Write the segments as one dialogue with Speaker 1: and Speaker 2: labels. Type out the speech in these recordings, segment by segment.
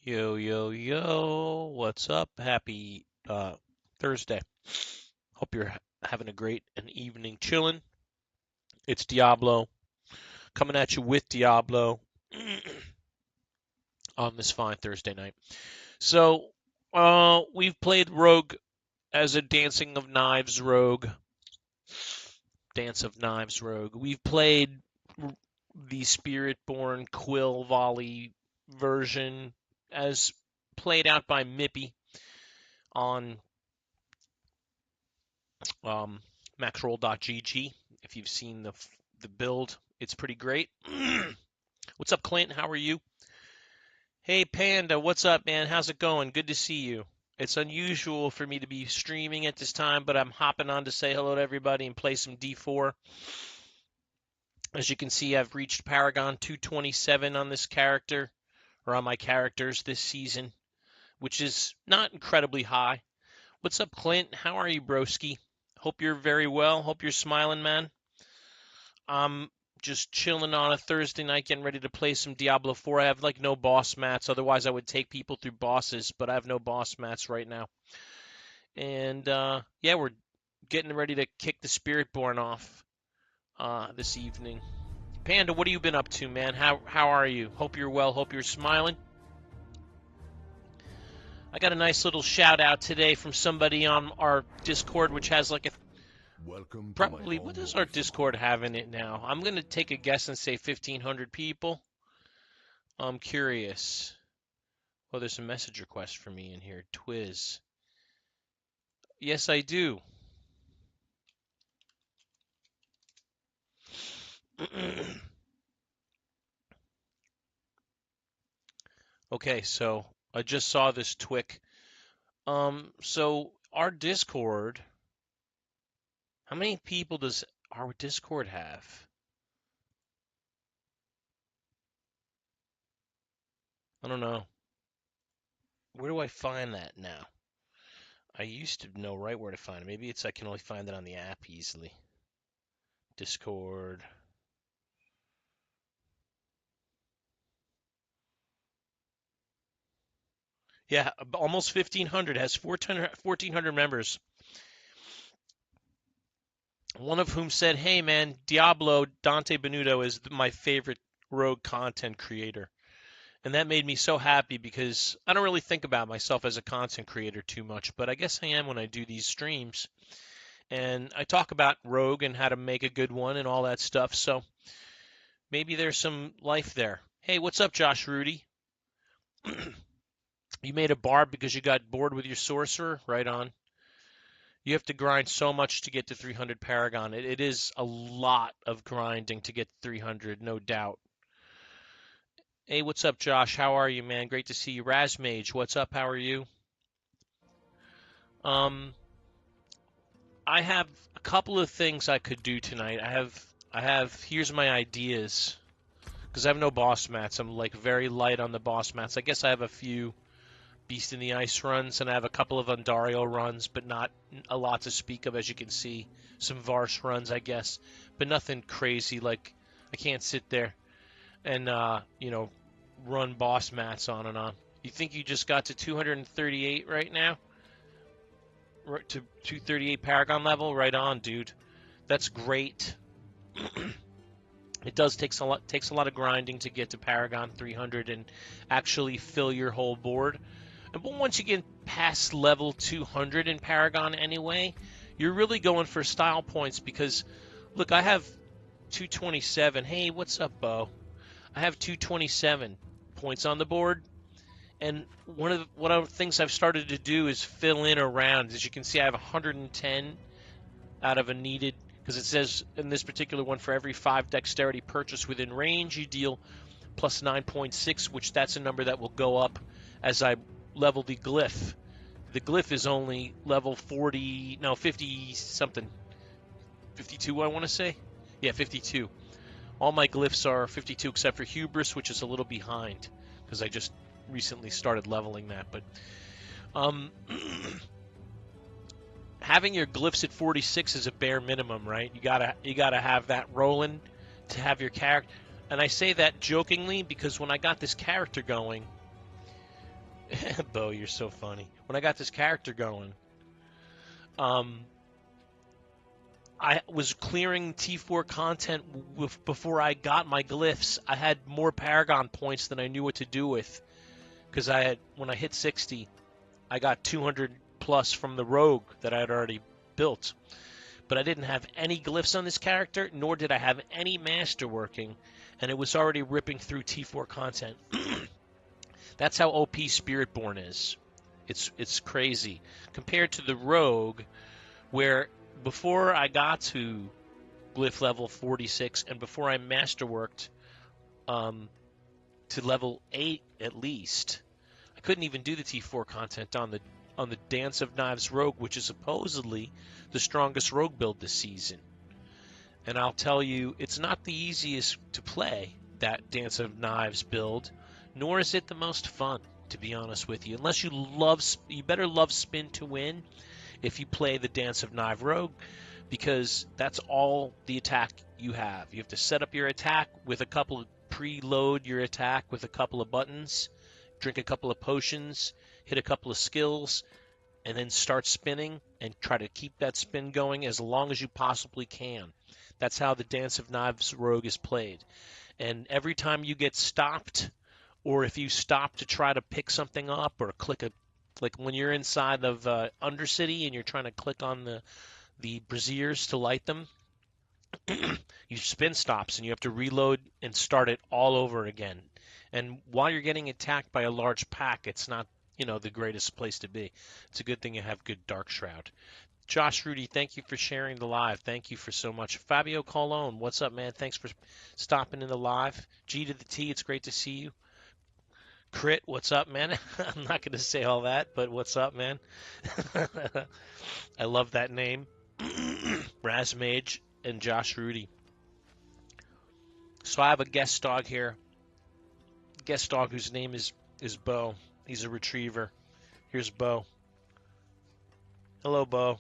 Speaker 1: Yo, yo, yo, what's up? Happy Thursday. Hope you're having a great an evening chilling. It's Diablo coming at you with Diablo on this fine Thursday night. So, we've played Rogue as a Dancing of Knives Rogue. Dance of Knives Rogue. We've played the Spiritborn Quill Volley version as played out by Mippy on maxroll.gg. If you've seen the build, it's pretty great. What's up, Clint? How are you? Hey, Panda. What's up, man? How's it going? Good to see you. It's unusual for me to be streaming at this time, but I'm hopping on to say hello to everybody and play some D4. As you can see, I've reached Paragon 227 on this character, or on my characters this season, which is not incredibly high. What's up, Clint? How are you, broski? Hope you're very well. Hope you're smiling, man. I'm just chilling on a Thursday night, getting ready to play some Diablo 4. I have like no boss mats. Otherwise, I would take people through bosses, but I have no boss mats right now. And yeah, we're getting ready to kick the Spiritborn off this evening. Panda, what have you been up to, man? How are you? Hope you're well. Hope you're smiling. I got a nice little shout out today from somebody on our Discord, which has like a probably, what does our Discord have in it now? I'm going to take a guess and say 1,500 people. I'm curious. Oh, there's a message request for me in here. Twiz. Yes, I do. Okay, so I just saw this twick. So our Discord, how many people does our Discord have? I don't know. Where do I find that now? I used to know right where to find it. Maybe it's I can only find it on the app easily. Discord. Yeah, almost 1,500. Has 1,400 members. One of whom said, "Hey man, Diablo Dante Benuto is my favorite rogue content creator." And that made me so happy because I don't really think about myself as a content creator too much, but I guess I am when I do these streams. And I talk about rogue and how to make a good one and all that stuff. So maybe there's some life there. Hey, what's up, Josh Rudy? You made a barb because you got bored with your sorcerer? Right on. You have to grind so much to get to 300 Paragon. It is a lot of grinding to get to 300, no doubt. Hey, what's up, Josh? How are you, man? Great to see you. Razmage, what's up? How are you? Um, I have a couple of things I could do tonight. Here's my ideas. Because I have no boss mats. I'm like very light on the boss mats. I guess I have a few Beast in the Ice runs, and I have a couple of Undario runs, but not a lot to speak of, as you can see. Some Varsh runs, I guess, but nothing crazy. Like, I can't sit there and, run boss mats on and on. You think you just got to 238 right now? To 238 Paragon level? Right on, dude. That's great. It takes a lot of grinding to get to Paragon 300 and actually fill your whole board. But once you get past level 200 in Paragon anyway, you're really going for style points because, look, I have 227. Hey, what's up, Bo? I have 227 points on the board, and one of the things I've started to do is fill in around. As you can see, I have 110 out of a needed, because it says in this particular one, for every 5 dexterity purchase within range, you deal plus 9.6, which that's a number that will go up as I level the glyph. The glyph is only level 40, no, 50 something. 52, I want to say? Yeah, 52. All my glyphs are 52 except for Hubris, which is a little behind because I just recently started leveling that. But having your glyphs at 46 is a bare minimum, right? You gotta have that rolling to have your character. And I say that jokingly because when I got this character going, Bo, you're so funny. When I got this character going, um, I was clearing T4 content before I got my glyphs. I had more Paragon points than I knew what to do with because when I hit 60, I got 200 plus from the rogue that I had already built. But I didn't have any glyphs on this character, nor did I have any master working, and it was already ripping through T4 content. That's how OP Spiritborn is. It's crazy compared to the rogue, where before I got to glyph level 46 and before I masterworked to level 8 at least, I couldn't even do the T4 content on the Dance of Knives rogue, which is supposedly the strongest rogue build this season. And I'll tell you, it's not the easiest to play, that Dance of Knives build, nor is it the most fun, to be honest with you. Unless you better love spin to win if you play the Dance of Knife rogue, because that's all the attack you have. You have to set up your attack with a couple of preload your attack with a couple of buttons, drink a couple of potions, hit a couple of skills, and then start spinning and try to keep that spin going as long as you possibly can. That's how the Dance of Knives rogue is played. And every time you get stopped, or if you stop to try to pick something up or like when you're inside of Undercity and you're trying to click on the braziers to light them, your spin stops and you have to reload and start it all over again. And while you're getting attacked by a large pack, it's not, the greatest place to be. It's a good thing you have good Dark Shroud. Josh Rudy, thank you for sharing the live. Thank you for so much. Fabio Colon, what's up, man? Thanks for stopping in the live. G to the T, it's great to see you. Crit, what's up, man? I'm not going to say all that, but what's up, man? I love that name. Razmage and Josh Rudy. So I have a guest dog here. Guest dog whose name is Bo. He's a retriever. Here's Bo. Hello, Bo.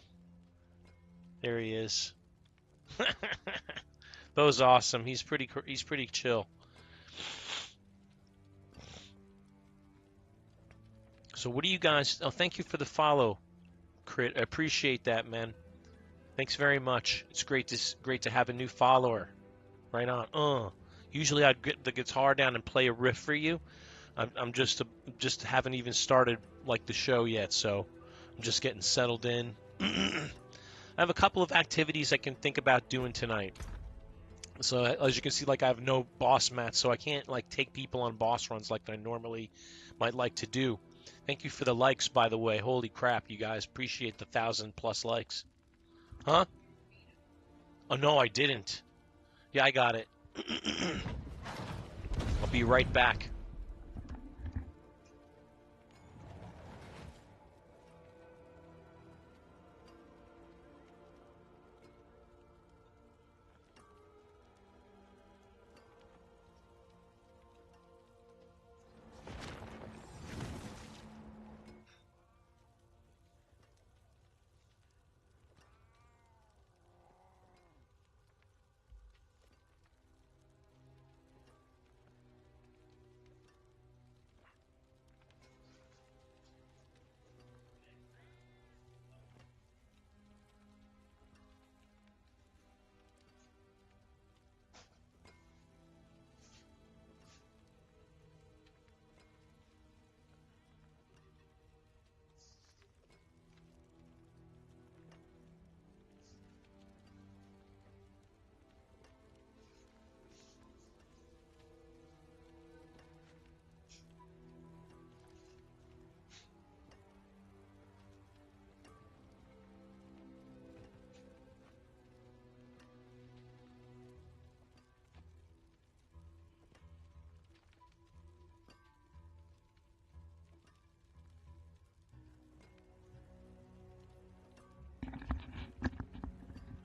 Speaker 1: There he is. Bo's awesome. He's pretty chill. So what do you guys? Oh, thank you for the follow, Crit. I appreciate that, man. Thanks very much. It's great to have a new follower. Right on. Usually I'd get the guitar down and play a riff for you. I'm just haven't even started like the show yet, so I'm just getting settled in. I have a couple of activities I can think about doing tonight. So as you can see, like I have no boss mats, so I can't like take people on boss runs like I normally might like to do. Thank you for the likes, by the way. Holy crap, you guys. Appreciate the 1,000+ likes. Huh? Oh, no, I didn't. Yeah, I got it. I'll be right back.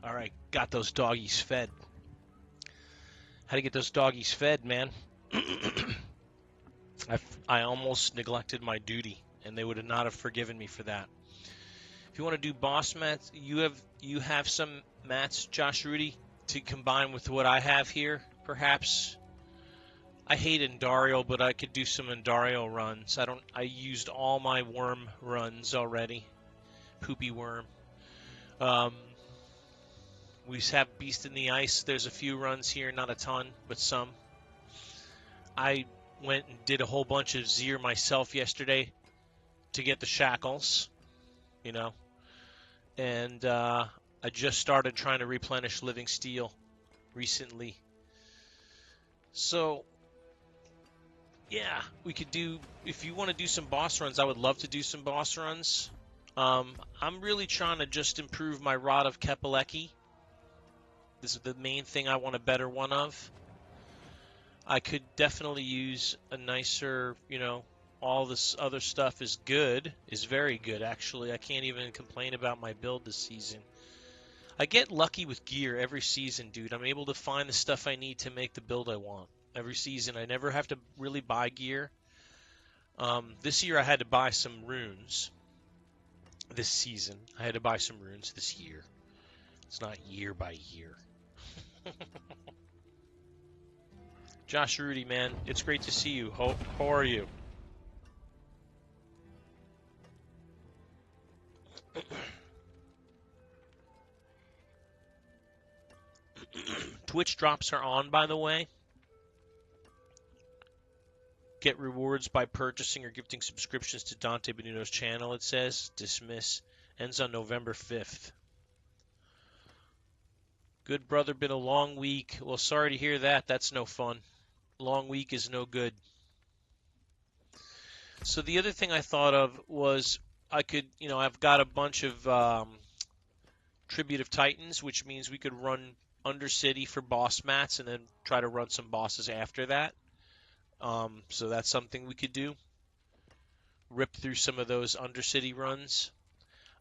Speaker 1: All right, got those doggies fed. How to get those doggies fed, man? I almost neglected my duty, and they would not have forgiven me for that. If you want to do boss mats, you have some mats, Josh Rudy, to combine with what I have here, perhaps. I hate Endario, but I could do some Endario runs. I used all my worm runs already. Poopy worm. Um, we have Beast in the Ice. There's a few runs here, not a ton, but some. I went and did a whole bunch of Zir myself yesterday to get the shackles, you know, and I just started trying to replenish Living Steel recently. So, yeah, we could do, if you want to do some boss runs, I would love to do some boss runs. I'm really trying to just improve my Rod of Kepeleki. This is the main thing I want a better one of. I could definitely use a nicer, you know, all this other stuff is good, is very good, actually. I can't even complain about my build this season. I get lucky with gear every season, dude. I'm able to find the stuff I need to make the build I want. Every season, I never have to really buy gear. This year, I had to buy some runes. This season, I had to buy some runes this year. It's not year by year. Josh Rudy, man, it's great to see you. How are you? Twitch drops are on, by the way. Get rewards by purchasing or gifting subscriptions to Dante Benito's channel, it says. Dismiss. Ends on November 5th. Good brother, been a long week. Well, sorry to hear that. That's no fun. Long week is no good. So the other thing I thought of was I could, you know, I've got a bunch of Tribute of Titans, which means we could run Undercity for boss mats and then try to run some bosses after that. So that's something we could do. Rip through some of those Undercity runs.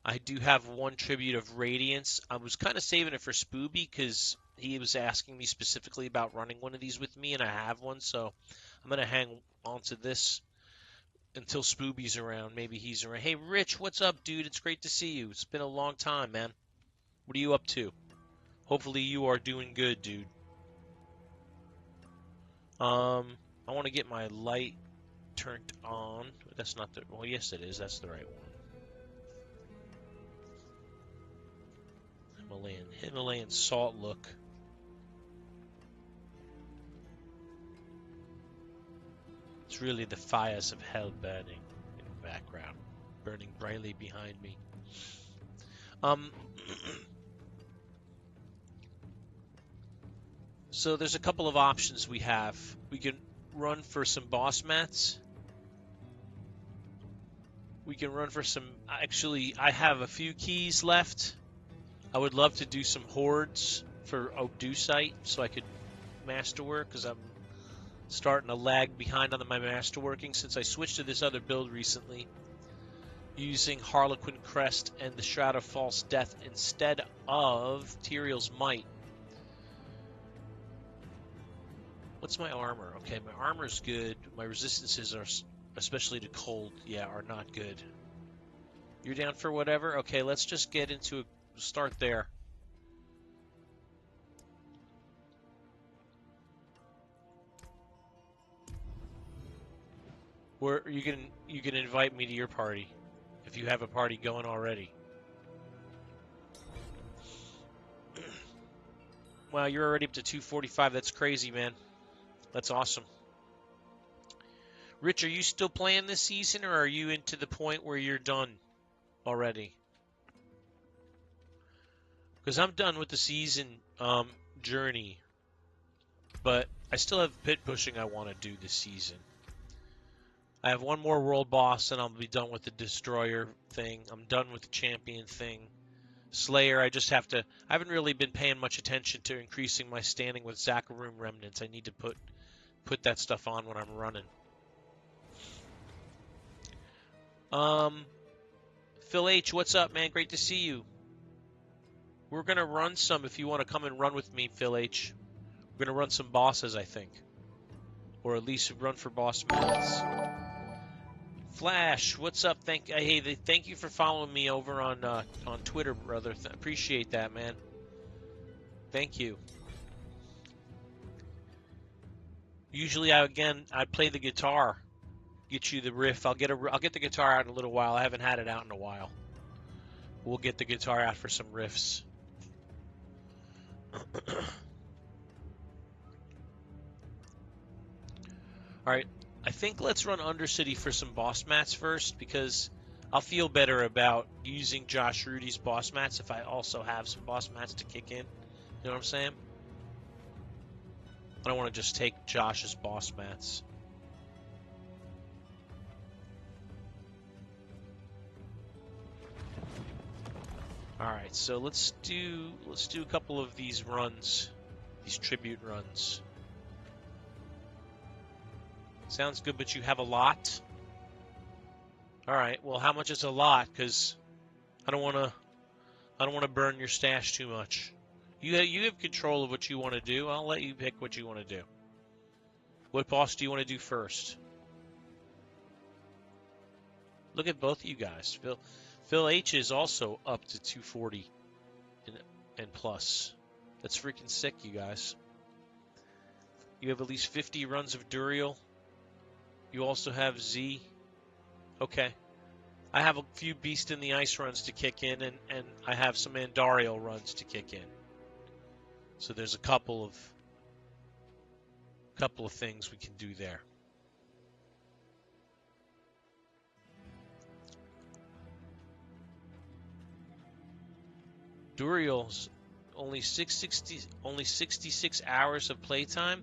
Speaker 1: I do have one Tribute of Radiance. I was kind of saving it for Spooby because he was asking me specifically about running one of these with me, and I have one, so I'm going to hang on to this until Spooby's around. Maybe he's around. Hey, Rich, what's up, dude? It's great to see you. It's been a long time, man. What are you up to? Hopefully you are doing good, dude. I want to get my light turned on. That's not the... Well, yes, it is. That's the right one. Himalayan salt look. It's really the fires of hell burning in the background, burning brightly behind me. So there's a couple of options we have. We can run for some boss mats. We can run for some... Actually, I have a few keys left. I would love to do some hordes for Obdusite so I could masterwork, because I'm starting to lag behind on my masterworking since I switched to this other build recently, using Harlequin Crest and the Shroud of False Death instead of Tyrael's Might. What's my armor? Okay, my armor's good. My resistances are, especially to cold, yeah, are not good. You're down for whatever? Okay, let's just get into a start there. Where you can invite me to your party if you have a party going already. Wow, you're already up to 245. That's crazy, man. That's awesome. Rich, are you still playing this season, or are you into the point where you're done already? Because I'm done with the season journey, but I still have pit pushing I want to do this season. I have one more world boss, and I'll be done with the destroyer thing. I'm done with the champion thing. Slayer, I just have to... I haven't really been paying much attention to increasing my standing with Zakarum Remnants. I need to put that stuff on when I'm running. Phil H, what's up, man? Great to see you. We're going to run some if you want to come and run with me, Phil H. We're going to run some bosses, I think. Or at least run for boss mats. Flash, what's up? Thank you for following me over on Twitter, brother. Appreciate that, man. Thank you. Usually, I play the guitar, get you the riff. I'll get the guitar out in a little while. I haven't had it out in a while. We'll get the guitar out for some riffs. All right, I think let's run Undercity for some boss mats first because I'll feel better about using Josh Rudy's boss mats if I also have some boss mats to kick in. You know what I'm saying? I don't want to just take Josh's boss mats. All right, so let's do a couple of these runs, these tribute runs. Sounds good, but you have a lot. All right. Well, how much is a lot? Because I don't want to burn your stash too much. You have control of what you want to do. I'll let you pick what you want to do. What boss do you want to do first? Look at both of you guys. Phil H is also up to 240 and plus. That's freaking sick, you guys. You have at least 50 runs of Duriel. You also have Z. Okay. I have a few Beast in the Ice runs to kick in, and I have some Andariel runs to kick in. So there's a couple of things we can do there. Duriel's only 66 hours of playtime.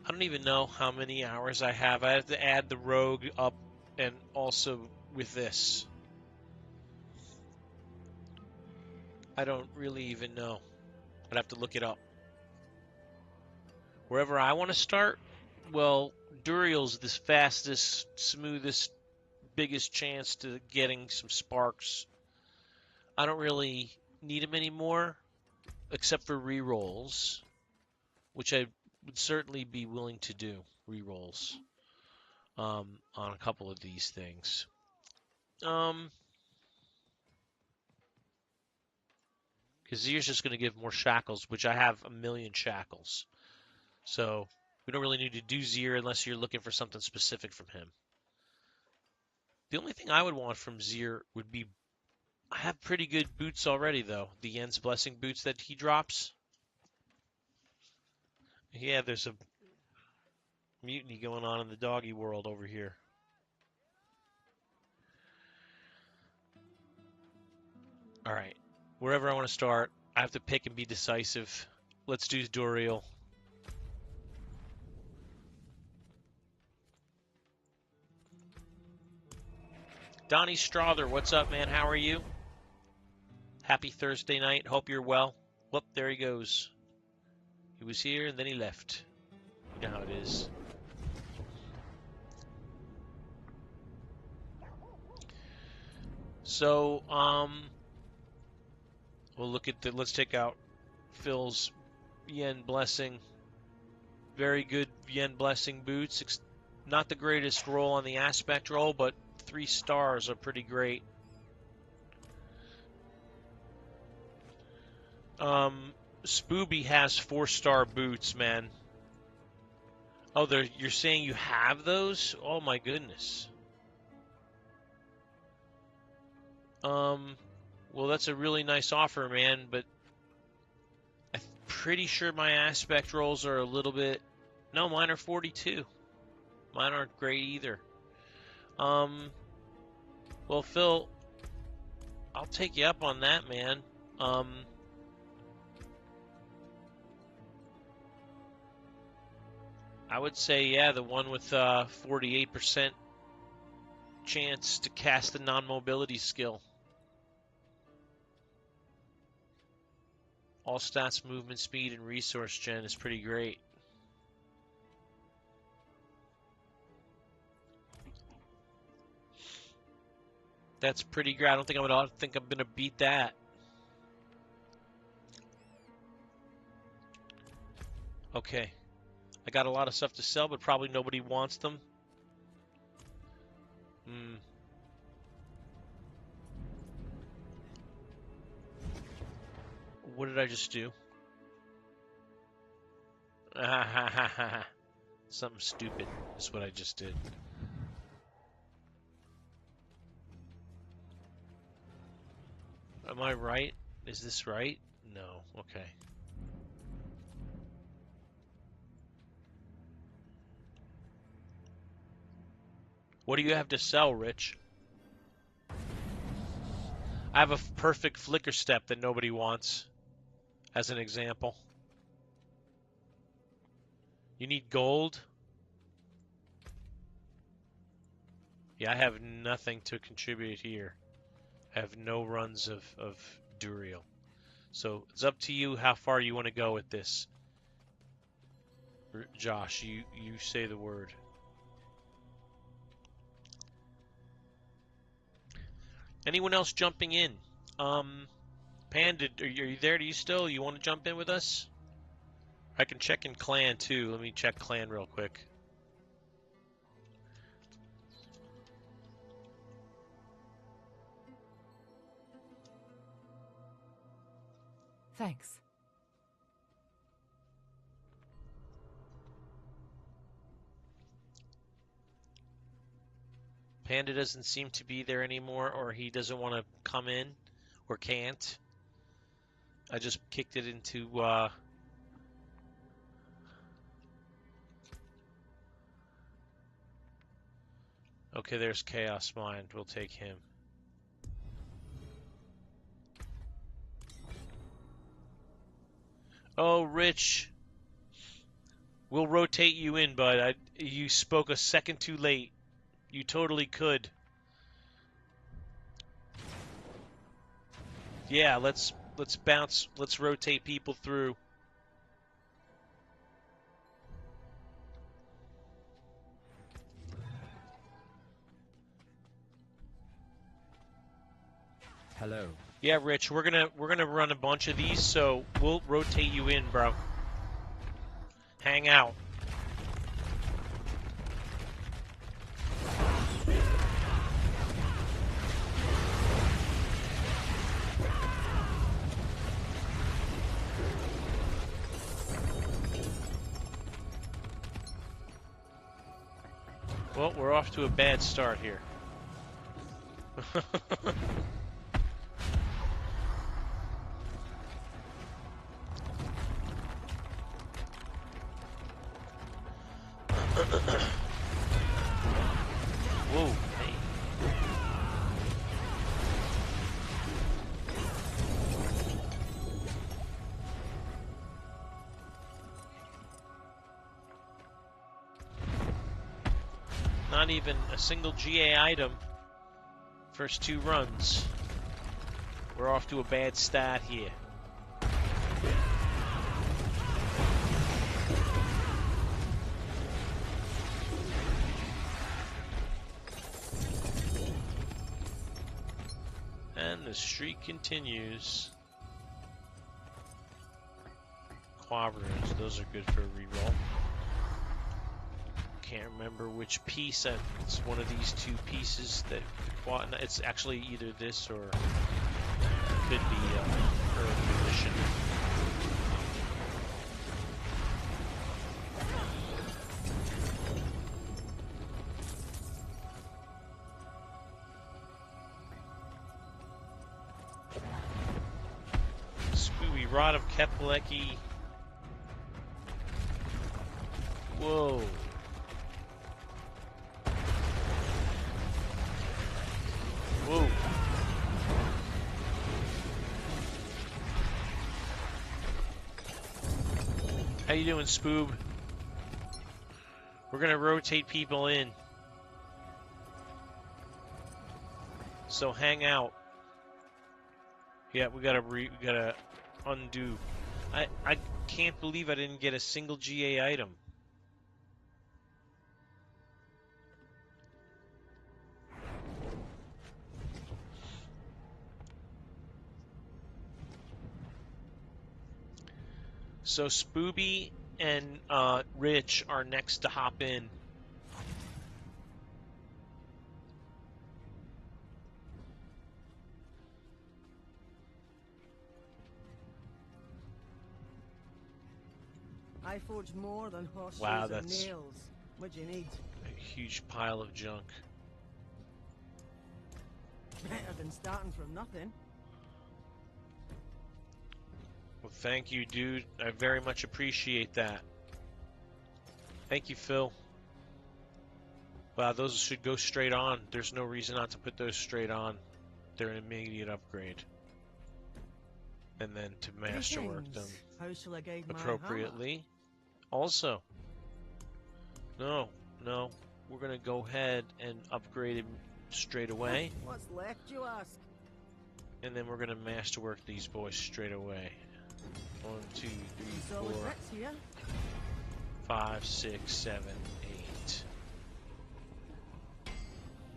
Speaker 1: I don't even know how many hours I have. I have to add the rogue up and also with this. I don't really even know. I'd have to look it up. Wherever I want to start, well, Duriel's the fastest, smoothest, biggest chance to getting some sparks. I don't really need them anymore, except for rerolls, which I would certainly be willing to do, rerolls, on a couple of these things. Because Zier's just going to give more shackles, which I have a million shackles. So we don't really need to do Zier unless you're looking for something specific from him. The only thing I would want from Zier would be, I have pretty good boots already, though. The Yen's Blessing boots that he drops. Yeah, there's a mutiny going on in the doggy world over here. All right. Wherever I want to start, I have to pick and be decisive. Let's do Duriel. Donnie Strother, what's up, man? How are you? Happy Thursday night. Hope you're well. Whoop, there he goes. He was here and then he left. You know how it is. So, we'll look at let's take out Phil's Yen Blessing. Very good Yen Blessing boots. Not the greatest roll on the aspect roll, but 3 stars are pretty great. Spooby has 4-star boots, man. Oh, you're saying you have those? Oh my goodness. Well, that's a really nice offer, man, but I'm pretty sure my aspect rolls are a little bit... No, mine are 42. Mine aren't great either. Well, Phil, I'll take you up on that, man. I would say, yeah, the one with 48% chance to cast the non-mobility skill. All stats, movement, speed, and resource gen is pretty great. That's pretty great. I don't think I'm gonna beat that. Okay. I got a lot of stuff to sell, but probably nobody wants them. What did I just do? Something stupid is what I just did. Am I right? Is this right? No. Okay. What do you have to sell, Rich? I have a perfect flicker step that nobody wants, as an example. You need gold? Yeah, I have nothing to contribute here. I have no runs of Duriel. So it's up to you how far you want to go with this. Josh, you say the word. Anyone else jumping in? Panda, are you there? Do you want to jump in with us? I can check in clan too. Let me check clan real quick.
Speaker 2: Thanks.
Speaker 1: Panda doesn't seem to be there anymore, or he doesn't want to come in, or can't. I just kicked it into, okay, there's Chaos Mind. We'll take him. Oh, Rich. We'll rotate you in, bud. You spoke a second too late. You totally could. Yeah, let's bounce. Let's rotate people through.
Speaker 3: Hello.
Speaker 1: Yeah, Rich, we're gonna run a bunch of these, so we'll rotate you in, bro. Hang out. Well, we're off to a bad start here. Whoa, hey. Not even a single GA item. First two runs. We're off to a bad start here. And the streak continues. Quavers, those are good for a reroll. Can't remember which piece. It's one of these two pieces that it's actually either this or it could be early mission. Spooky Rod of Keplecki. Whoa. Whoa. How you doing, Spoob? We're gonna rotate people in. So hang out. Yeah, we gotta undo. I can't believe I didn't get a single GA item. So Spooby and Rich are next to hop in.
Speaker 2: I forge more than horseshoes
Speaker 1: Wow,
Speaker 2: and
Speaker 1: that's
Speaker 2: nails. What you need?
Speaker 1: a huge pile of junk.
Speaker 2: Better than starting from nothing.
Speaker 1: Well, thank you, dude. I very much appreciate that. Thank you, Phil. Wow, those should go straight on. There's no reason not to put those straight on. They're an immediate upgrade. And then to masterwork them
Speaker 2: How shall I guide my
Speaker 1: appropriately. Also, no, we're gonna go ahead and upgrade him straight away.
Speaker 2: What's left, you ask?
Speaker 1: And then we're gonna masterwork these boys straight away. 1, 2, 3,
Speaker 2: Solid
Speaker 1: 4,
Speaker 2: bricks here.
Speaker 1: 5, 6, 7, 8.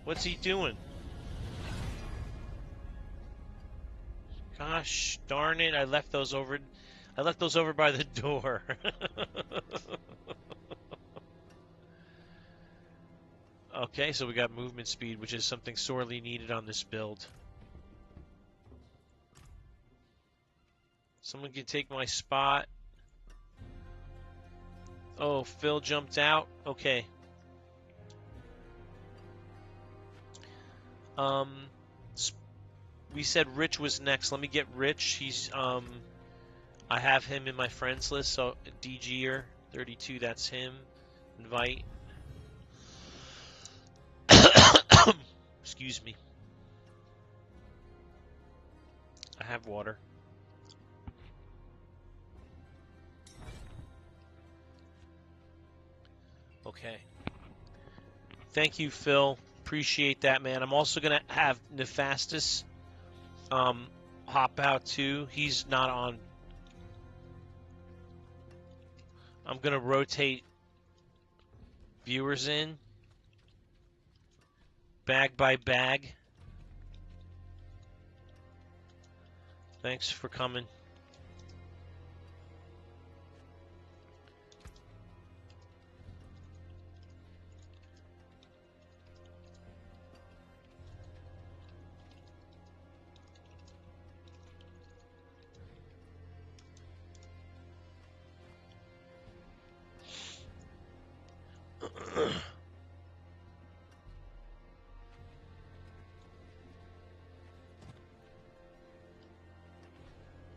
Speaker 1: What's he doing? Gosh darn it, I left those over by the door. Okay, so we got movement speed, which is something sorely needed on this build. Someone can take my spot. Oh, Phil jumped out. Okay. We said Rich was next. Let me get Rich. He's I have him in my friends list. So DGer 32, that's him. Invite. Excuse me. I have water. Okay. Thank you, Phil. Appreciate that, man. I'm also gonna have Nefastus hop out too. He's not on. I'm gonna rotate viewers in bag by bag. Thanks for coming.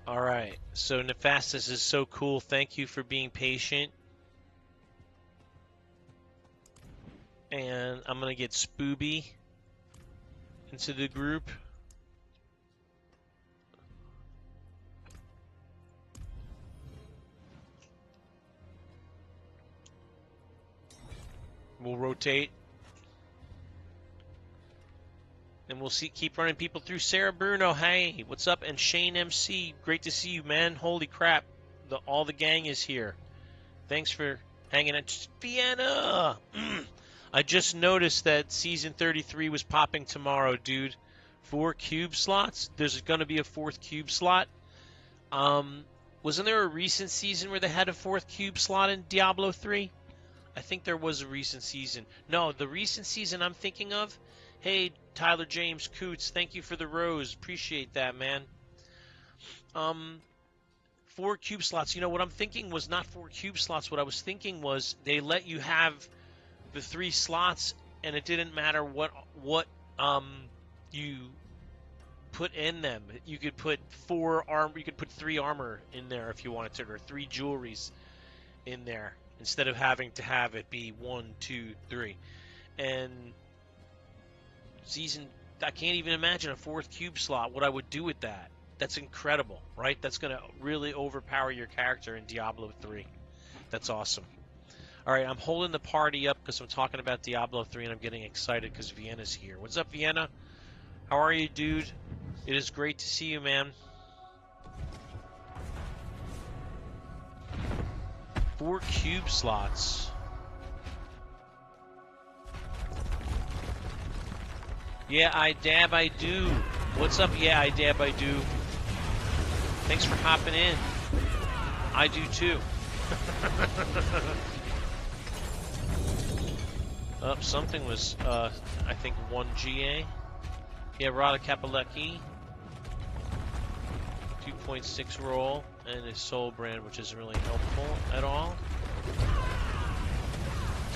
Speaker 1: All right, so Nefastus is so cool. Thank you for being patient. And I'm going to get Spooby into the group. We'll rotate. And we'll keep running people through. Sarah Bruno, hey, what's up? And Shane MC, great to see you, man. Holy crap, all the gang is here. Thanks for hanging out. Vienna! I just noticed that Season 33 was popping tomorrow, dude. 4 cube slots? There's going to be a 4th cube slot. Wasn't there a recent season where they had a 4th cube slot in Diablo 3? I think there was a recent season. No, the recent season I'm thinking of. Hey, Tyler James Coots, thank you for the rose. Appreciate that, man. 4 cube slots. You know, what I'm thinking was not 4 cube slots. What I was thinking was they let you have the 3 slots, and it didn't matter what you put in them. You could put 4 armor. You could put 3 armor in there if you wanted to, or 3 jewelries in there, instead of having to have it be 1, 2, 3. And I can't even imagine a 4th cube slot, what I would do with that. That's incredible, right? That's going to really overpower your character in Diablo 3. That's awesome. All right, I'm holding the party up because I'm talking about Diablo 3 and I'm getting excited because Vienna's here. What's up, Vienna? How are you, dude? It is great to see you, man. 4 cube slots. Yeah, I do. What's up? Yeah, I do. Thanks for hopping in. I do too. Something was, I think 1 GA. Yeah, Rada Kapalecki. 2.6 roll. and his soul brand, which isn't really helpful at all.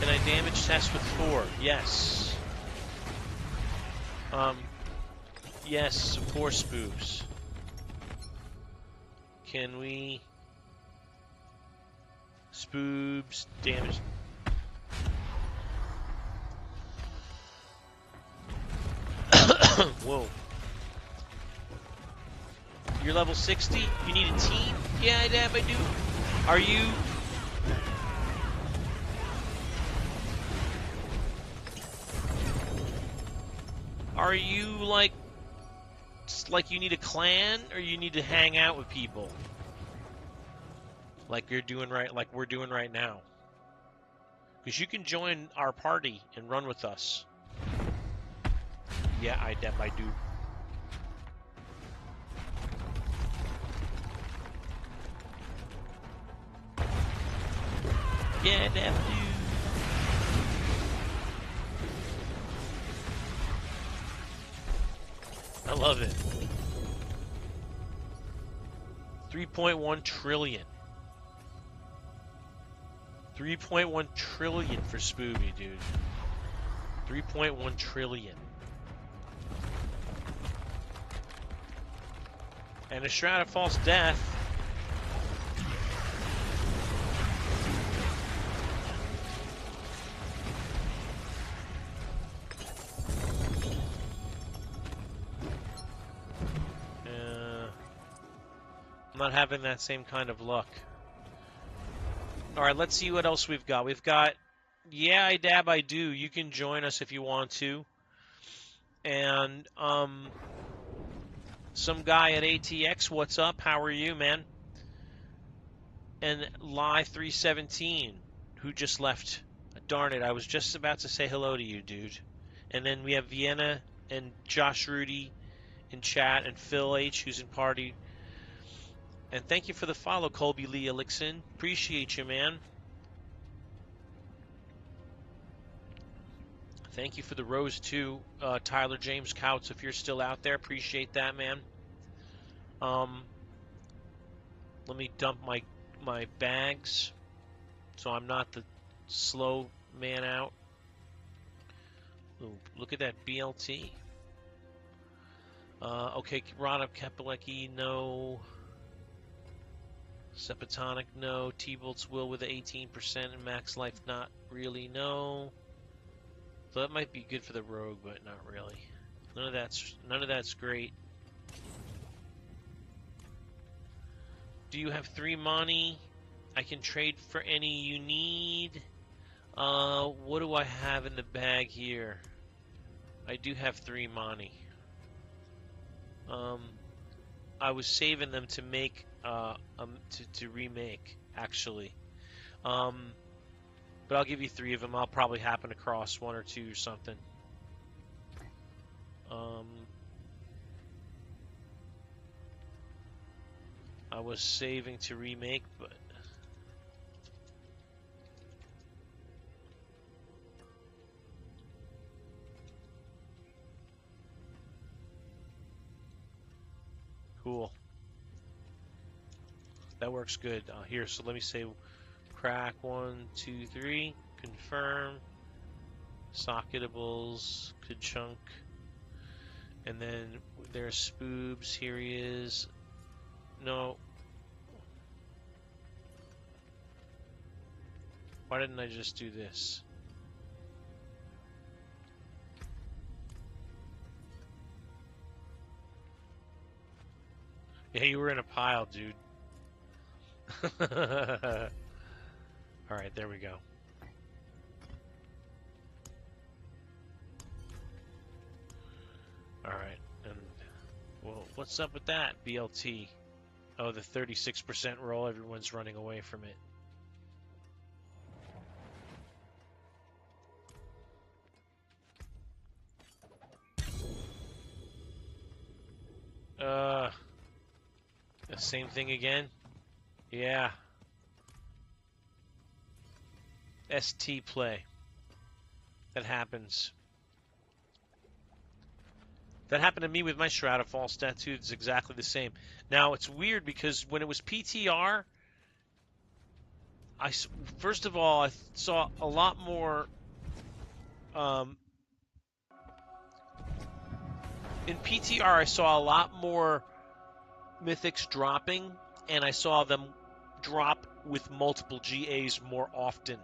Speaker 1: Can I damage test with 4? Yes. Yes, 4 spoofs. Can we... Spoobs, damage... Whoa. You're level 60? You need a team? Yeah, I do. Are you... Are you like you need a clan, or you need to hang out with people? Like you're doing right, like we're doing right now. Because you can join our party and run with us. Yeah, I do. Yeah, I do. I love it. 3.1 trillion. 3.1 trillion for Spooby, dude. 3.1 trillion. And a Shroud of False Death. I'm not having that same kind of luck. Alright, let's see what else we've got. We've got, yeah, I do. You can join us if you want to. And, some guy at ATX, what's up? How are you, man? And Lie317, who just left. Darn it, I was just about to say hello to you, dude. And then we have Vienna and Josh Rudy in chat, and Phil H, who's in party. And thank you for the follow, Colby Lee Elixon. Appreciate you, man. Thank you for the rose, too, Tyler James Couts, if you're still out there. Appreciate that, man. Let me dump my bags so I'm not the slow man out. Ooh, look at that BLT. Okay, Rana Kepelecki, no. Sepatonic, no. T-Bolt's will with 18% and max life, not really, no. So that might be good for the rogue, but not really. None of that's great. Do you have 3 money? I can trade for any you need. What do I have in the bag here? I do have 3 money. I was saving them to make to remake, actually. But I'll give you 3 of them. I'll probably happen across 1 or 2 or something. I was saving to remake, but cool. That works good. Here, so let me say crack 1, 2, 3, confirm, socketables, could chunk, and then there's Spoobs. Here he is. No. Why didn't I just do this? Yeah, you were in a pile, dude. Alright, there we go. Alright, and well, what's up with that, BLT? Oh, the 36% roll, everyone's running away from it. The same thing again? Yeah. ST play. That happens. That happened to me with my Shroud of False tattoo. It's exactly the same. Now, it's weird because when it was PTR, first of all, I saw a lot more... in PTR, I saw a lot more mythics dropping, and I saw them drop with multiple GAs more often.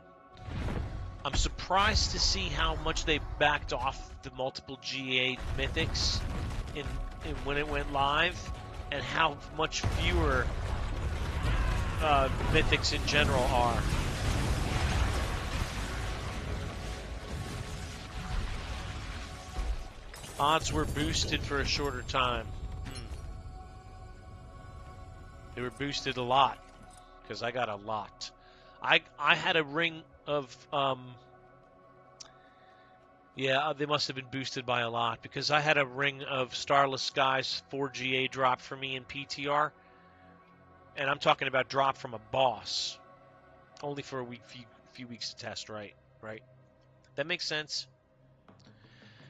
Speaker 1: I'm surprised to see how much they backed off the multiple GA mythics in when it went live, and how much fewer mythics in general are. Odds were boosted for a shorter time. They were boosted a lot, because I got a lot. I had a ring of... yeah, they must have been boosted by a lot, because I had a ring of Starless Skies 4GA drop for me in PTR, and I'm talking about drop from a boss, only for a few weeks to test, right? That makes sense.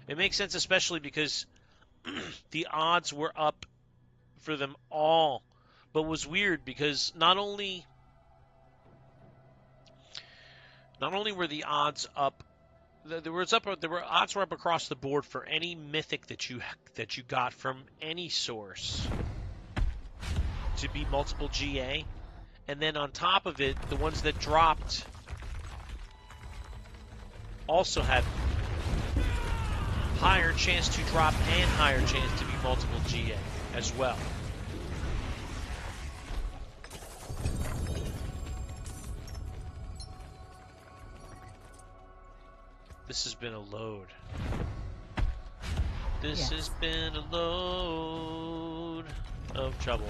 Speaker 1: It makes sense, especially because the odds were up for them all, but it was weird because not only were the odds up. There were odds were up across the board for any mythic that you got from any source to be multiple GA, and then on top of it, the ones that dropped also had higher chance to drop and higher chance to be multiple GA as well. This has been a load. This has been a load of trouble.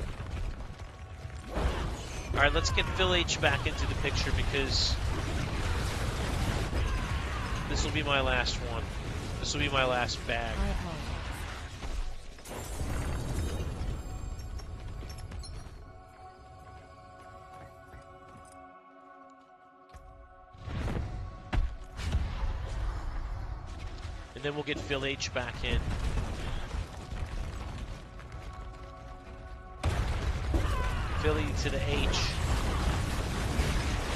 Speaker 1: Alright, let's get Phil H back into the picture because this will be my last one. This will be my last bag. And then we'll get Phil H back in. Philly to the H.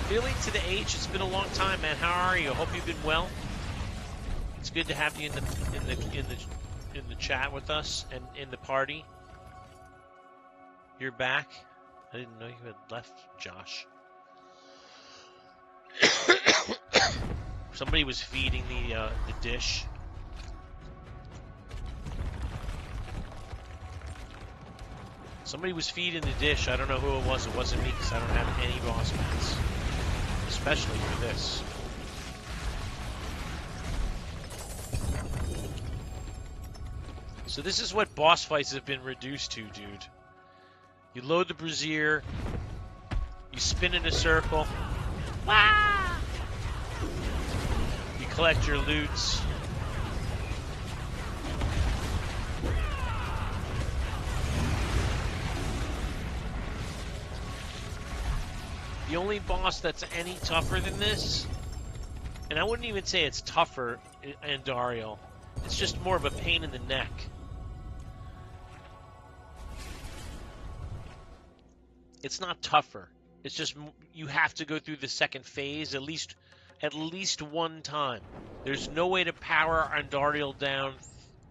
Speaker 1: Philly to the H. It's been a long time, man. How are you? I hope you've been well. It's good to have you in the chat with us and in the party. You're back. I didn't know you had left, Josh. Somebody was feeding the dish. Somebody was feeding the dish. I don't know who it was. It wasn't me because I don't have any boss mats, especially for this. So this is what boss fights have been reduced to, dude. You load the brazier, you spin in a circle, you collect your loots. The only boss that's any tougher than this, and I wouldn't even say it's tougher in Dario, it's just more of a pain in the neck. It's not tougher. It's just you have to go through the second phase at least one time. There's no way to power Andariel down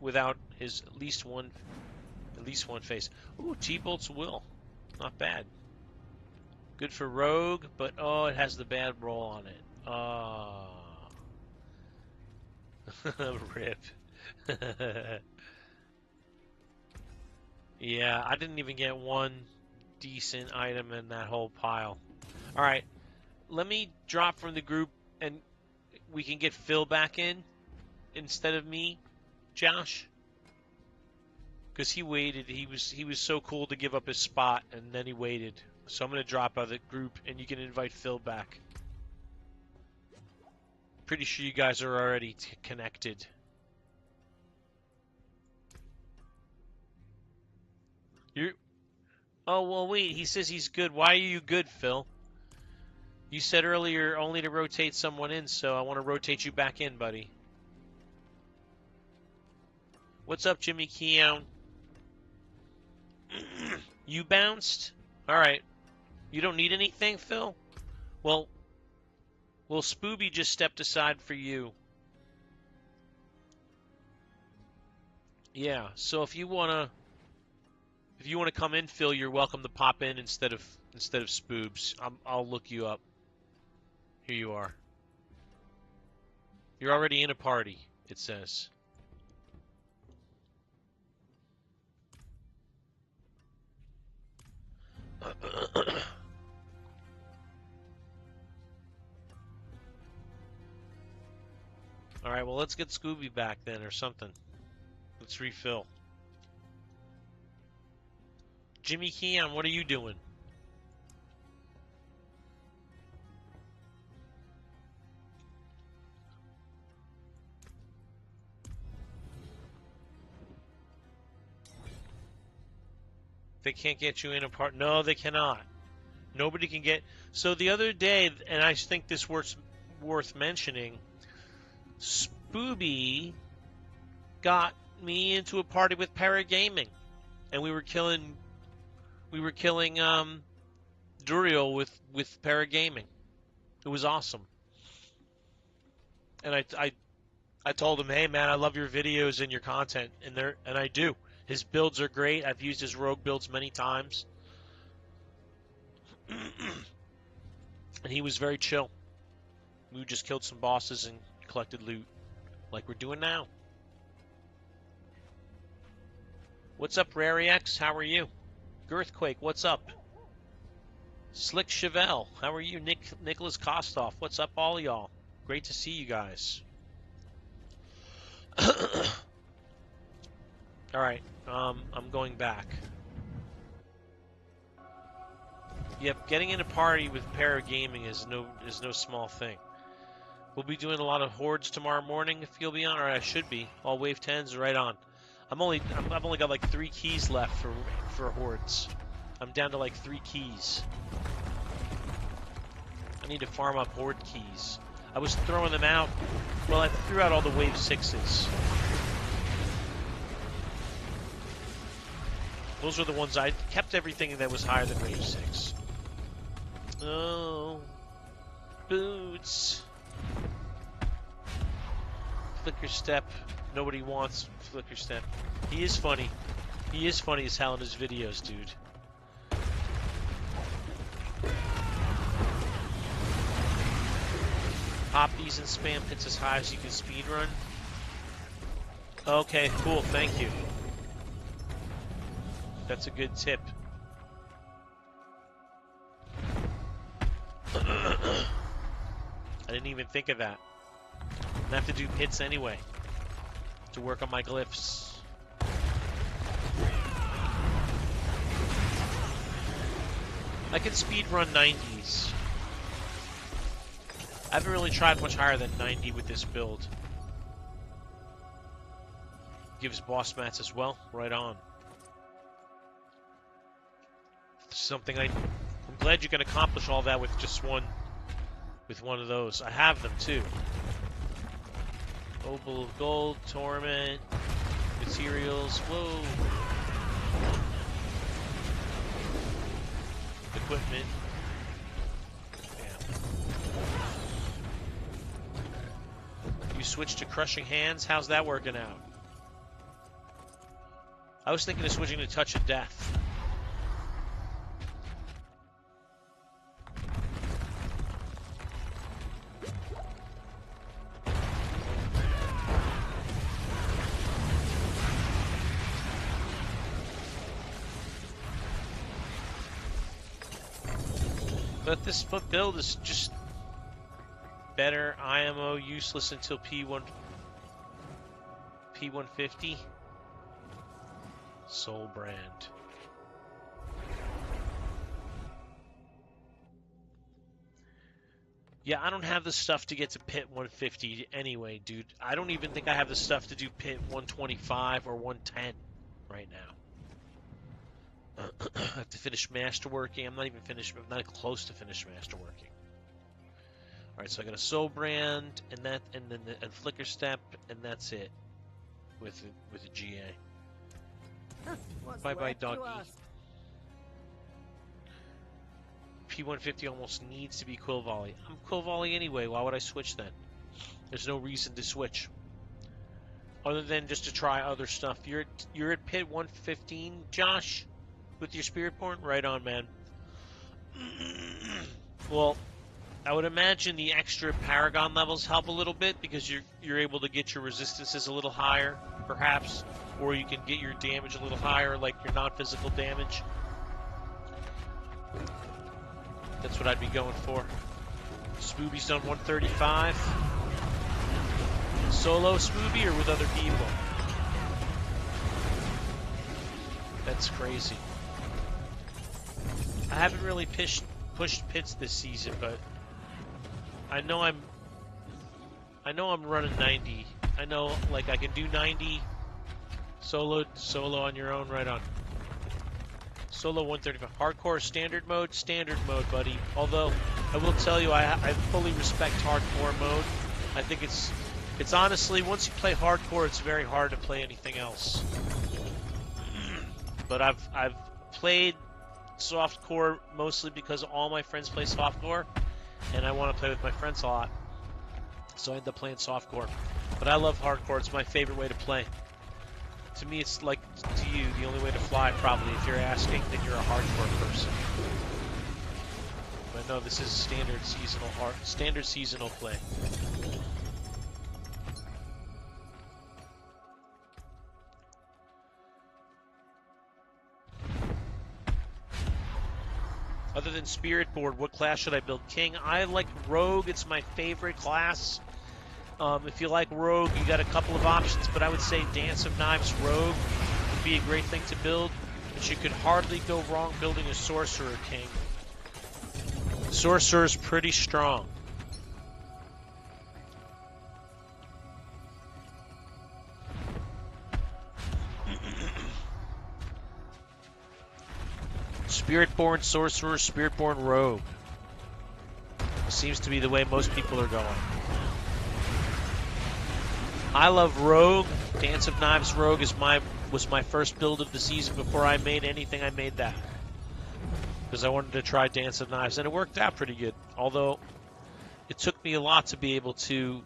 Speaker 1: without his at least one phase. Ooh, T-Bolt's Will. Not bad. Good for Rogue, but oh, it has the bad roll on it. Rip. Yeah, I didn't even get one decent item in that whole pile. Alright, let me drop from the group and we can get Phil back in instead of me, Josh. Because he waited. He was so cool to give up his spot, and then he waited. So I'm going to drop out of the group, and you can invite Phil back. Pretty sure you guys are already connected. Oh, well, wait. He says he's good. Why are you good, Phil? You said earlier only to rotate someone in, so I want to rotate you back in, buddy. What's up, Jimmy Keown? You bounced? Alright. You don't need anything, Phil? Well, Spooby just stepped aside for you. Yeah, so if you wanna come in, Phil, you're welcome to pop in instead of Spoobs. I'll look you up. Here you are. You're already in a party, it says. Alright, well, let's get Scooby back then or something. Let's refill. Jimmy Keon, what are you doing? They can't get you in a part. No, they cannot. Nobody can get. So the other day, and I think this worth mentioning, Spooby got me into a party with Paragaming, and we were killing Duriel with Paragaming. It was awesome. And I told him, hey man, I love your videos and your content, and I do. His builds are great. I've used his rogue builds many times. And he was very chill. We just killed some bosses and collected loot, like we're doing now. What's up, RareX? How are you? Girthquake, what's up? Slick Chevelle, how are you? Nicholas Kostoff, what's up, all y'all? Great to see you guys. All right, I'm going back. Yep, getting in a party with Paragaming is no small thing. We'll be doing a lot of hordes tomorrow morning if you'll be on, or I should be. All wave 10s right on. I've only got like 3 keys left for hordes. I'm down to like 3 keys. I need to farm up horde keys. I was throwing them out. Well, I threw out all the wave 6s. Those are the ones I kept everything that was higher than wave 6. Oh, boots. Flicker Step. Nobody wants Flicker Step. He is funny. He is funny as hell in his videos, dude. Pop these and spam hits as high as you can speedrun. Okay, cool. Thank you. That's a good tip. I didn't even think of that. I have to do pits anyway to work on my glyphs. I can speedrun 90s. I haven't really tried much higher than 90 with this build. Gives boss mats as well. Right on. Something I'm glad you can accomplish all that with just one of those. I have them too. Opal of Gold, Torment, Materials, whoa. Equipment. Yeah. You switched to Crushing Hands? How's that working out? I was thinking of switching to Touch of Death. But this build is just better. IMO useless until P150. Soul Brand. Yeah, I don't have the stuff to get to Pit 150 anyway, dude. I don't even think I have the stuff to do Pit 125 or 110 right now. I have to finish masterworking. I'm not even finished. I'm not close to finish masterworking. All right, so I got a Soul Brand and then Flicker Step, and that's it. with a GA.
Speaker 2: What's
Speaker 1: Bye bye,
Speaker 2: left, you
Speaker 1: doggy.
Speaker 2: ask?
Speaker 1: P150 almost needs to be Quill Volley. I'm Quill Volley anyway. Why would I switch then? There's no reason to switch, other than just to try other stuff. You're at pit 115, Josh, with your Spiritborn. Right on, man. Well, I would imagine the extra Paragon levels help a little bit because you're able to get your resistances a little higher, perhaps, or you can get your damage a little higher, like your non-physical damage. That's what I'd be going for. Spooby's done 135. Solo Spooby or with other people? That's crazy. I haven't really pushed pits this season, but I know I'm running 90. I know, like, I can do 90 solo on your own, right on. Solo 135. Hardcore standard mode, buddy. Although I will tell you, I fully respect hardcore mode. I think it's honestly, once you play hardcore, it's very hard to play anything else. But I've played softcore mostly because all my friends play softcore, and I want to play with my friends a lot. So I end up playing softcore. But I love hardcore. It's my favorite way to play. To me, it's like, to you, the only way to fly, probably. If you're asking, then you're a hardcore person. But no, this is standard seasonal play. Other than Spiritborn, what class should I build? King, I like Rogue. It's my favorite class. If you like Rogue, you got a couple of options, but I would say Dance of Knives Rogue would be a great thing to build. But you could hardly go wrong building a Sorcerer King. Sorcerer's pretty strong. Spiritborn Sorcerer, Spiritborn Rogue. Seems to be the way most people are going. I love Rogue. Dance of Knives Rogue was my first build of the season. Before I made anything, I made that. Because I wanted to try Dance of Knives, and it worked out pretty good. Although, it took me a lot to be able to...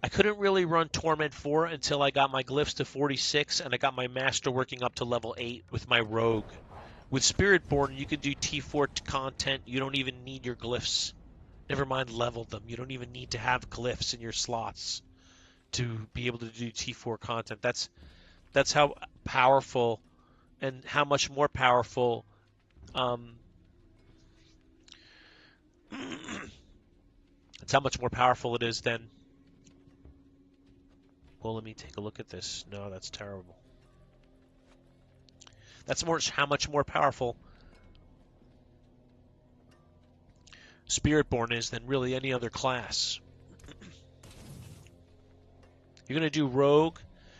Speaker 1: I couldn't really run Torment 4 until I got my glyphs to 46, and I got my Master working up to level 8 with my Rogue. With Spiritborn, you can do T4 content. You don't even need your glyphs. Never mind level them. You don't even need to have glyphs in your slots to be able to do T4 content. That's how powerful and how much more powerful that's how much more powerful it is than... Well, let me take a look at this. No, that's terrible. That's how much more powerful Spiritborn is than really any other class. You're going to do Rogue.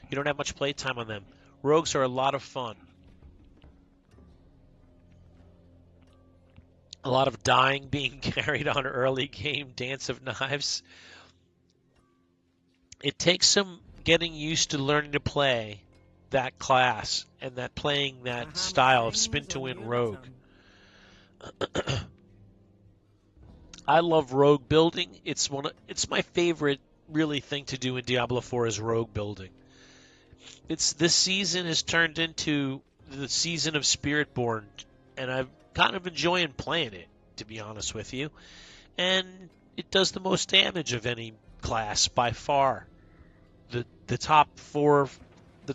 Speaker 1: You don't have much playtime on them. Rogues are a lot of fun. A lot of dying being carried on early game Dance of Knives. It takes some getting used to learning to play that class and that playing that style of spin to win Rogue. I love Rogue building. It's my favorite really thing to do in Diablo 4 is Rogue building. This season has turned into the season of Spiritborn, and I'm kind of enjoying playing it, to be honest with you. And it does the most damage of any class by far. The top four of the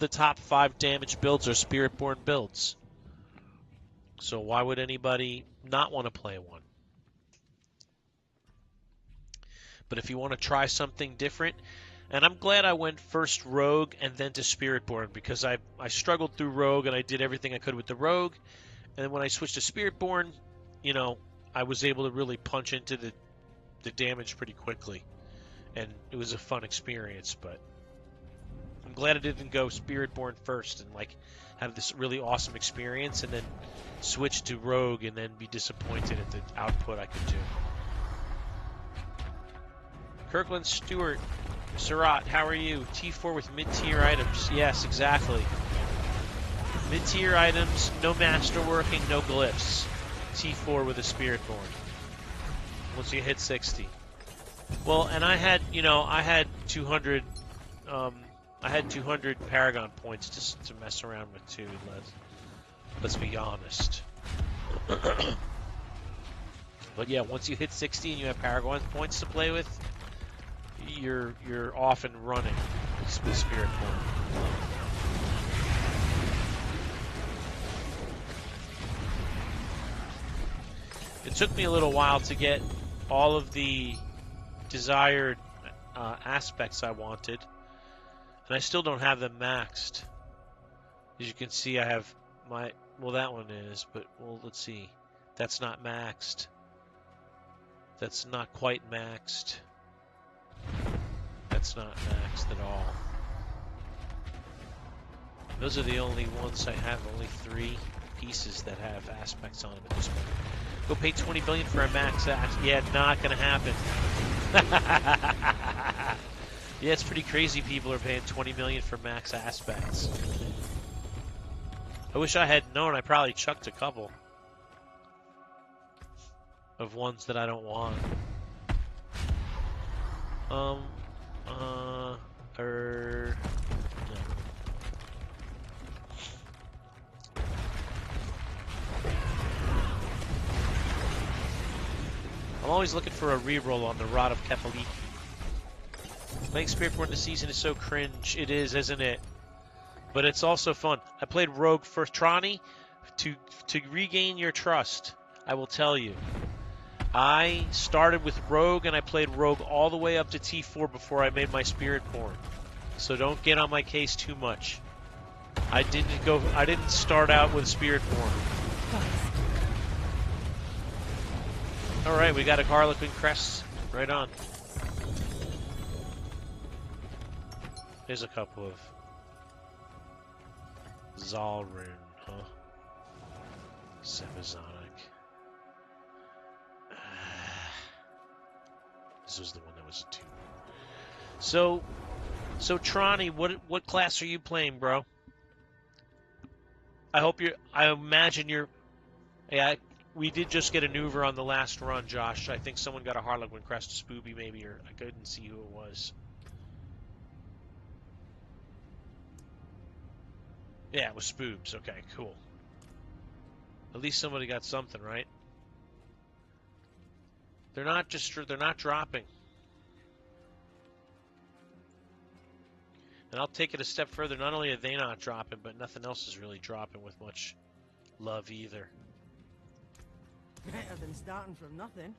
Speaker 1: top 5 damage builds are Spiritborn builds. So why would anybody not want to play one? But if you want to try something different, and I'm glad I went first Rogue and then to Spiritborn, because I struggled through Rogue and I did everything I could with the Rogue, and then when I switched to Spiritborn, you know, I was able to really punch into the damage pretty quickly, and it was a fun experience. But I'm glad I didn't go Spiritborn first and like have this really awesome experience and then switch to Rogue and then be disappointed at the output I could do. Kirkland Stewart. Surratt, how are you? T4 with mid-tier items. Yes, exactly. Mid-tier items, no masterworking, no glyphs. T4 with a Spiritborn. Once you hit 60. Well, and I had, I had 200, I had 200 Paragon points just to mess around with too. Let's be honest. But yeah, once you hit 60 and you have Paragon points to play with, you're off and running with Spiritborn. It took me a little while to get all of the desired aspects I wanted, and I still don't have them maxed. As you can see, I have that one is, but let's see. That's not maxed. That's not quite maxed. That's not maxed at all. Those are the only ones I have, only 3 pieces that have aspects on them at this point. Go pay 20 billion for a max axe. Yeah, not gonna happen. Yeah, it's pretty crazy people are paying 20 million for max aspects. I wish I had known. I probably chucked a couple of ones that I don't want. No. I'm always looking for a reroll on the Rod of Kefaliki. Playing Spiritborn this season is so cringe. It is, isn't it? But it's also fun. I played Rogue first. Trani, to regain your trust, I will tell you. I started with Rogue and I played Rogue all the way up to T4 before I made my Spiritborn. So don't get on my case too much. I didn't start out with Spiritborn. Alright, we got a Harlequin Crest. Right on. There's a couple of Zalrune, huh? Semizonic. This was the one that was a 2. So Trani, what class are you playing, bro? I imagine you're. Yeah, we did just get an Uber on the last run, Josh. I think someone got a Harlequin Crest, Spooby maybe, or I couldn't see who it was. Yeah, it was Spoobs. Okay, cool. At least somebody got something, right? They're not dropping. And I'll take it a step further. Not only are they not dropping, but nothing else is really dropping with much love either.
Speaker 2: Better than starting from nothing.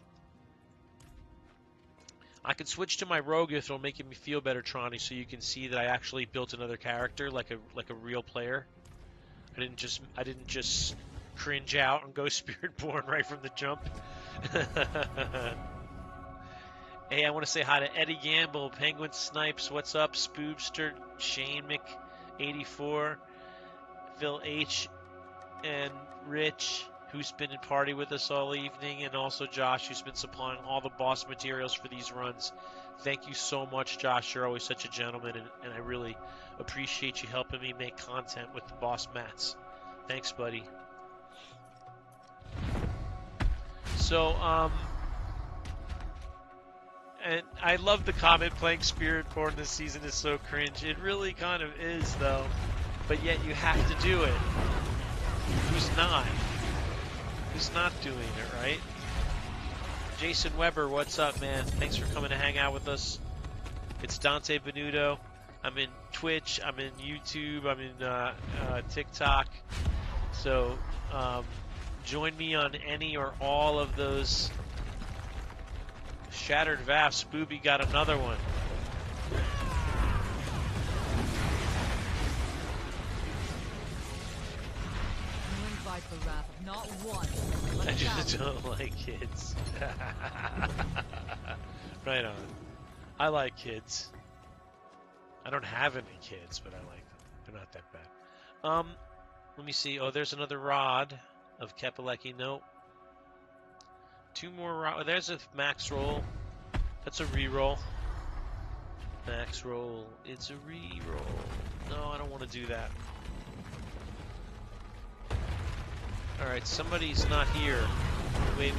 Speaker 1: I can switch to my Rogue if it'll make me feel better, Trani, so you can see that I actually built another character like a real player. I didn't just cringe out and go Spiritborn right from the jump. Hey, I want to say hi to Eddie Gamble, Penguin Snipes, what's up, Spoobster, Shane Mc84, Phil H, and Rich, who's been in party with us all evening, and also Josh, who's been supplying all the boss materials for these runs. Thank you so much, Josh. You're always such a gentleman, and I really appreciate you helping me make content with the boss mats. Thanks, buddy. So, and I love the comment, playing Spiritborn this season is so cringe. It really kind of is, though. But yet you have to do it. Who's not? Who's not doing it, right? Jason Weber, what's up, man? Thanks for coming to hang out with us. It's Dante Benuto. I'm in Twitch. I'm in YouTube. I'm in TikTok. So join me on any or all of those. Shattered Vast. Spooby got another one.
Speaker 2: Not one.
Speaker 1: I just don't like kids. Right on. I like kids. I don't have any kids, but I like them. They're not that bad. Let me see. Oh, there's another rod of Kepaleki. Nope. 2 more rod. Oh, there's a max roll. That's a reroll. Max roll. It's a re-roll. No, I don't want to do that. Alright, somebody's not here. Wait.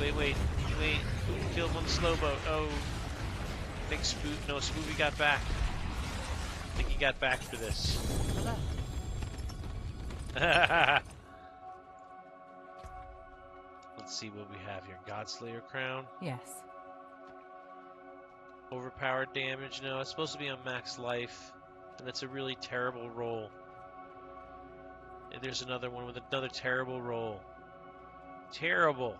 Speaker 1: Kill him on the slow boat. Oh. I think Spoopy got back. I think he got back for this. Let's see what we have here. Godslayer Crown.
Speaker 3: Yes.
Speaker 1: Overpowered damage. No, it's supposed to be on max life. And that's a really terrible roll. And there's another one with another terrible roll. Terrible.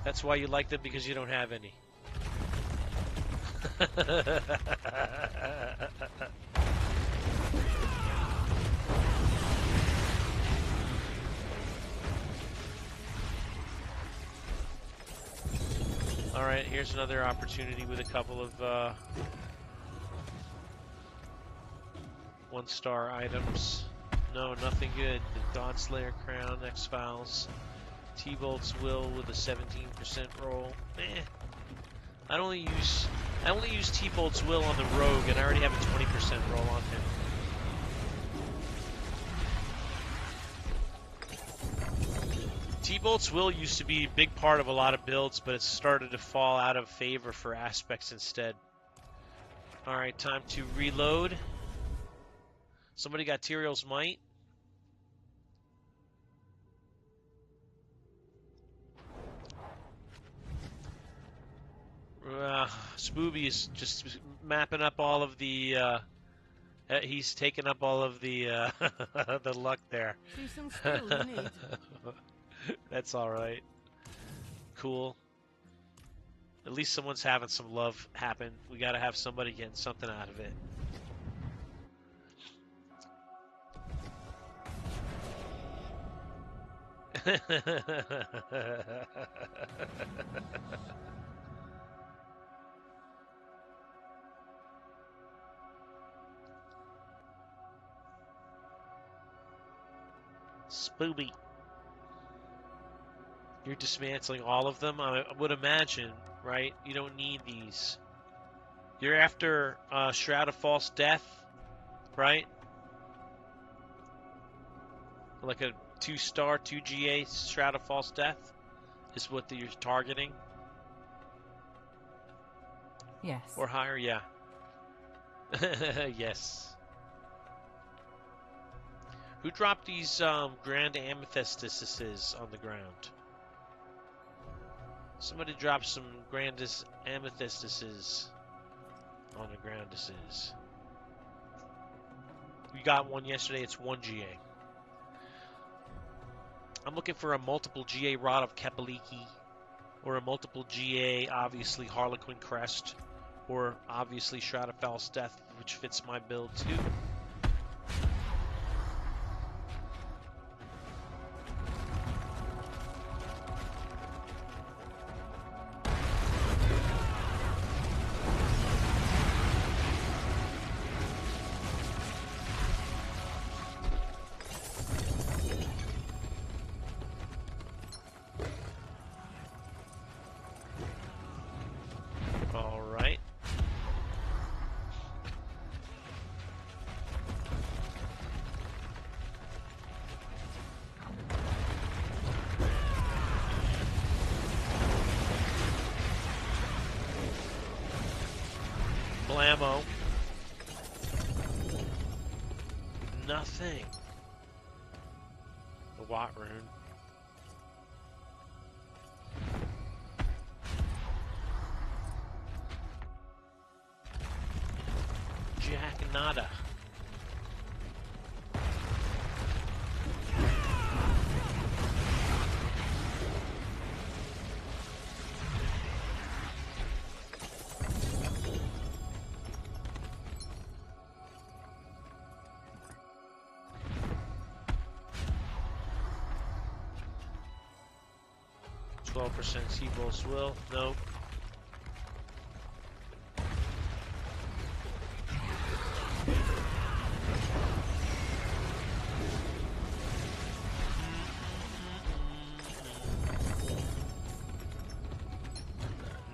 Speaker 1: That's why you like them, because you don't have any. Alright, here's another opportunity with a couple of 1-star items. No, nothing good. The Godslayer Crown, X-Files. T-Bolt's Will with a 17% roll. I only use T-Bolt's Will on the Rogue, and I already have a 20% roll on him. T-Bolt's Will used to be a big part of a lot of builds, but it's started to fall out of favor for aspects instead. Alright, time to reload. Somebody got Tyrael's Might. Spooby is just mapping up all of the, he's taking up all of the, the luck there.
Speaker 2: See some skill you need.
Speaker 1: That's alright. Cool. At least someone's having some love happen. We gotta have somebody getting something out of it. Spooby. You're dismantling all of them? I would imagine, right? You don't need these. You're after Shroud of False Death, right? Like a 2-star, 2 GA Shroud of False Death is what you're targeting?
Speaker 3: Yes.
Speaker 1: Or higher, yeah. Yes. Who dropped these Grand Amethystises on the ground? Somebody dropped some Grandest Amethystises on the ground. We got one yesterday. It's 1 GA. I'm looking for a multiple GA Rod of Kepaliki, or a multiple GA, obviously, Harlequin Crest, or obviously Shroud of False Death, which fits my build too. Blammo. Nothing. The Watt rune. Jack nada. T-Bolt's Will. Nope.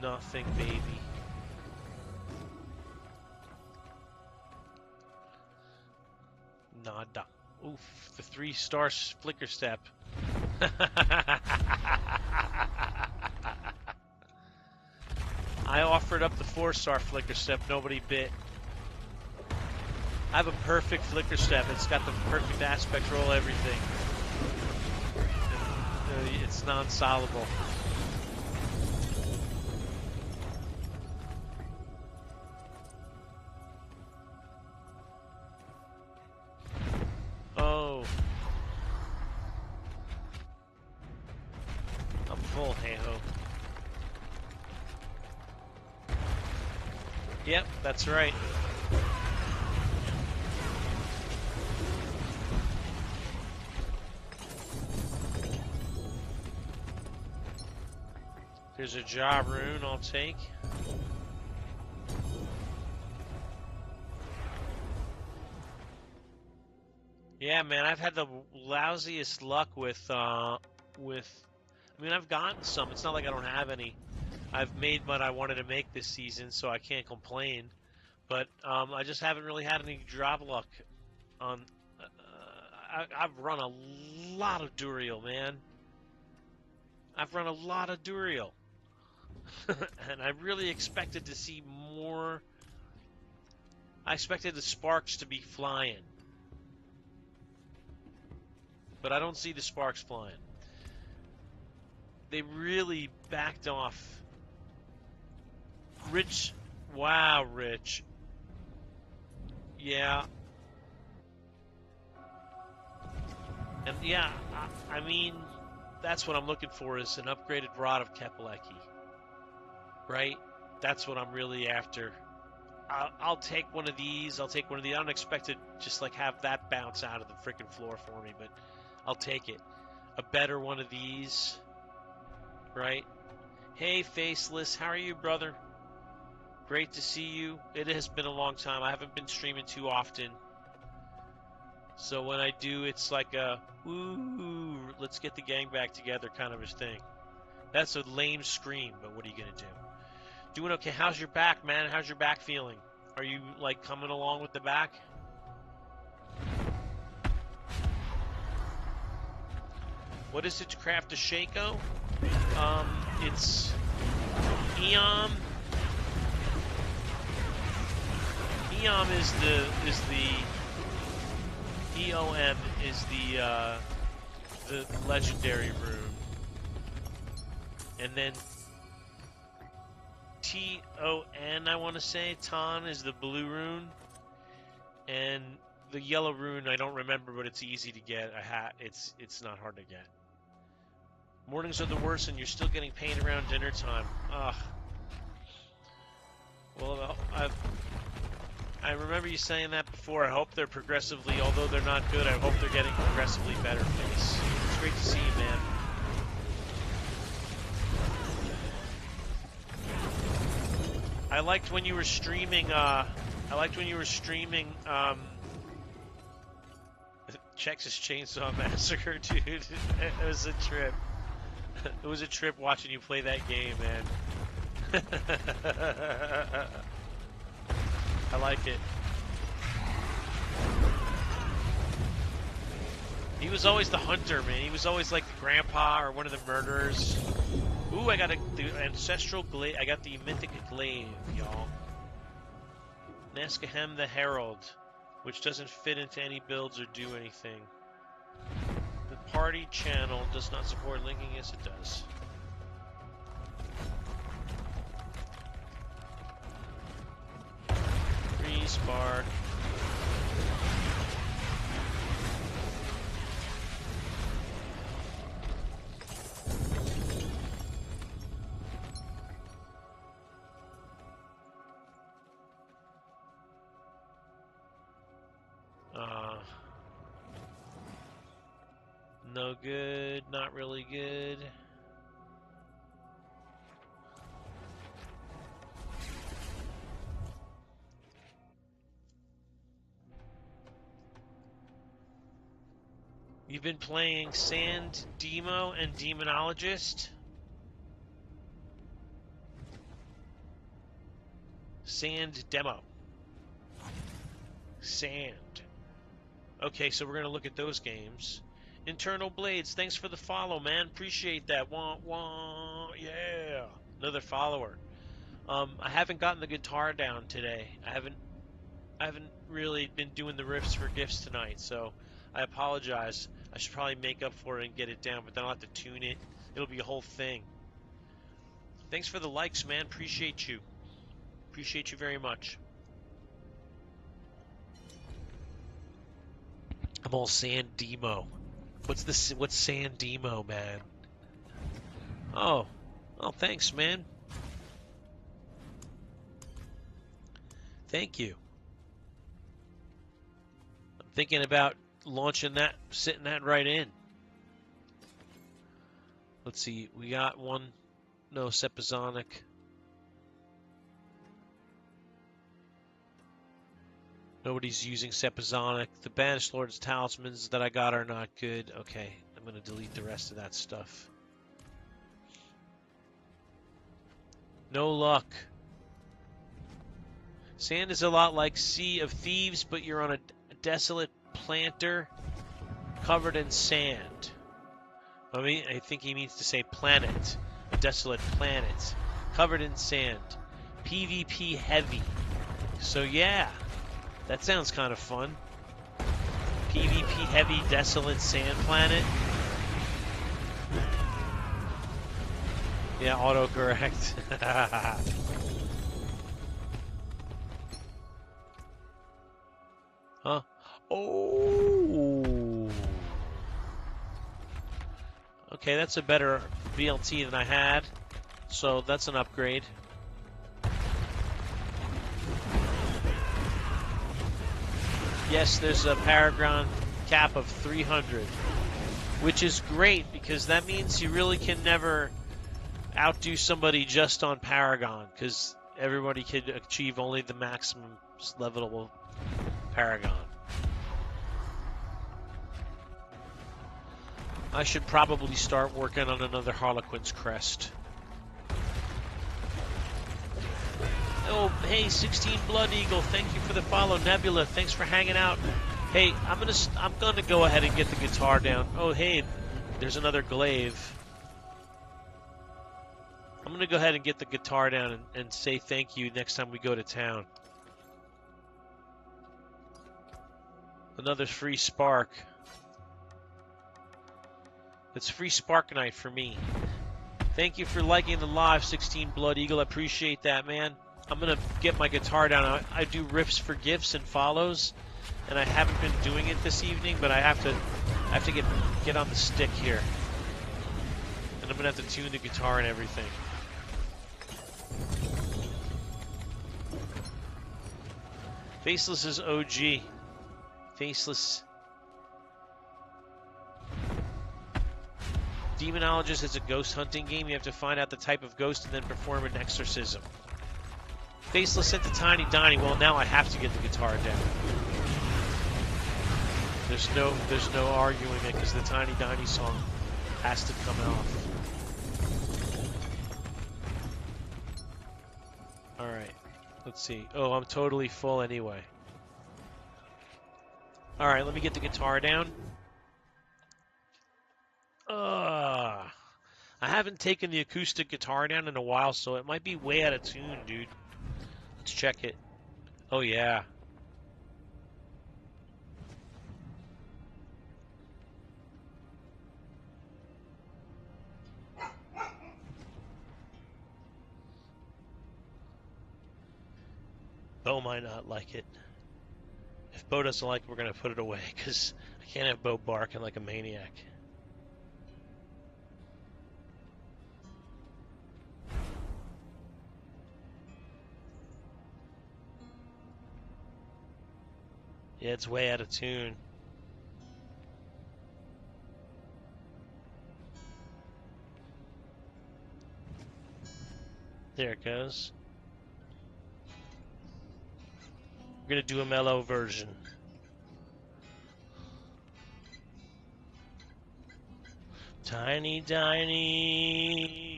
Speaker 1: Nothing, baby. Nada. Oof, the 3-star flicker step. I offered up the 4-star flicker step, nobody bit. I have a perfect flicker step. It's got the perfect aspect roll, everything. It's non-solvable. Oh. I'm full, hey-ho. Yep, that's right. There's a job rune I'll take. Yeah, man, I've had the lousiest luck with. I mean, I've gotten some. It's not like I don't have any. I've made what I wanted to make this season, so I can't complain. But I just haven't really had any job luck. On, I've run a lot of Duriel, man. I've run a lot of Duriel. And I really expected to see more. I expected the sparks to be flying. But I don't see the sparks flying. They really backed off. Rich. Wow, Rich. Yeah. And yeah, I mean, that's what I'm looking for is an upgraded Rod of Kepeleki. Right? That's what I'm really after. I'll take one of these. I'll take one of these. I don't expect to just like have that bounce out of the freaking floor for me, but I'll take it. A better one of these. Right? Hey, Faceless. How are you, brother? Great to see you. It has been a long time. I haven't been streaming too often. So when I do, it's like a, ooh, let's get the gang back together kind of a thing. That's a lame scream, but what are you going to do? Doing okay. How's your back, man? How's your back feeling? Are you, like, coming along with the back? What is it to craft a Shaco? It's Eom. Eom is the EOM is the legendary rune, and then TON, I want to say, Ton is the blue rune, and the yellow rune I don't remember, but it's easy to get. It's not hard to get. Mornings are the worst, and you're still getting pain around dinner time. Ugh. Well, I remember you saying that before. I hope they're progressively, although they're not good, I hope they're getting progressively better. It's great to see you, man. I liked when you were streaming, Texas Chainsaw Massacre, dude. It was a trip. It was a trip watching you play that game, man. I like it. He was always the hunter, man. He was always like the grandpa or one of the murderers. Ooh, I got the ancestral glaive. I got the mythic glaive, y'all. Naskahem the Herald, which doesn't fit into any builds or do anything. The party channel does not support linking. Yes, it does. Spark. No good, not really good. You've been playing Sand Demo and Demonologist? Sand demo. Sand. Okay, so we're going to look at those games. Internal Blades, thanks for the follow, man. Appreciate that. Wah, wah, yeah. Another follower. I haven't gotten the guitar down today. I haven't really been doing the riffs for gifts tonight, so I apologize. I should probably make up for it and get it down, but then I'll have to tune it. It'll be a whole thing. Thanks for the likes, man. Appreciate you. Appreciate you very much. I'm all San Demo. What's San Demo, man? Oh, thanks, man. Thank you. I'm thinking about launching that, sitting that right in. Let's see, we got one. No, Sepizonic. Nobody's using Sepizonic. The Banished Lord's Talismans that I got are not good. Okay, I'm going to delete the rest of that stuff. No luck. Sand is a lot like Sea of Thieves, but you're on a desolate planter covered in sand. I think he means to say planet. A desolate planet covered in sand. PvP heavy. So yeah. That sounds kind of fun. PvP heavy desolate sand planet. Yeah, autocorrect. Huh? Oh. Okay, that's a better BLT than I had. So that's an upgrade. Yes, there's a Paragon cap of 300, which is great because that means you really can never outdo somebody just on Paragon because everybody could achieve only the maximum levelable Paragon. I should probably start working on another Harlequin's Crest. Oh, hey, 16 Blood Eagle, thank you for the follow. Nebula, thanks for hanging out. Hey, I'm gonna go ahead and get the guitar down. Oh, hey, there's another glaive. I'm gonna go ahead and get the guitar down and say thank you next time we go to town. Another free spark. It's free spark night for me. Thank you for liking the live, 16 Blood Eagle. I appreciate that, man. I'm gonna get my guitar down. I do riffs for gifts and follows, and I haven't been doing it this evening, but I have to get on the stick here, and I'm gonna have to tune the guitar and everything. Faceless is OG. Faceless. Demonologist is a ghost hunting game. You have to find out the type of ghost and then perform an exorcism. Faceless sent to Tiny Donnie. Well, now I have to get the guitar down. There's no arguing it because the Tiny Donnie song has to come off. All right, let's see. Oh, I'm totally full anyway. All right, let me get the guitar down. I haven't taken the acoustic guitar down in a while, so it might be way out of tune, dude. Let's check it. Oh, yeah. Bo might not like it. If Bo doesn't like it, we're going to put it away, because I can't have Bo barking like a maniac. Yeah, it's way out of tune. There it goes. We're going to do a mellow version. Tiny, tiny,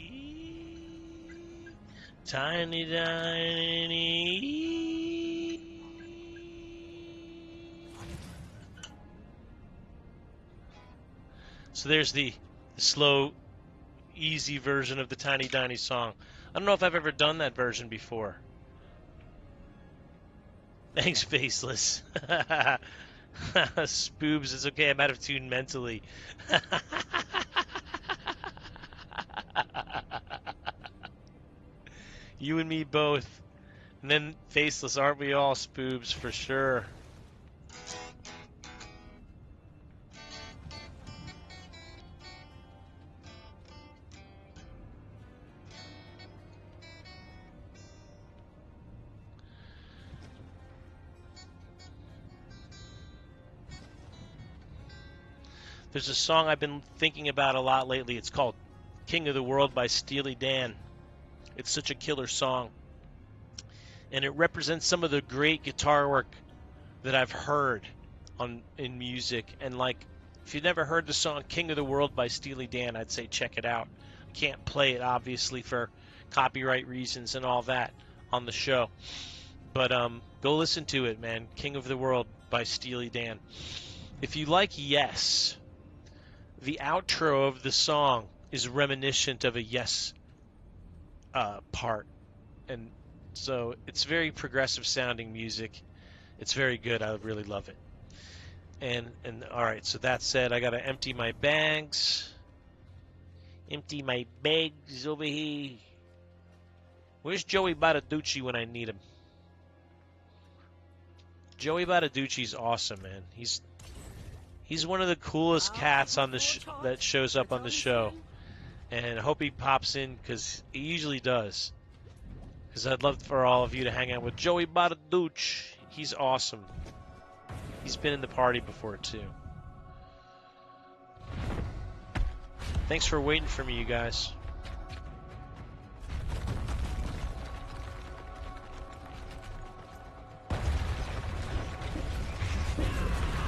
Speaker 1: Tiny, tiny. So there's the slow, easy version of the Tiny Tiny song. I don't know if I've ever done that version before. Thanks, Faceless. Spoobs, it's okay. I'm out of tune mentally. You and me both. And then Faceless, aren't we all, Spoobs, for sure. There's a song I've been thinking about a lot lately. It's called King of the World by Steely Dan. It's such a killer song. And it represents some of the great guitar work that I've heard in music. And like, if you've never heard the song King of the World by Steely Dan, I'd say check it out. I can't play it, obviously, for copyright reasons and all that on the show. But go listen to it, man. King of the World by Steely Dan. If you like Yes, the outro of the song is reminiscent of a Yes part. And so it's very progressive sounding music. It's very good. I really love it. And all right, so that said, I got to empty my bags. Empty my bags over here. Where's Joey Badaducci when I need him? Joey Badaducci's awesome, man. He's one of the coolest cats on the that shows up on the show, and I hope he pops in because he usually does. Because I'd love for all of you to hang out with Joey Badaducci. He's awesome. He's been in the party before too. Thanks for waiting for me, you guys.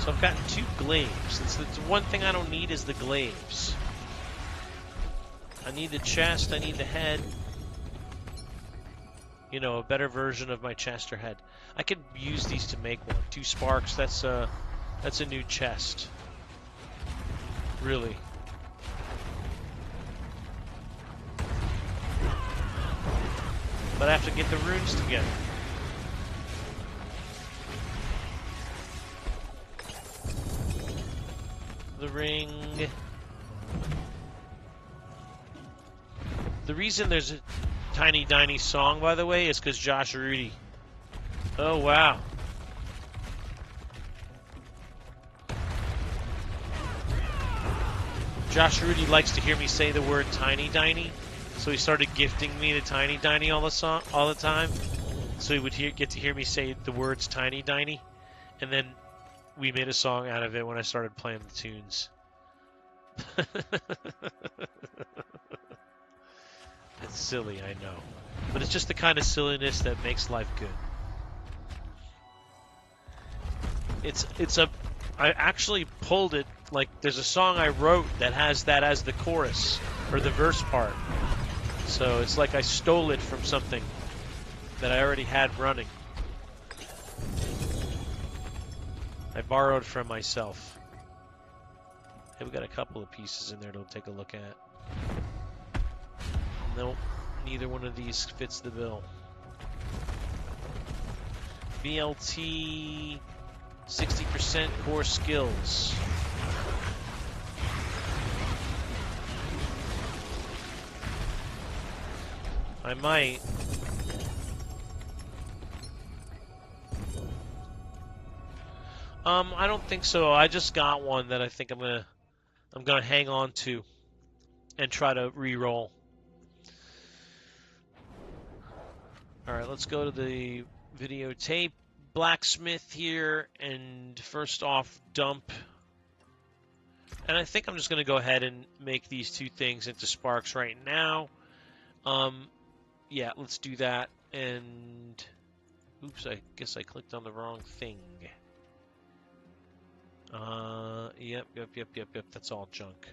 Speaker 1: So I've gotten 2 glaives. It's the one thing I don't need is the glaives. I need the chest, I need the head. You know, a better version of my chest or head. I could use these to make one. 2 sparks, that's a new chest. Really. But I have to get the runes together. The ring. The reason there's a Tiny Tiny song, by the way, is because Josh Rudy. Oh, wow. Josh Rudy likes to hear me say the word Tiny Tiny, so he started gifting me the Tiny Tiny all the time. So he would get to hear me say the words Tiny Tiny, and then we made a song out of it when I started playing the tunes. It's silly, I know. But it's just the kind of silliness that makes life good. I actually pulled it, like there's a song I wrote that has that as the chorus, or the verse part. So it's like I stole it from something that I already had running. I borrowed from myself. Hey, we got a couple of pieces in there to take a look at. Nope, neither one of these fits the bill. BLT, 60% core skills. I might. I don't think so. I just got one that I think I'm gonna hang on to and try to re-roll. All right, let's go to the videotape. Blacksmith here, and first off, dump. And I think I'm just gonna go ahead and make these 2 things into sparks right now. Yeah, let's do that. And oops, I guess I clicked on the wrong thing. Yep. That's all junk.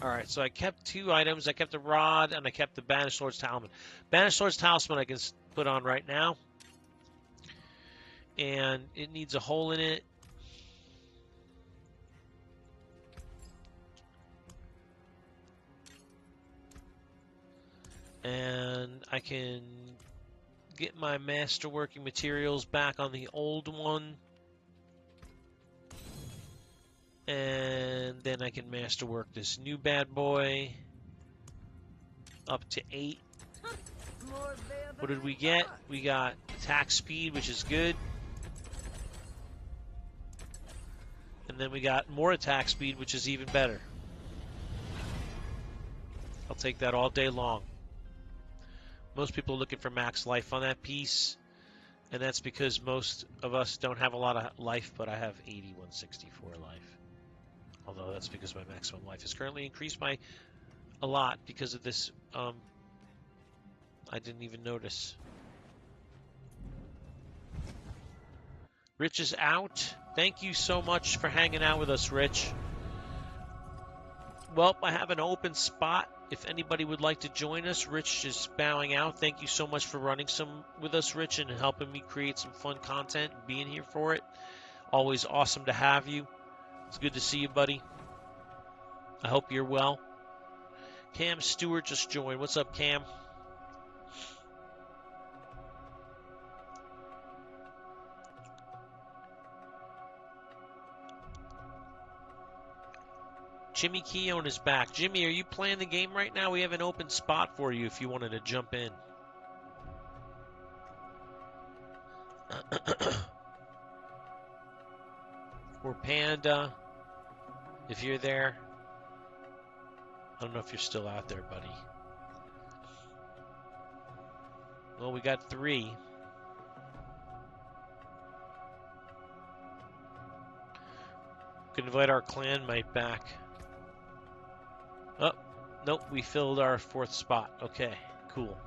Speaker 1: Alright, so I kept 2 items. I kept the rod, and I kept the Banished Lord's Talisman. Banished Lord's Talisman I can put on right now. And it needs a hole in it. And I can get my masterworking materials back on the old one. And then I can masterwork this new bad boy up to 8. What did we get? We got attack speed, which is good. And then we got more attack speed, which is even better. I'll take that all day long. Most people are looking for max life on that piece, and that's because most of us don't have a lot of life, but I have 8164 life. Although that's because my maximum life is currently increased by a lot because of this. I didn't even notice. Rich is out. Thank you so much for hanging out with us, Rich. Well, I have an open spot. If anybody would like to join us, Rich is bowing out. Thank you so much for running some with us, Rich, and helping me create some fun content and being here for it. Always awesome to have you. It's good to see you, buddy. I hope you're well. Cam Stewart just joined. What's up, Cam? Jimmy Keown is back. Jimmy, are you playing the game right now? We have an open spot for you if you wanted to jump in. Or Panda, if you're there. I don't know if you're still out there, buddy. Well, we got 3. Could invite our clanmate back. Oh, nope, we filled our 4th spot. Okay, cool.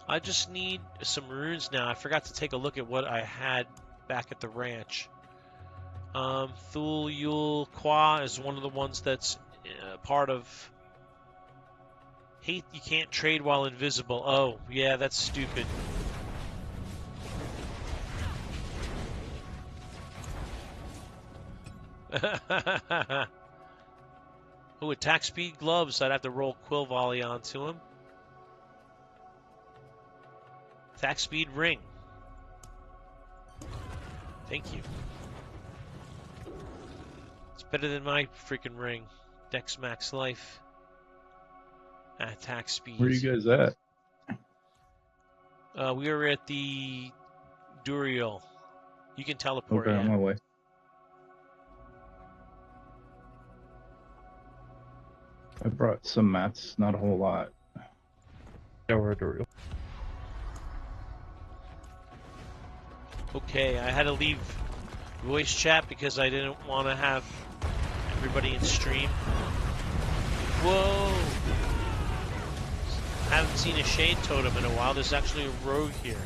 Speaker 1: I just need some runes now. I forgot to take a look at what I had back at the ranch. Thul Yul Kwa is one of the ones that's part of Hate You Can't Trade While Invisible. Oh, yeah, that's stupid. Oh, attack speed gloves. I'd have to roll Quill Volley onto him. Attack speed ring. Thank you. It's better than my freaking ring. Dex max life. Attack speed.
Speaker 3: Where are you guys at?
Speaker 1: We are at the Duriel. You can teleport.
Speaker 3: Okay,
Speaker 1: Yeah.
Speaker 3: on my way. I brought some mats, not a whole lot.
Speaker 4: Yeah, we're at Duriel.
Speaker 1: Okay, I had to leave voice chat because I didn't want to have everybody in stream. Whoa! I haven't seen a shade totem in a while. There's actually a rogue here.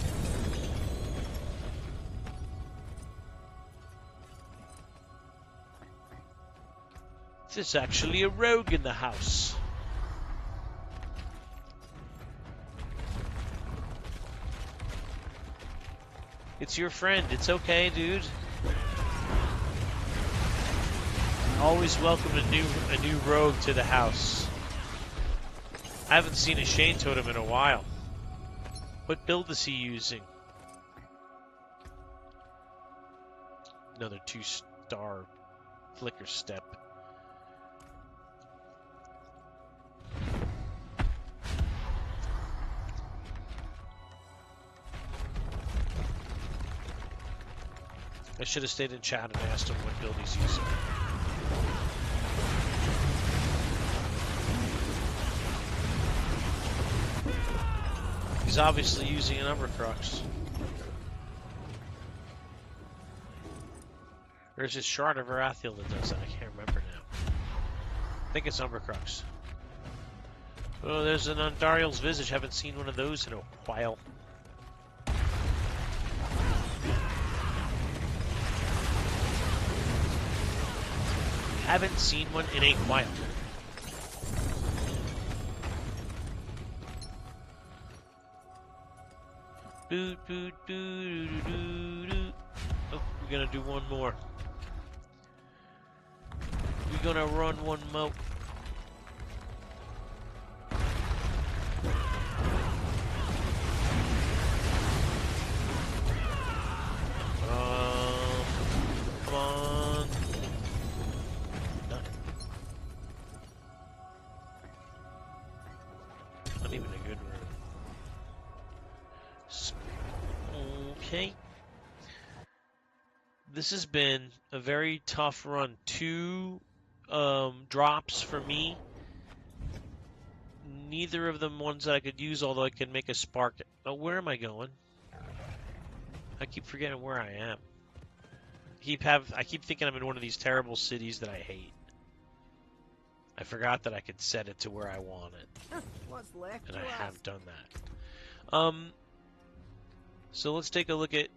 Speaker 1: There's actually a rogue in the house. It's your friend. It's okay, dude. Always welcome a new rogue to the house. I haven't seen a Shade Totem in a while. What build is he using? Another 2-star flicker step. I should have stayed in chat and asked him what build he's using. He's obviously using an Umbercrux. Or is it Shard of Arathiel that does that? I can't remember now. I think it's Umbercrux. Oh, there's an Undariel's Visage. Haven't seen one of those in a while. Haven't seen one in a while. Boot, boot, boot, doo, doo, doo. Oh, we're gonna do one more. We're gonna run one more. Come on. Done. Not even a good run. Okay. This has been a very tough run. 2 drops for me. Neither of them ones that I could use, although I can make a spark. Oh, where am I going? I keep forgetting where I am. I keep thinking I'm in one of these terrible cities that I hate. I forgot that I could set it to where I want it.
Speaker 2: What's left
Speaker 1: And
Speaker 2: to
Speaker 1: I
Speaker 2: us?
Speaker 1: have done that. So let's take a look at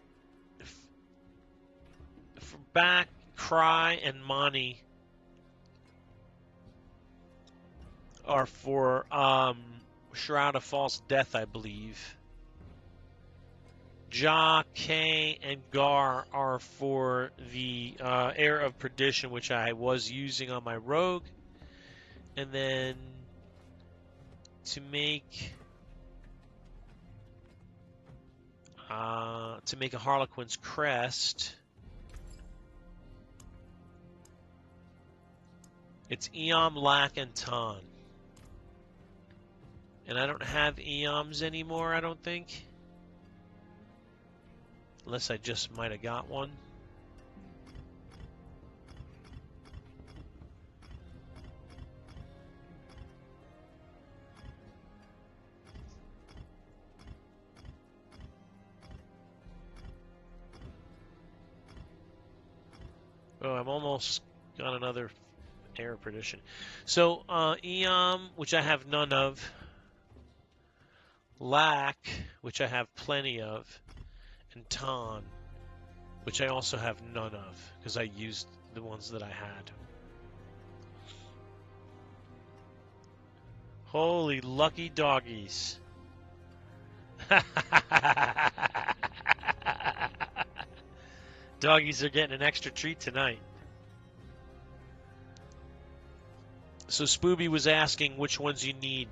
Speaker 1: back, Cry, and Monty are for Shroud of False Death, I believe. Ja, Kay, and Gar are for the Air of Perdition, which I was using on my rogue. And then to make a Harlequin's Crest, it's Eom, Lack, and Ton. And I don't have Eoms anymore, I don't think. Unless I just might have got one. Oh, I'm almost got another Air of Perdition. So, Eom, which I have none of. Lack, which I have plenty of. And Ton, which I also have none of, because I used the ones that I had. Holy lucky doggies. Doggies are getting an extra treat tonight. So Spooby was asking which ones you need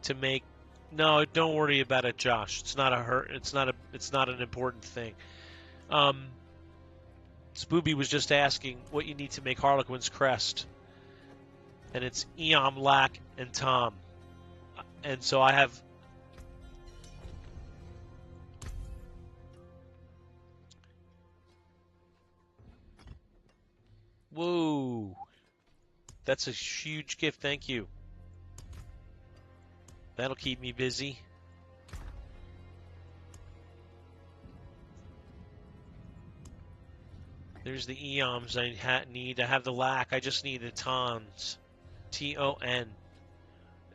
Speaker 1: to make. No, don't worry about it, Josh. It's not a hurt. It's not an important thing. Spooby was just asking what you need to make Harlequin's Crest, and it's Eom, Lack, and Tom. And so I have. Whoa, that's a huge gift. Thank you. That'll keep me busy. There's the Eoms I need. I have the Lack. I just need the Tons. T-O-N.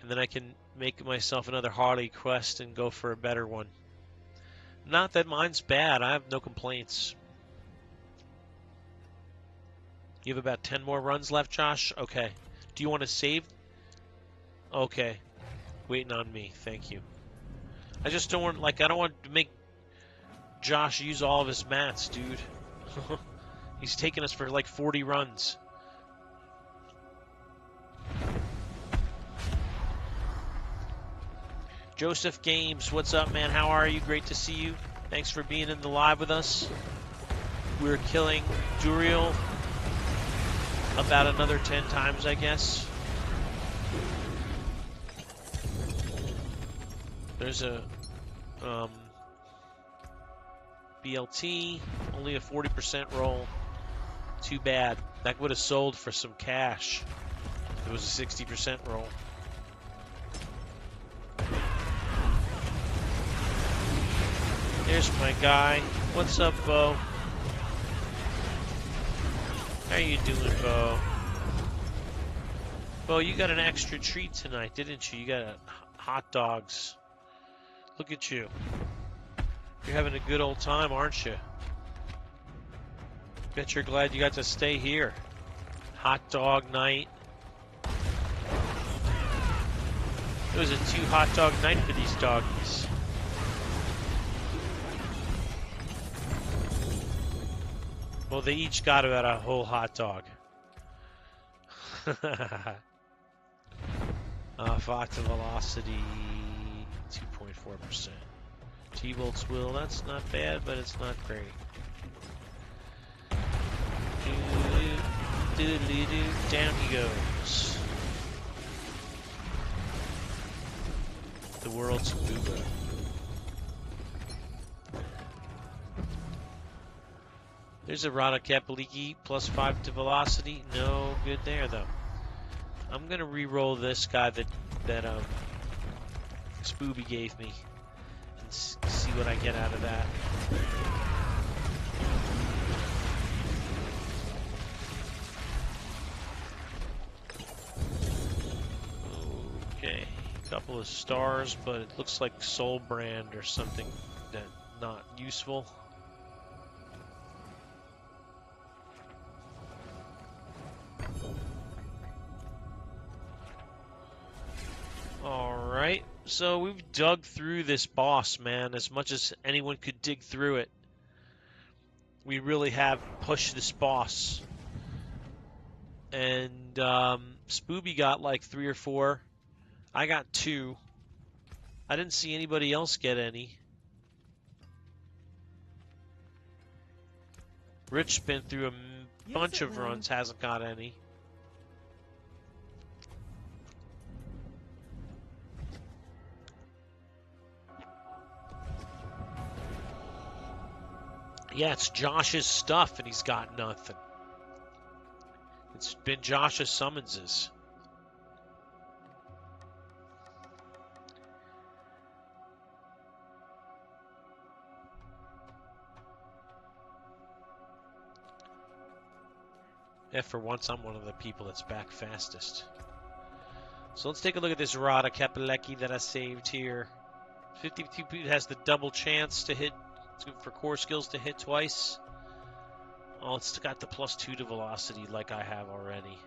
Speaker 1: And then I can make myself another Harley quest and go for a better one. Not that mine's bad. I have no complaints. You have about 10 more runs left, Josh? Okay. Do you want to save? Okay. Waiting on me. Thank you. I just don't want, I don't want to make Josh use all of his mats, dude. He's taking us for 40 runs. Joseph Games, what's up, man? How are you? Great to see you. Thanks for being in the live with us. We're killing Duriel about another 10 times, I guess. There's a BLT, only a 40% roll. Too bad. That would have sold for some cash. It was a 60% roll. Here's my guy. What's up, Bo? How you doing, Bo? Well, you got an extra treat tonight, didn't you? You got hot dogs. Look at you. You're having a good old time, aren't you? Bet you're glad you got to stay here. Hot dog night. It was a 2 hot dog night for these doggies. Well, they each got about a whole hot dog. Fought to velocity 2.4%. T-Bolt's will, that's not bad, but it's not great. Down he goes. The world's booba. There's a Rada Kapaliki, +5 to velocity. No good there, though. I'm gonna re-roll this guy that Spooby gave me and see what I get out of that. Okay, couple of stars, but it looks like Soul Brand or something that not useful. Alright, so we've dug through this boss, man, as much as anyone could dig through it. We really have pushed this boss. And Spooby got like 3 or 4. I got 2. I didn't see anybody else get any. Rich been through a bunch of runs, hasn't got any. Yeah, it's Josh's stuff, and he's got nothing. It's been Josh's summonses. Yeah, for once, I'm one of the people that's back fastest. So let's take a look at this Rada Kapaleki that I saved here. 52 has the double chance to hit. It's good for core skills to hit twice. Oh, it's got the +2 to velocity like I have already.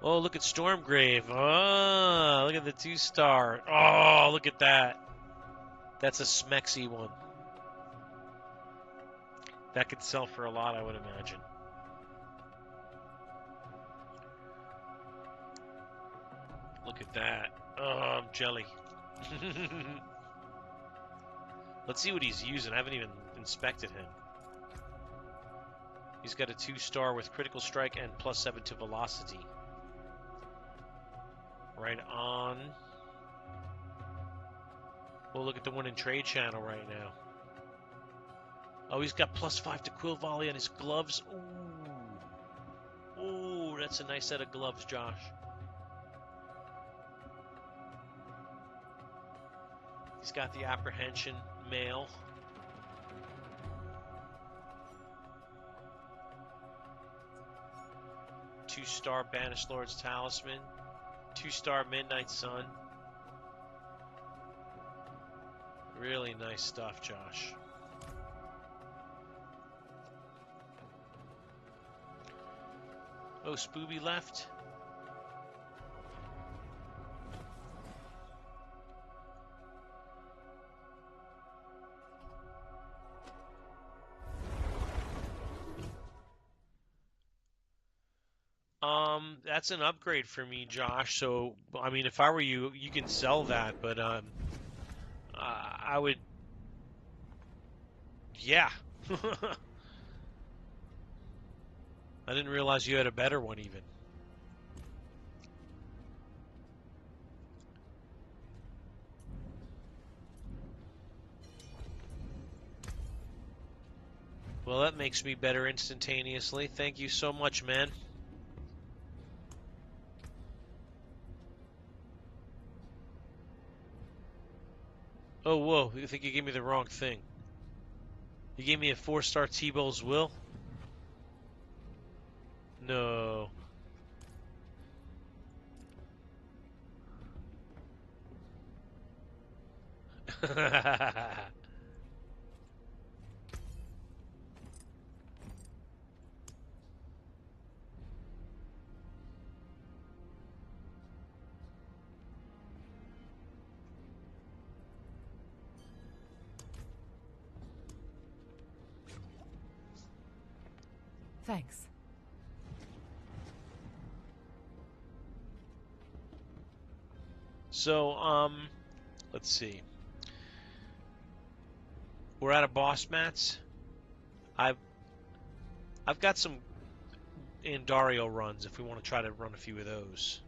Speaker 1: Oh, look at Stormgrave. Oh, look at the 2-star. Oh, look at that. That's a smexy one. That could sell for a lot, I would imagine. Look at that. Oh, I'm jelly. Let's see what he's using. I haven't even inspected him. He's got a 2-star with critical strike and +7 to velocity. Right on. We'll look at the one in trade channel right now. Oh, he's got +5 to quill volley on his gloves. Ooh. Ooh, that's a nice set of gloves, Josh. He's got the apprehension mail. Two-star Banished Lord's Talisman. 2-star Midnight Sun. Really nice stuff, Josh. Oh, Spooby left. That's an upgrade for me, Josh. So, I mean, if I were you, you can sell that, but I would, yeah. I didn't realize you had a better one even. Well, that makes me better instantaneously. Thank you so much, man. Oh, whoa. I think you gave me the wrong thing. You gave me a 4-star T-Bowl's Will? No.
Speaker 5: Thanks.
Speaker 1: So, let's see. We're out of boss mats. I've got some Andario runs if we want to try to run a few of those.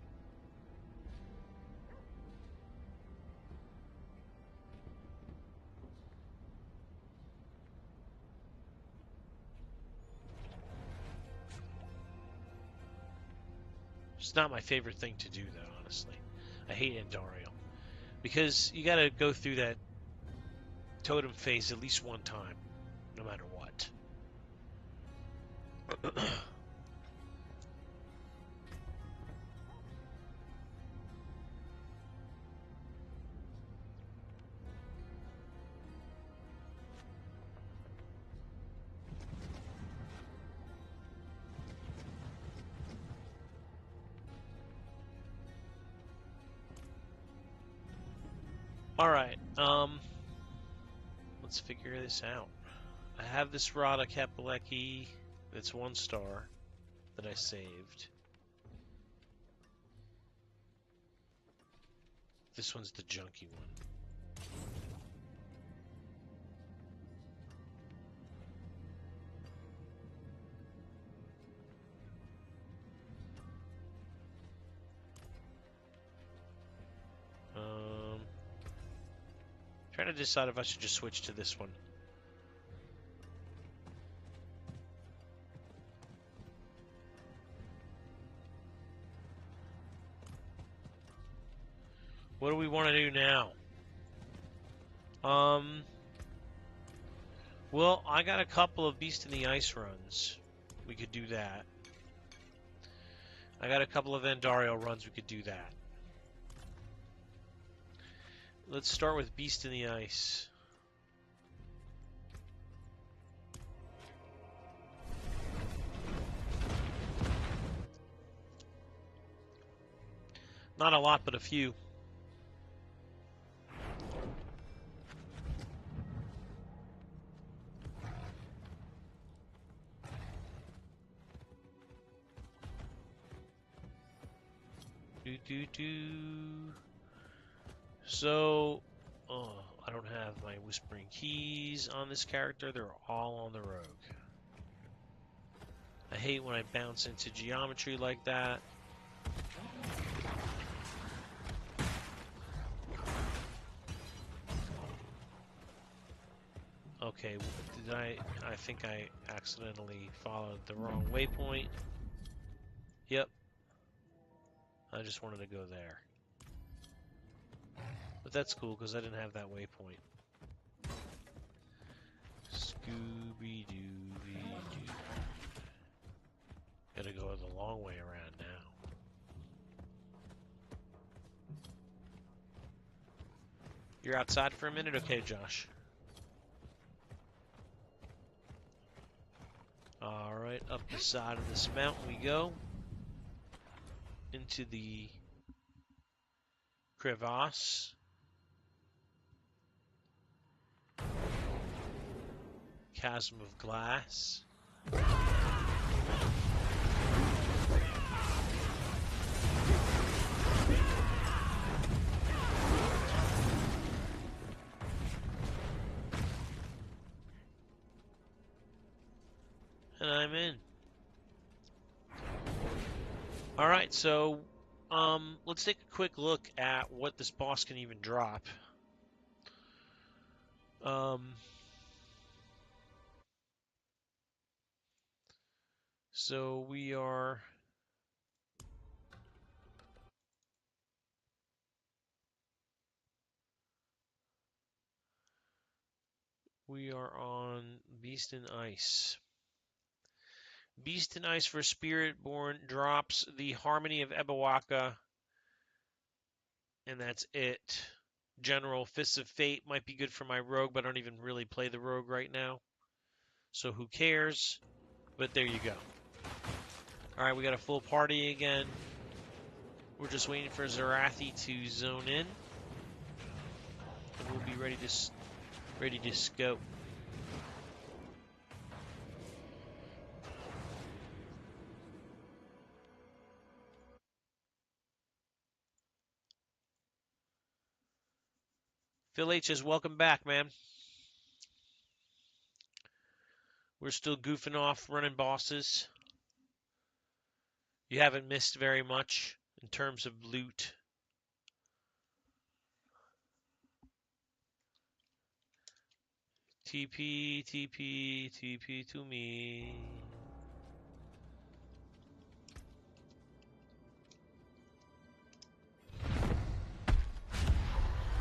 Speaker 1: It's not my favorite thing to do, though, honestly. I hate Andario. Because you gotta go through that totem phase at least one time, no matter what. Alright, let's figure this out. I have this Rada Kapaleki that's 1 star that I saved. This one's the junky one. Trying to decide if I should just switch to this one. What do we want to do now? Well, I got a couple of Beast in the Ice runs. We could do that. I got a couple of Andario runs. We could do that. Let's start with Beast in the Ice. Not a lot, but a few. So, I don't have my Whispering Keys on this character. They're all on the rogue. I hate when I bounce into geometry like that. Okay, did I think I accidentally followed the wrong waypoint. Yep. I just wanted to go there. But that's cool, because I didn't have that waypoint. Scooby-Dooby-Doo. Gotta go the long way around now. You're outside for a minute? Okay, Josh. Alright, up the side of this mountain we go. Into the crevasse. Chasm of glass. And I'm in. Alright, so let's take a quick look at what this boss can even drop. So we are on Beast and Ice. Beast and Ice for Spiritborn drops the Harmony of Ebawaka, and that's it. general. Fists of Fate might be good for my rogue, but I don't even really play the rogue right now. So who cares? But there you go. Alright, we got a full party again. We're just waiting for Zarathi to zone in. And we'll be ready to scope. Phil H is welcome back, man. We're still goofing off, running bosses. You haven't missed very much in terms of loot. TP, TP, TP to me.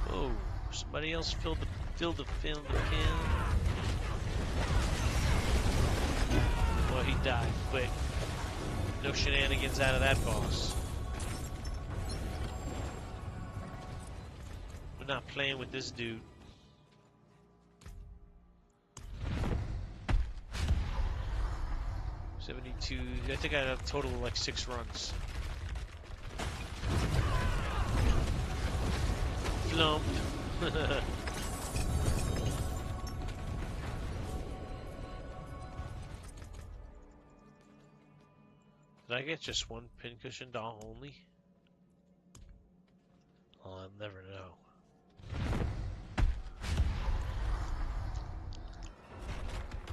Speaker 1: Oh, somebody else filled the kill. Well, he died quick. No shenanigans out of that boss. We're not playing with this dude. $72. I think I had a total of like 6 runs. Flump. Did I get just one pincushion doll only? I'll never know.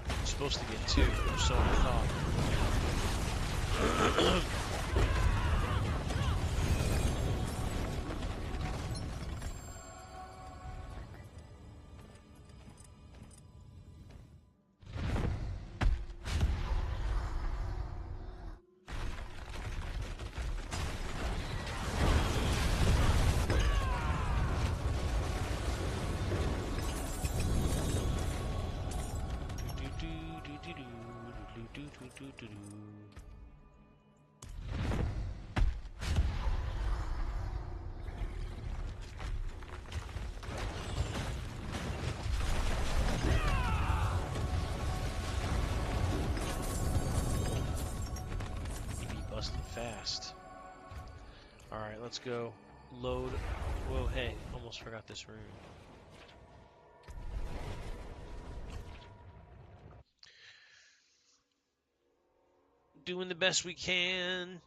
Speaker 1: I'm supposed to get 2, so I thought. Fast. Alright, let's go. Load. Whoa, hey, almost forgot this room. Doing the best we can.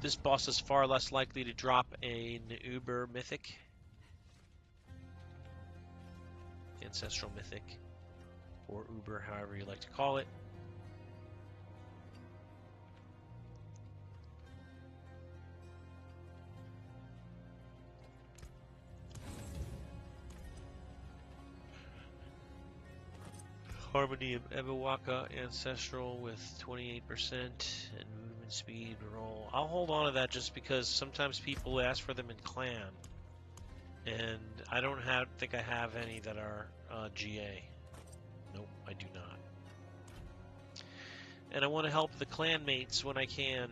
Speaker 1: This boss is far less likely to drop an Uber Mythic. Ancestral Mythic. Or Uber, however you like to call it. Harmony of Ebawaka Ancestral with 28% and movement speed roll. I'll hold on to that just because sometimes people ask for them in clan, and I don't think I have any that are GA. Nope, I do not. And I want to help the clan mates when I can.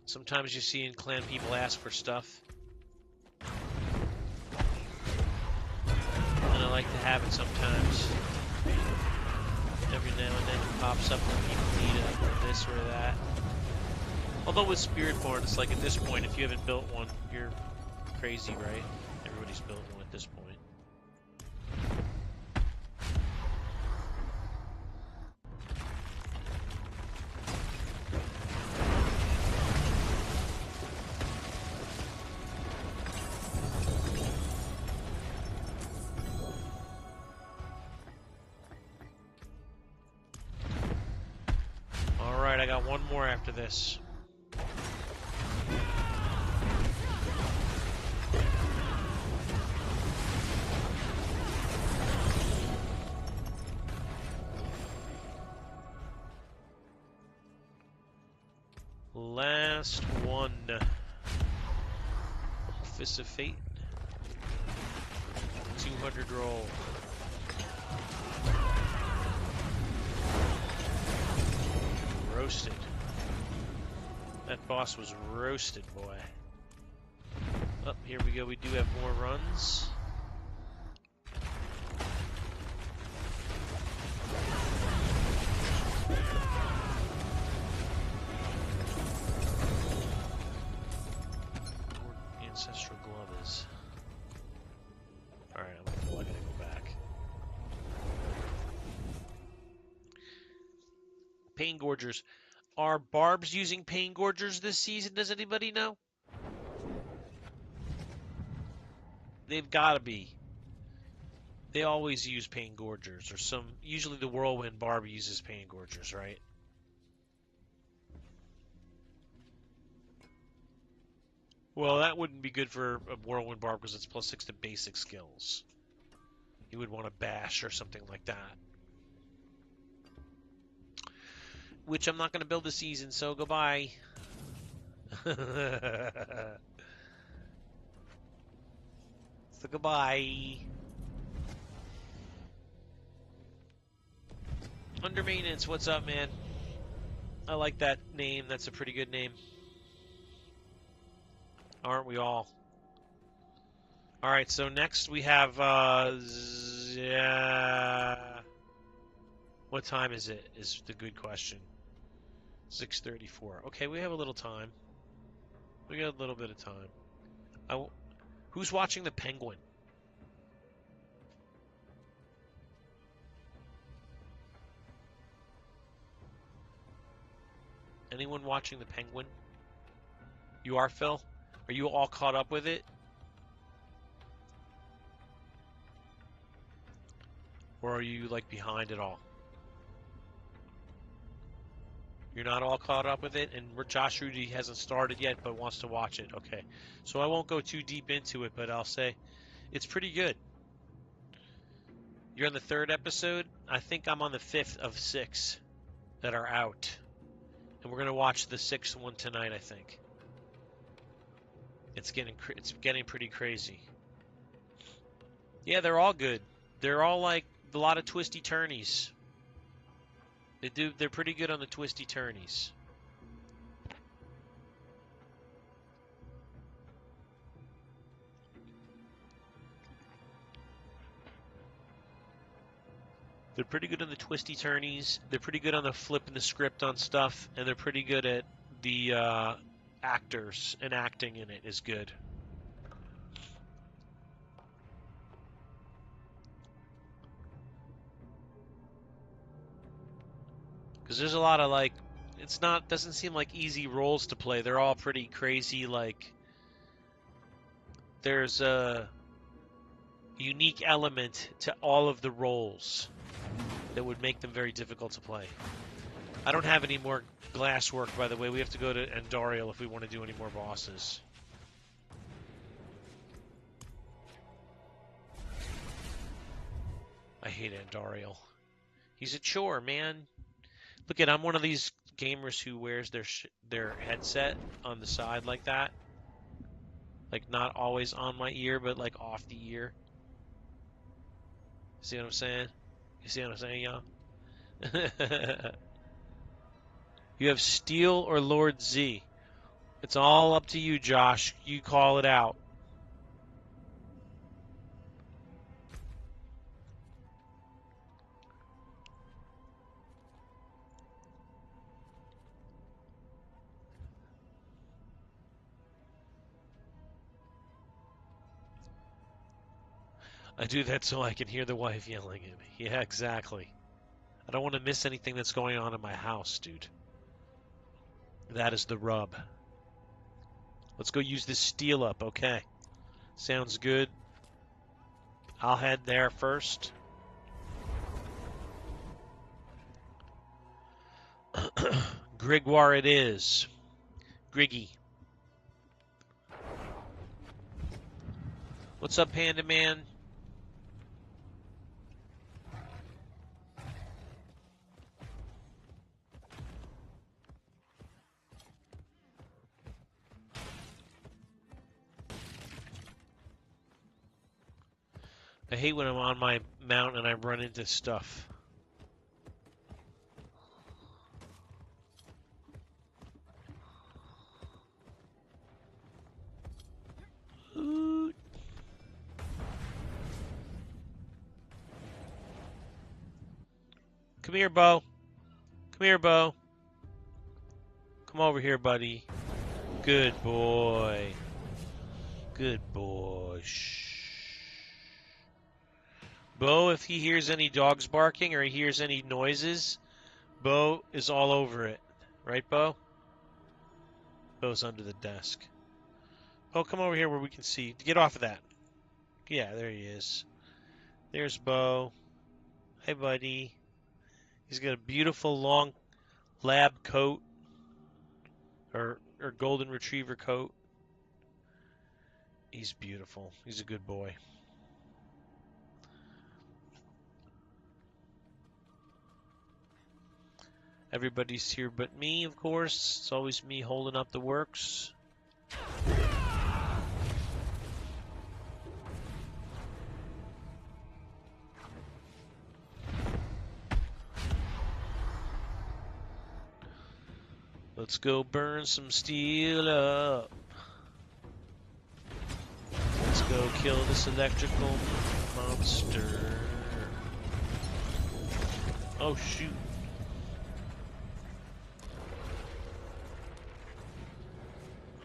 Speaker 1: Sometimes you see in clan people ask for stuff. And I like to have it sometimes. Every now and then it pops up when people need it, or this or that. Although with Spiritborn, it's like at this point, if you haven't built one, you're crazy, right? Everybody's built one at this point. Alright, I got one more after this. Last one. Fist of Fate. 500 roll. Roasted. That boss was roasted, boy. Oh, here we go. We do have more runs. Where Ancestral Glove is. Alright, I gotta go back. Pain Gorgers. Are Barbs using Pain Gorgers this season? Does anybody know? They've got to be. They always use Pain Gorgers, or some. Usually the Whirlwind Barb uses Pain Gorgers, right? Well, that wouldn't be good for a Whirlwind Barb because it's +6 to basic skills. You would want to bash or something like that. Which I'm not going to build this season, so goodbye. So goodbye. Under Maintenance, what's up, man? I like that name. That's a pretty good name. Aren't we all? Alright, so next we have, what time is it, is the good question. 6:34. Okay, we have a little time. We got a little bit of time. Who's watching the Penguin? Anyone watching the Penguin? You are, Phil? Are you all caught up with it? Or are you, like, behind it all? You're not all caught up with it? And Josh Rudy hasn't started yet, but wants to watch it. Okay. So I won't go too deep into it, but I'll say it's pretty good. You're on the 3rd episode? I think I'm on the 5th of 6 that are out. And we're going to watch the 6th one tonight, I think. It's getting pretty crazy. Yeah, they're all good. They're all like a lot of twisty turnies. They're pretty good on the twisty turnies. They're pretty good on the twisty turnies. They're pretty good on the flipping the script on stuff, and they're pretty good at the actors, and acting in it is good. Because there's a lot of like, doesn't seem like easy roles to play. They're all pretty crazy. Like, there's a unique element to all of the roles that would make them very difficult to play. I don't have any more glass work, by the way. We have to go to Andariel if we want to do any more bosses. I hate Andariel. He's a chore, man. Look I'm one of these gamers who wears their headset on the side like that. Like, not always on my ear, but like off the ear. See what I'm saying? You see what I'm saying, y'all? You have Steel or Lord Z. It's all up to you, Josh. You call it out. I do that so I can hear the wife yelling at me. Yeah, exactly. I don't want to miss anything that's going on in my house, dude. That is the rub. Let's go use this steel up, okay. Sounds good. I'll head there first. Grigwar it is. Griggy. What's up, Panda Man? I hate when I'm on my mount and I run into stuff. Ooh. Come here, Bo. Come here, Bo. Come over here, buddy. Good boy. Good boy. Shh. Bo, if he hears any dogs barking or he hears any noises, Bo is all over it. Right, Bo? Bo's under the desk. Bo, come over here where we can see. Get off of that. Yeah, there he is. There's Bo. Hey, buddy. He's got a beautiful long lab coat or golden retriever coat. He's beautiful. He's a good boy. Everybody's here but me, of course. It's always me holding up the works. Let's go burn some steel up. Let's go kill this electrical monster. Oh, shoot.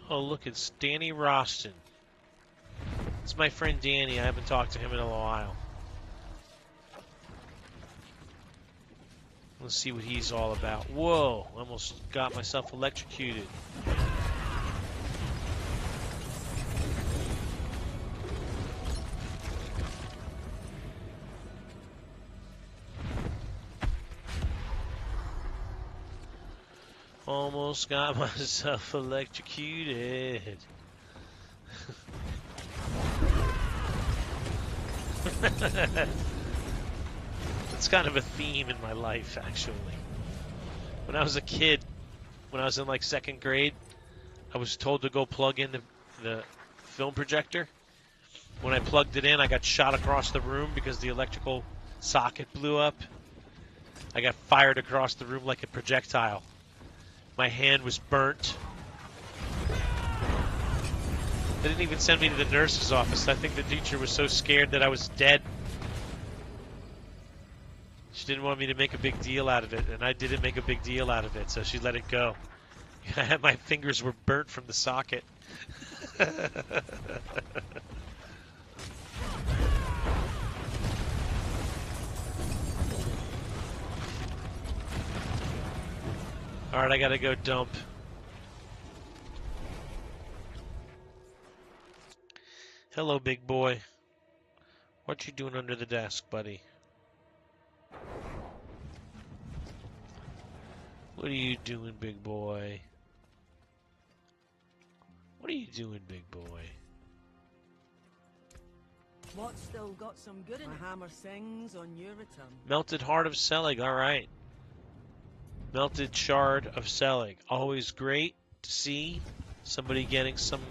Speaker 1: Oh, look, it's Danny Roston. It's my friend Danny. I haven't talked to him in a while. Let's see what he's all about. Whoa, almost got myself electrocuted. Almost got myself electrocuted. It's kind of a theme in my life, actually. When I was a kid, when I was in like second grade, I was told to go plug in the film projector. When I plugged it in, I got shot across the room because the electrical socket blew up. I got fired across the room like a projectile. My hand was burnt. They didn't even send me to the nurse's office. I think the teacher was so scared that I was dead. She didn't want me to make a big deal out of it, and I didn't make a big deal out of it, so she let it go. My fingers were burnt from the socket. Alright, I gotta go dump. Hello, big boy. What you doing under the desk, buddy? What are you doing, big boy? What are you doing, big boy?
Speaker 2: What's still got some good in it? My hammer sings on your return.
Speaker 1: Melted Heart of Selig, alright. Melted Shard of Selig. Always great to see somebody getting some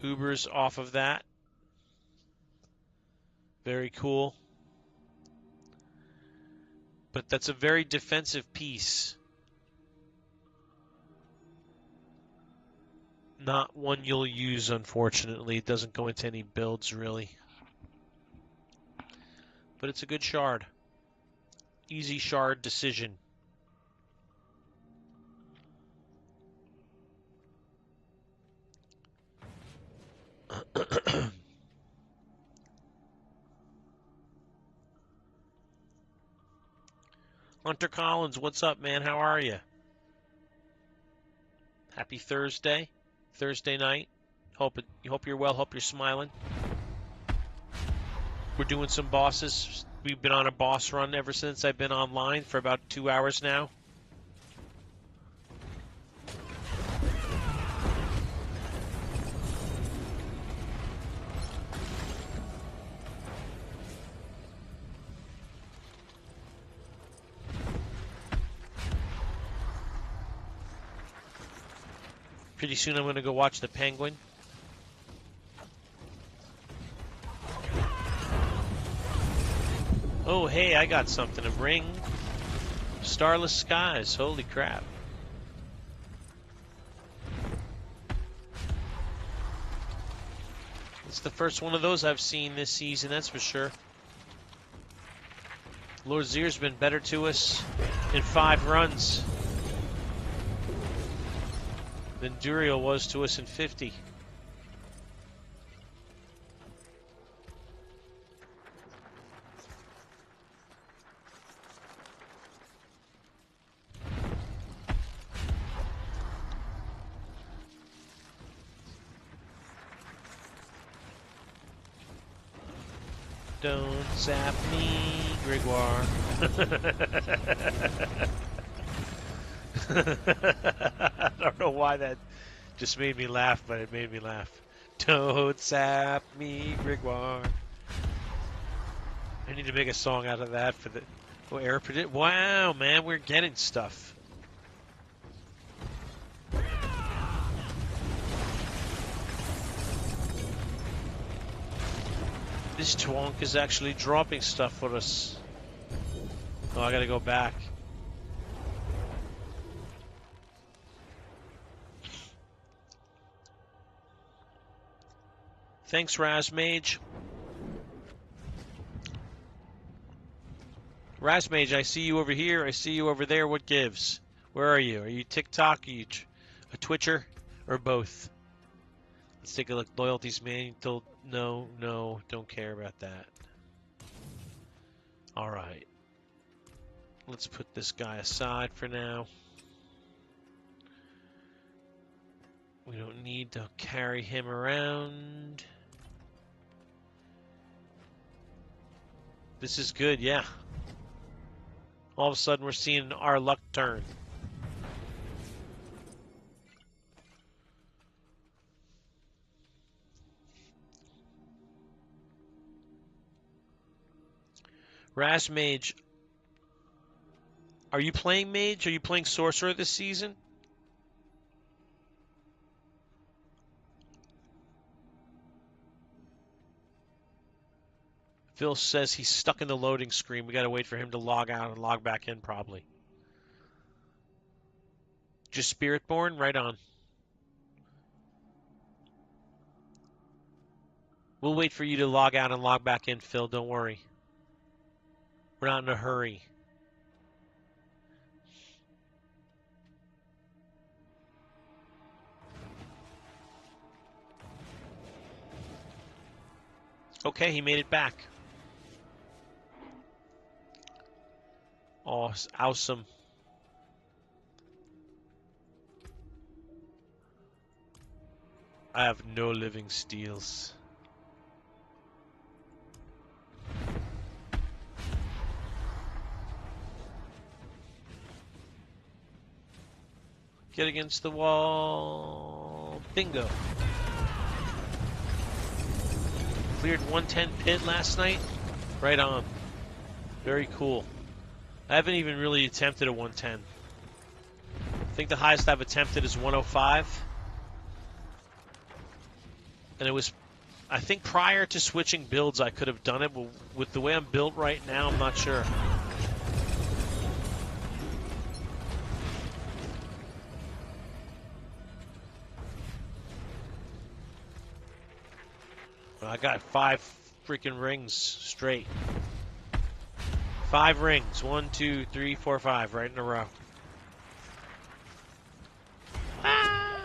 Speaker 1: Ubers off of that. Very cool. But that's a very defensive piece. Not one you'll use, unfortunately. It doesn't go into any builds, really. But it's a good shard. Easy shard decision. Hunter Collins, what's up, man? How are you? Happy Thursday. Thursday night. Hope you're well. Hope you're smiling. We're doing some bosses. We've been on a boss run ever since I've been online for about 2 hours now. Pretty soon I'm going to go watch the Penguin. Oh, hey, I got something. A ring. Starless skies. Holy crap. It's the first one of those I've seen this season, that's for sure. Lord Zier's been better to us in 5 runs than Duriel was to us in 50. Don't zap me, Gregoire. I don't know why that just made me laugh, but it made me laugh. Don't zap me, Gregoire. I need to make a song out of that for the air predict. Wow, man, we're getting stuff. This twonk is actually dropping stuff for us. Oh, I gotta go back. Thanks, Razmage. Razmage, I see you over here. I see you over there. What gives? Where are you? Are you TikTok? Are you a Twitcher? Or both? Let's take a look. Loyalties manual. No, don't care about that. Alright. Let's put this guy aside for now. We don't need to carry him around. This is good, yeah. All of a sudden we're seeing our luck turn. Razmage, are you playing Mage? Are you playing Sorcerer this season? Phil says he's stuck in the loading screen. We gotta wait for him to log out and log back in probably. Just Spiritborn? Right on. We'll wait for you to log out and log back in, Phil. Don't worry. We're not in a hurry. Okay, he made it back. Awesome. I have no living steals. Get against the wall. Bingo. Cleared 110 pit last night. Right on. Very cool. I haven't even really attempted a 110. I think the highest I've attempted is 105. And it was, I think prior to switching builds I could have done it, but with the way I'm built right now, I'm not sure. I got 5 freaking rings straight. 5 rings. 1, 2, 3, 4, 5 right in a row. Ah!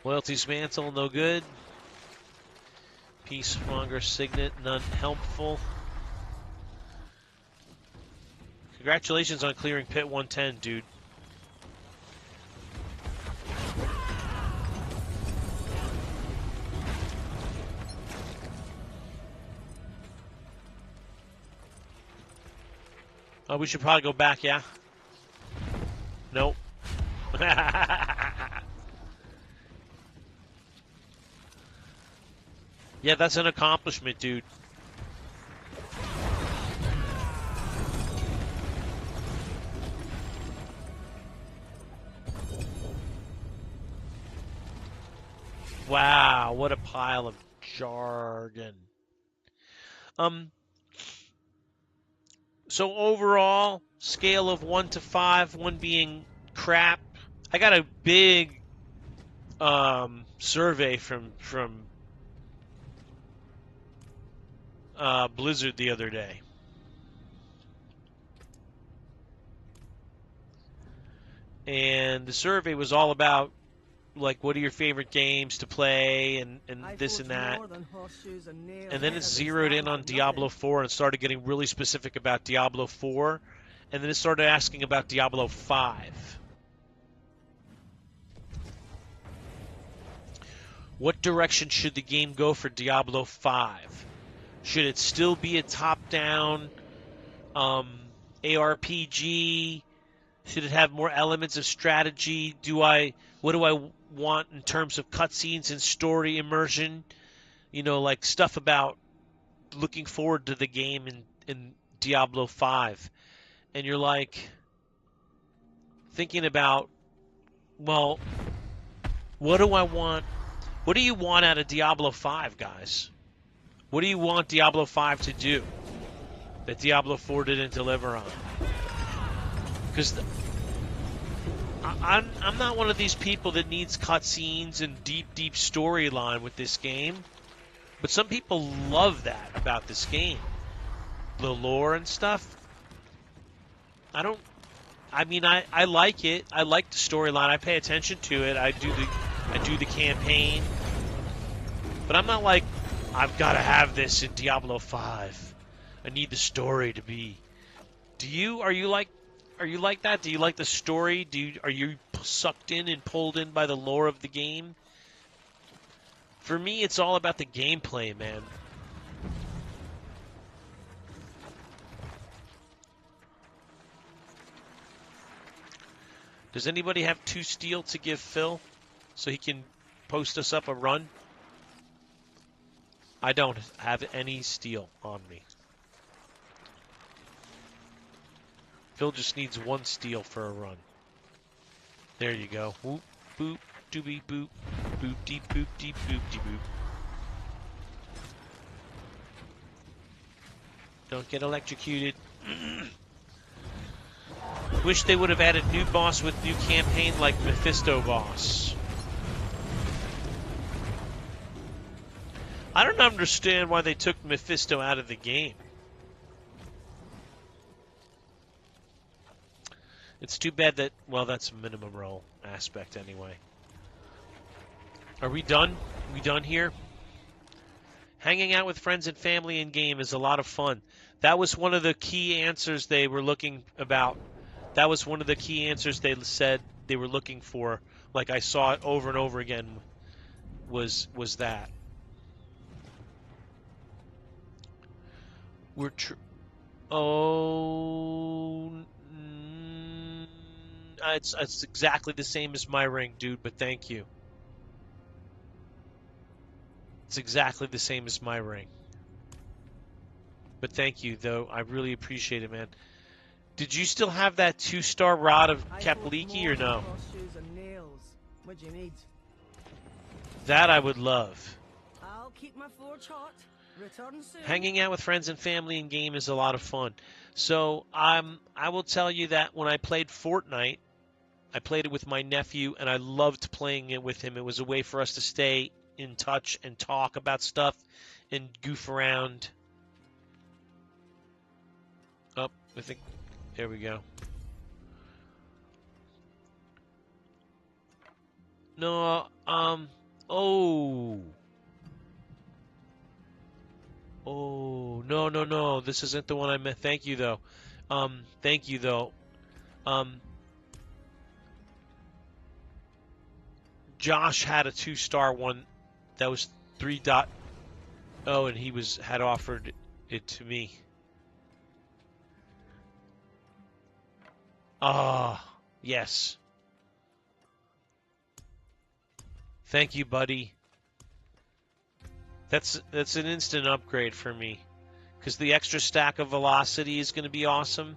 Speaker 1: Loyalty's mantle, no good. Peacemonger signet, none helpful. Congratulations on clearing pit 110, dude. Oh, we should probably go back, yeah? Nope. Yeah, that's an accomplishment, dude. Wow, what a pile of jargon. Um, so overall, scale of 1 to 5, 1 being crap. I got a big survey from Blizzard the other day. And the survey was all about, like, what are your favorite games to play and this and that. And then it zeroed in on Diablo 4 and started getting really specific about Diablo 4. And then it started asking about Diablo 5. What direction should the game go for Diablo 5? Should it still be a top-down ARPG? Should it have more elements of strategy? What do I want in terms of cutscenes and story immersion? You know, like stuff about looking forward to the game in Diablo 5. And you're like thinking about, well, what do I want? What do you want out of Diablo 5, guys? What do you want Diablo 5 to do that Diablo 4 didn't deliver on? Because I'm not one of these people that needs cutscenes and deep storyline with this game. But some people love that about this game. The lore and stuff. I like it. I like the storyline. I pay attention to it. I do the campaign. But I'm not like, I've got to have this in Diablo 5. I need the story to be. Are you like that? Do you like the story? Are you sucked in and pulled in by the lore of the game? For me, it's all about the gameplay, man. Does anybody have 2 steel to give Phil so he can post us up a run? I don't have any steel on me. Phil just needs 1 steel for a run. There you go. Whoop, boop, doobie, boop, boop, deep, boop, deep, boop, deep, boop. Don't get electrocuted. Wish they would have added new boss with new campaign like Mephisto boss. I don't understand why they took Mephisto out of the game. It's too bad that, well, that's a minimum role aspect anyway. Are we done? We done here? Hanging out with friends and family in game is a lot of fun. That was one of the key answers they were looking about. That was one of the key answers they said they were looking for. Like I saw it over and over again. Was that? It's exactly the same as my ring, dude. But thank you. It's exactly the same as my ring. But thank you, though. I really appreciate it, man. Did you still have that 2-star rod of Kapliki or no?
Speaker 2: What do you need?
Speaker 1: That I would love.
Speaker 2: I'll keep my forge hot. Return soon.
Speaker 1: Hanging out with friends and family in game is a lot of fun. So I will tell you that when I played Fortnite, I played it with my nephew, and I loved playing it with him. It was a way for us to stay in touch and talk about stuff and goof around. Oh, I think there we go. No, no, this isn't the one I meant. Thank you, though. Thank you, though. Josh had a 2-star one that was 3.0, and he had offered it to me. Ah, yes. Thank you, buddy. That's an instant upgrade for me, because the extra stack of velocity is going to be awesome,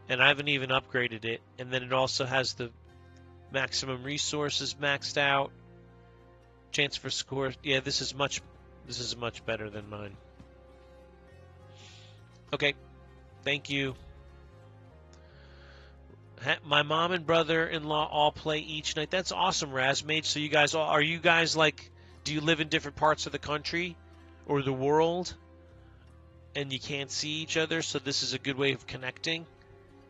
Speaker 1: and I haven't even upgraded it. And then it also has the maximum resources maxed out. Chance for score. Yeah, this is much better than mine. Okay, thank you. My mom and brother-in-law all play each night. That's awesome, Razmage. So you guys are you guys like? Do you live in different parts of the country or the world, and you can't see each other? So this is a good way of connecting.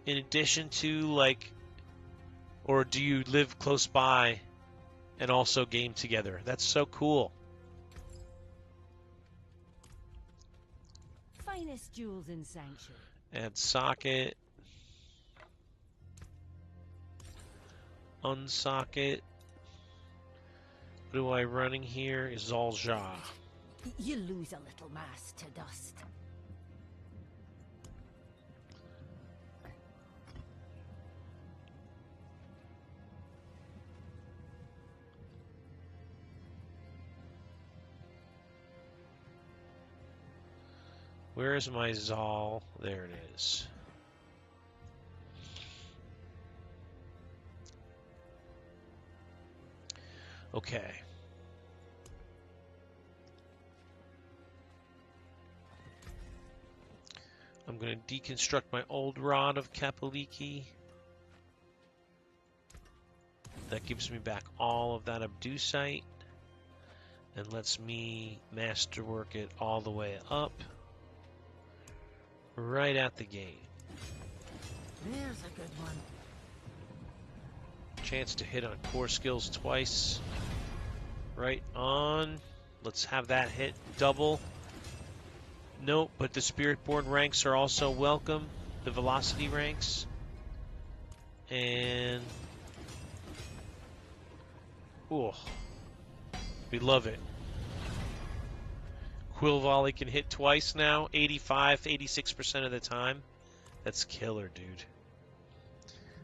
Speaker 1: In addition to like, or do you live close by and also game together? That's so cool.
Speaker 5: Finest jewels in Sanctuary.
Speaker 1: Add socket. Unsocket. What am I running here? Is Zalja.
Speaker 5: You lose a little mass to dust.
Speaker 1: Where is my Zal? There it is. Okay. I'm going to deconstruct my old rod of Kapaliki. That gives me back all of that abducite and lets me masterwork it all the way up. Right at the gate.
Speaker 5: There's a good one.
Speaker 1: Chance to hit on core skills twice. Right on. Let's have that hit double. Nope, but the Spiritborn ranks are also welcome. The velocity ranks. And... ooh. We love it. Quill Volley can hit twice now. 85, 86% of the time. That's killer, dude.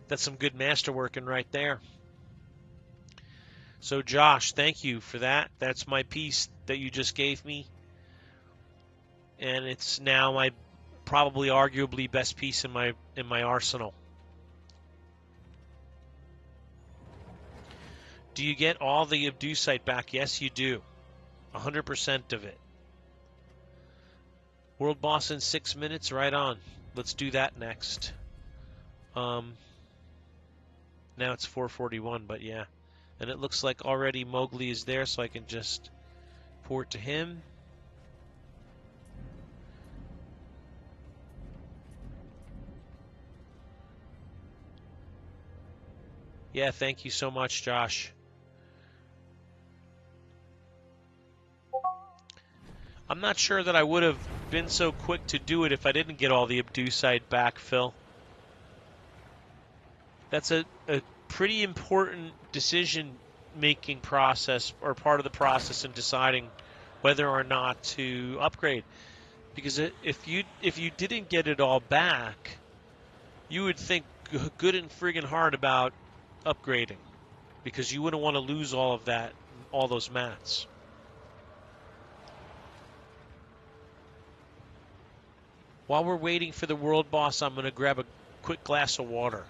Speaker 1: That's some good masterworking right there. So Josh, thank you for that. That's my piece that you just gave me. And it's now my probably arguably best piece in my arsenal. Do you get all the abducite back? Yes, you do. 100% of it. World boss in 6 minutes, right on. Let's do that next. Now it's 4:41, but yeah. And it looks like already Mowgli is there, so I can just port to him. Yeah, thank you so much, Josh. I'm not sure that I would have been so quick to do it if I didn't get all the abducite back, Phil. That's a pretty important decision-making process, or part of the process in deciding whether or not to upgrade. Because if you didn't get it all back, you would think good and friggin' hard about upgrading, because you wouldn't want to lose all of that, all those mats. While we're waiting for the world boss, I'm going to grab a quick glass of water.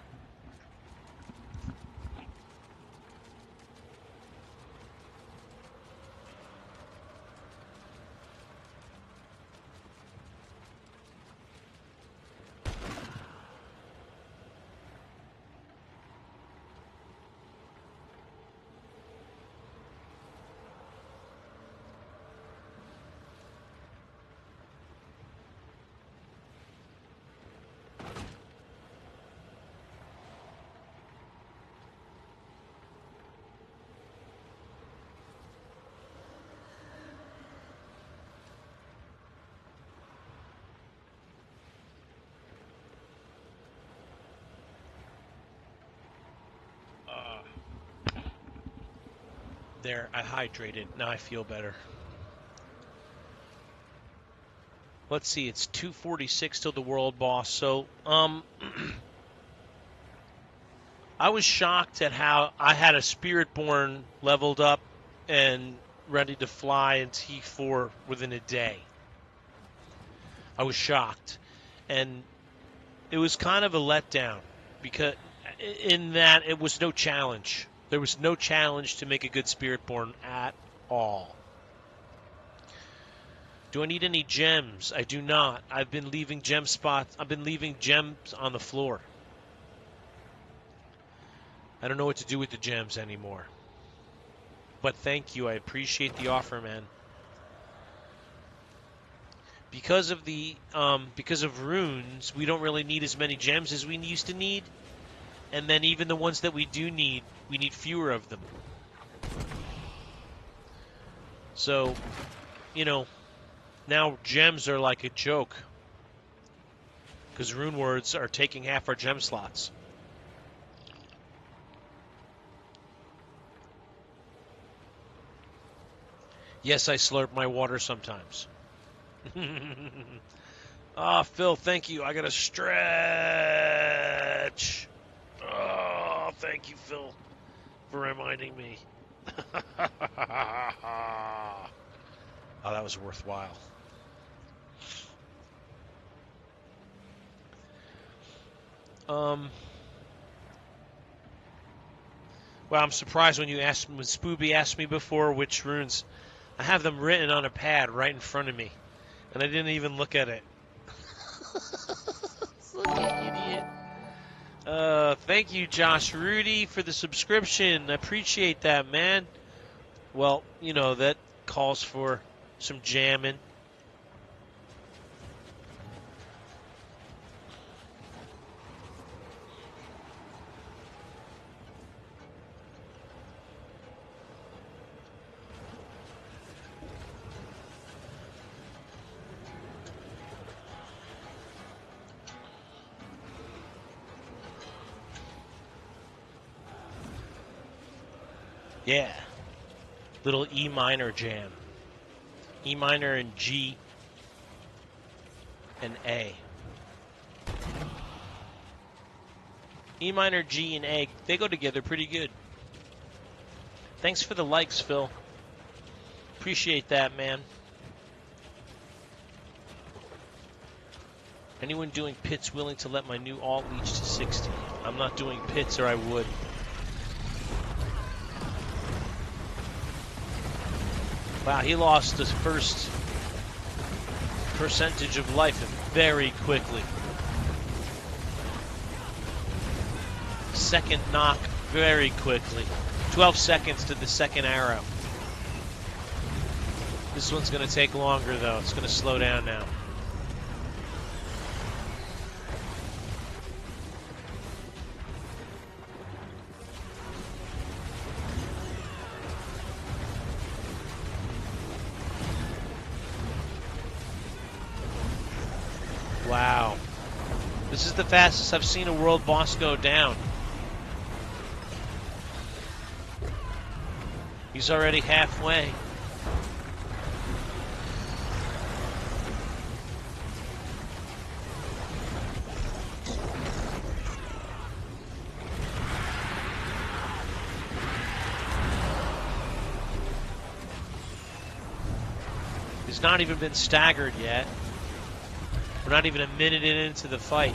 Speaker 1: There, I hydrated. Now I feel better. Let's see, it's 2:46 till the world boss. So, I was shocked at how I had a Spiritborn leveled up and ready to fly in T4 within a day. I was shocked. And it was kind of a letdown, because in that it was no challenge. There was no challenge to make a good Spiritborn at all. Do I need any gems? I do not. I've been leaving gems on the floor. I don't know what to do with the gems anymore. But thank you. I appreciate the offer, man. Because of runes, we don't really need as many gems as we used to need. And then even the ones that we do need, we need fewer of them. So, you know, now gems are like a joke. Because rune words are taking half our gem slots. Yes, I slurp my water sometimes. Ah, Phil, thank you. I got to stretch. Oh, thank you, Phil, for reminding me. Oh, that was worthwhile. Well, I'm surprised when Spooby asked me before which runes. I have them written on a pad right in front of me, and I didn't even look at it. Look at idiot. Thank you, Josh Rudy, for the subscription. I appreciate that, man. Well, you know, that calls for some jamming. Yeah. Little E minor jam. E minor and G and A. E minor, G, and A, they go together pretty good. Thanks for the likes, Phil. Appreciate that, man. Anyone doing pits willing to let my new alt leech to 60? I'm not doing pits, or I would. Wow, he lost his first percentage of life very quickly. Second knock very quickly. 12 seconds to the second arrow. This one's going to take longer, though. It's going to slow down now. Wow. This is the fastest I've seen a world boss go down. He's already halfway. He's not even been staggered yet. We're not even a minute into the fight.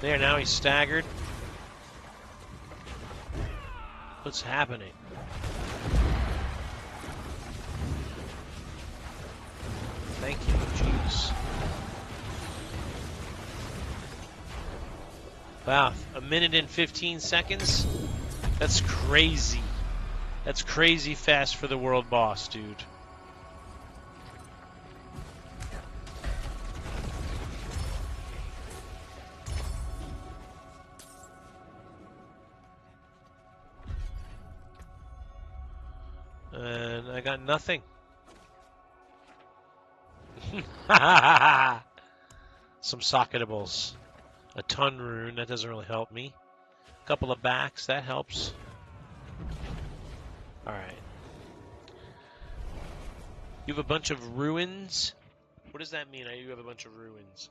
Speaker 1: There, now he's staggered. What's happening? Thank you, jeez. Wow, a minute and 15 seconds? That's crazy. That's crazy fast for the world boss, dude. And I got nothing. Some socketables. A ton rune, that doesn't really help me. A couple of backs, that helps. Alright. You have a bunch of ruins? What does that mean? You have a bunch of ruins.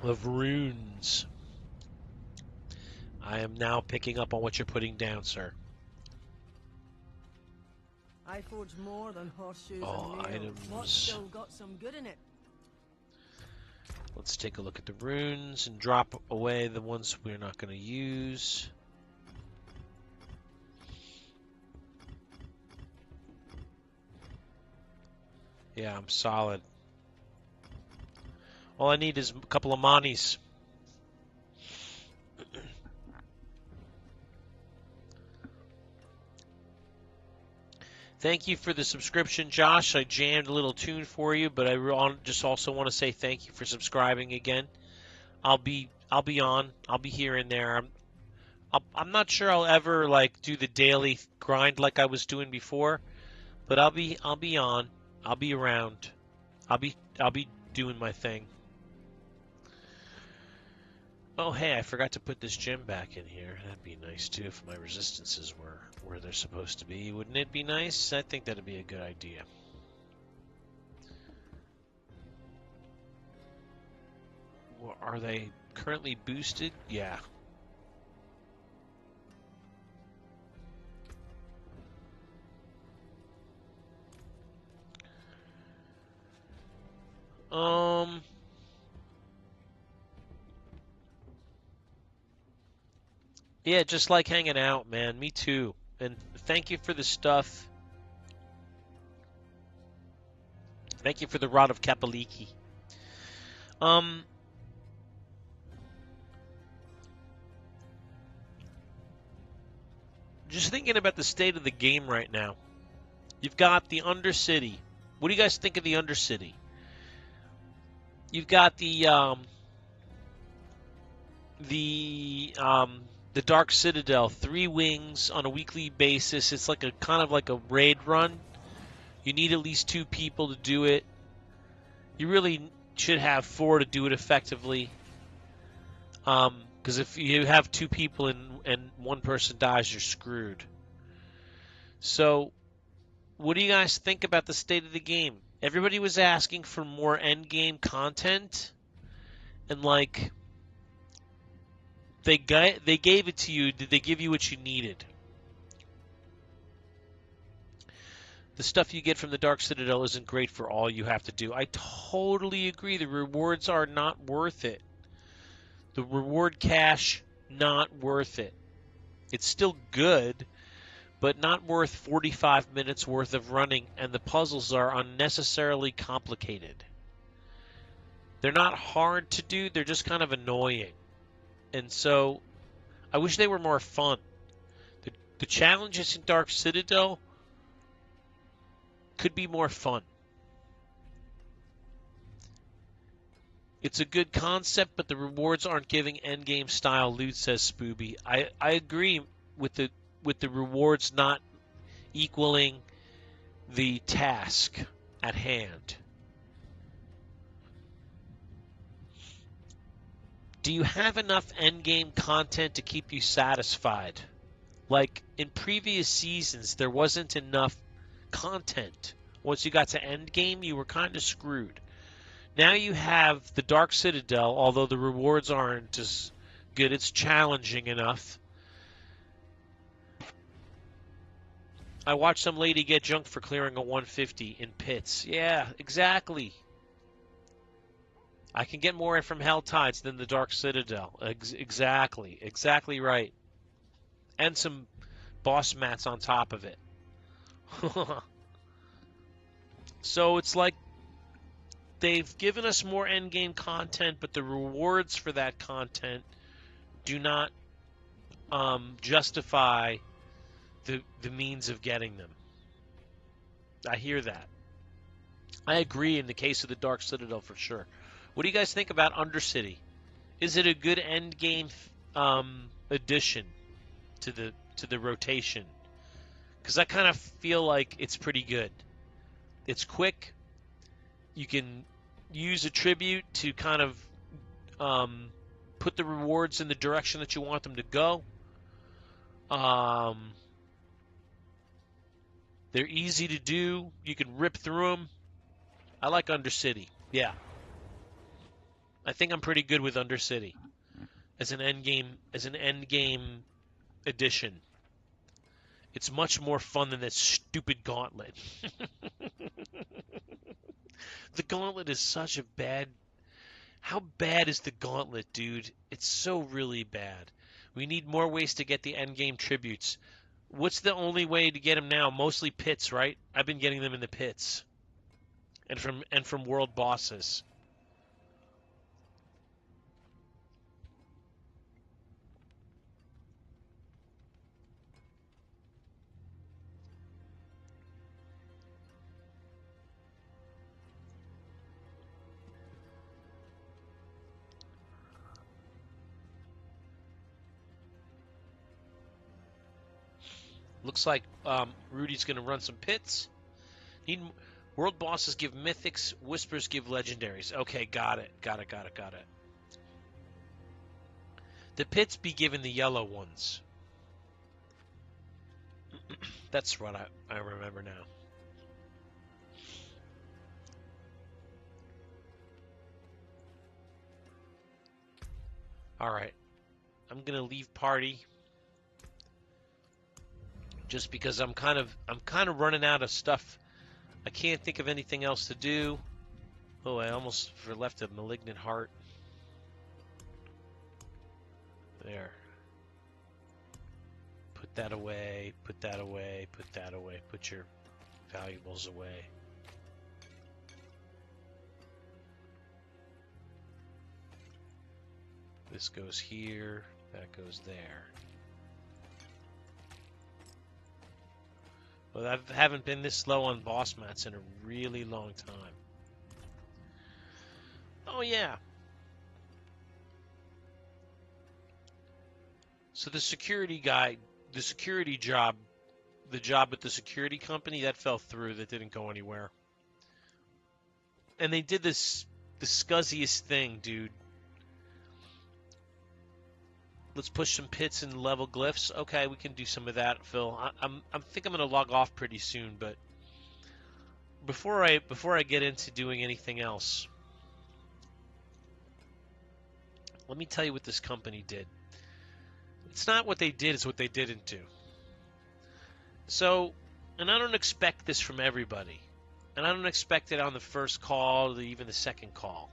Speaker 1: Of runes. I am now picking up on what you're putting down, sir.
Speaker 2: I forge more than horseshoes
Speaker 1: All
Speaker 2: and nails.
Speaker 1: items.
Speaker 2: What's still got some good in it?
Speaker 1: Let's take a look at the runes and drop away the ones we're not going to use. Yeah, I'm solid. All I need is a couple of Monis. Thank you for the subscription, Josh. I jammed a little tune for you, but I just also want to say thank you for subscribing again. I'll be on. I'll be here and there. I'm not sure I'll ever like do the daily grind like I was doing before, but I'll be on. I'll be around. I'll be doing my thing. Oh, hey, I forgot to put this gem back in here. That'd be nice, too, if my resistances were where they're supposed to be. Wouldn't it be nice? I think that'd be a good idea. Well, are they currently boosted? Yeah. Yeah, just like hanging out, man. Me too. And thank you for the stuff. Thank you for the Rod of Kapaliki. Just thinking about the state of the game right now. You've got the Undercity. What do you guys think of the Undercity? You've got the Dark Citadel, 3 wings on a weekly basis. It's like a kind of like a raid run. You need at least 2 people to do it. You really should have 4 to do it effectively. Because if you have 2 people and one person dies, you're screwed. So, what do you guys think about the state of the game? Everybody was asking for more endgame content, and like they gave it to you. Did they give you what you needed? The stuff you get from the Dark Citadel isn't great for all you have to do. I totally agree. The rewards are not worth it. The reward cache, not worth it. It's still good, but not worth 45 minutes worth of running, and the puzzles are unnecessarily complicated. They're not hard to do, they're just kind of annoying. And so, I wish they were more fun. The challenges in Dark Citadel could be more fun. It's a good concept, but the rewards aren't giving endgame style loot, says Spooby. I agree with the rewards not equaling the task at hand. Do you have enough endgame content to keep you satisfied? Like in previous seasons, there wasn't enough content. Once you got to endgame, you were kind of screwed. Now you have the Dark Citadel, although the rewards aren't as good. It's challenging enough. I watched some lady get junked for clearing a 150 in pits. Yeah, exactly. I can get more from Hell Tides than the Dark Citadel. Exactly right. And some boss mats on top of it. So it's like they've given us more endgame content, but the rewards for that content do not justify the means of getting them. I hear that. I agree in the case of the Dark Citadel for sure. What do you guys think about Undercity? Is it a good endgame addition to the rotation? Because I kind of feel like it's pretty good. It's quick. You can use a tribute to kind of put the rewards in the direction that you want them to go. They're easy to do. You can rip through them. I like Undercity. Yeah. I think I'm pretty good with Undercity as an endgame addition. It's much more fun than that stupid gauntlet. The gauntlet is such a bad... How bad is the gauntlet, dude? It's so really bad. We need more ways to get the endgame tributes. What's the only way to get them now? Mostly pits, right? I've been getting them in the pits. And from world bosses. Looks like Rudy's going to run some pits. World bosses give mythics, whispers give legendaries. Okay, got it. Got it. The pits be given the yellow ones. That's what I remember now. All right. I'm going to leave party. Just because I'm kind of running out of stuff. I can't think of anything else to do. Oh, I almost left a malignant heart. There. Put that away, put that away, put that away. Put your valuables away. This goes here, that goes there. Well, I haven't been this slow on boss mats in a really long time. Oh, yeah. So the security guy, the security job, the job at the security company, that fell through. That didn't go anywhere. And they did the scuzziest thing, dude. Let's push some pits and level glyphs. Okay, we can do some of that, Phil. I think I'm gonna log off pretty soon, but before I get into doing anything else, let me tell you what this company did. It's not what they did, it's what they didn't do. So, and I don't expect this from everybody, and I don't expect it on the first call or even the second call.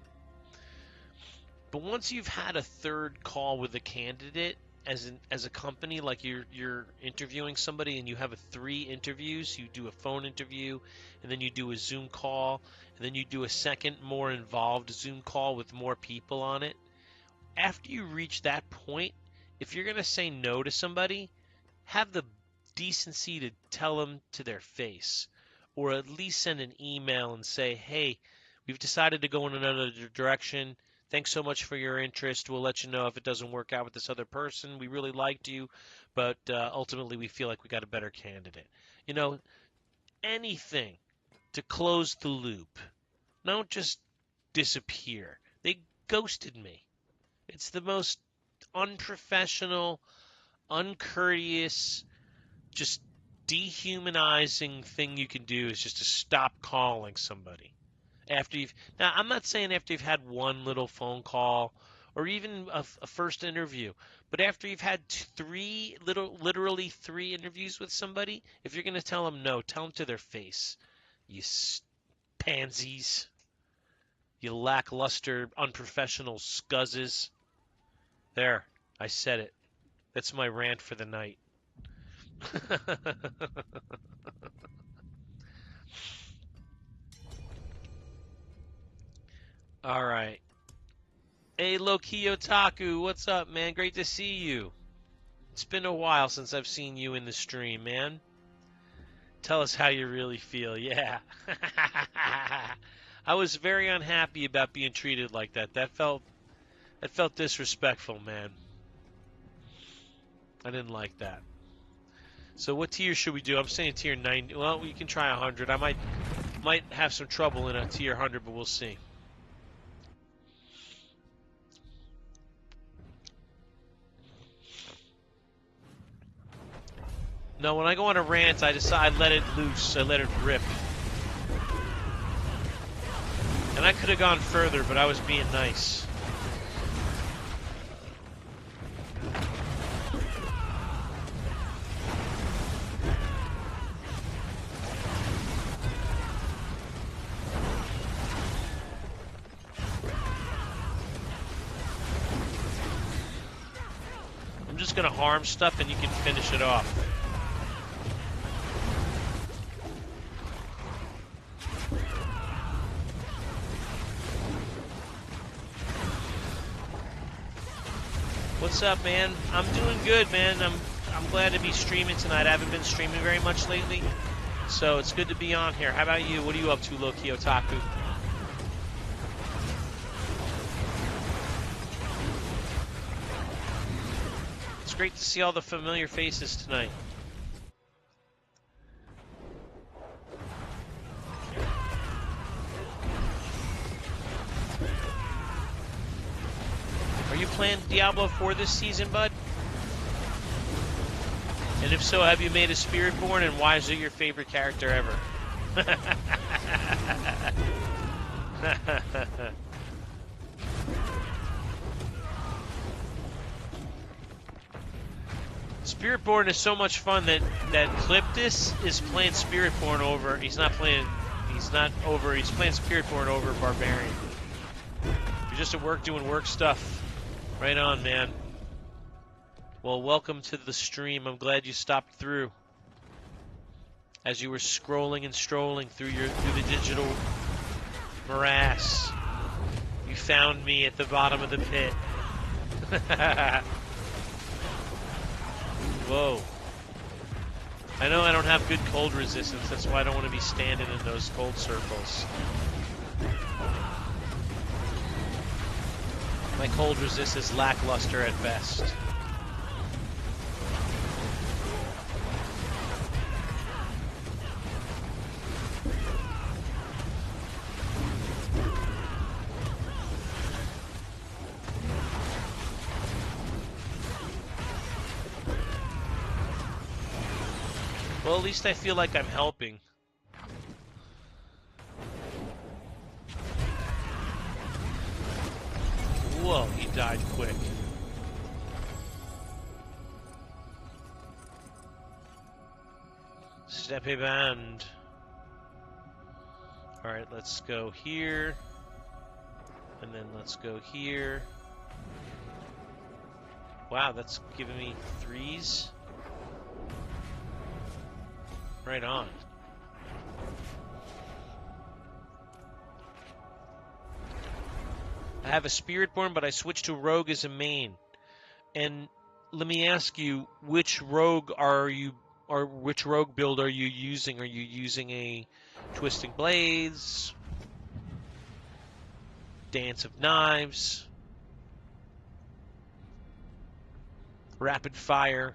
Speaker 1: But once you've had a third call with a candidate as a company, like you're interviewing somebody and you have 3 interviews, you do a phone interview, and then you do a Zoom call, and then you do a second, more involved Zoom call with more people on it. After you reach that point, if you're going to say no to somebody, have the decency to tell them to their face, or at least send an email and say, hey, we've decided to go in another direction. Thanks so much for your interest. We'll let you know if it doesn't work out with this other person. We really liked you, but ultimately we feel like we got a better candidate. You know, anything to close the loop. Don't just disappear. They ghosted me. It's the most unprofessional, uncourteous, just dehumanizing thing you can do is just to stop calling somebody. Now, I'm not saying after you've had one little phone call or even a first interview, but after you've had literally three interviews with somebody, if you're going to tell them no, tell them to their face. You pansies. You lackluster, unprofessional scuzzes. There, I said it. That's my rant for the night. All right. Hey, Loki Otaku, what's up, man? Great to see you. It's been a while since I've seen you in the stream, man. Tell us how you really feel. Yeah. I was very unhappy about being treated like that. That felt disrespectful, man. I didn't like that. So what tier should we do? I'm saying tier 90. Well, we can try 100. I might have some trouble in a tier 100, but we'll see. No, when I go on a rant, I let it loose. I let it rip. And I could have gone further, but I was being nice. I'm just gonna harm stuff and you can finish it off. What's up, man? I'm doing good, man. I'm glad to be streaming tonight. I haven't been streaming very much lately, so it's good to be on here. How about you? What are you up to, Loki Otaku? It's great to see all the familiar faces tonight. Are you playing Diablo 4 this season, bud? And if so, have you made a Spiritborn, and why is it your favorite character ever? Spiritborn is so much fun that Cliptus is playing Spiritborn over. He's playing Spiritborn over Barbarian. You're just at work doing work stuff. Right on, man. Well, welcome to the stream. I'm glad you stopped through. As you were scrolling and strolling through the digital morass, you found me at the bottom of the pit. Whoa. I know I don't have good cold resistance. That's why I don't want to be standing in those cold circles. My cold resist is lackluster at best. Well, at least I feel like I'm helping. Whoa, he died quick. Steppy band. Alright, let's go here. And then let's go here. Wow, that's giving me 3s. Right on. I have a Spiritborn, but I switched to Rogue as a main. And let me ask you, which Rogue which Rogue build are you using? Are you using a Twisting Blades, Dance of Knives, Rapid Fire,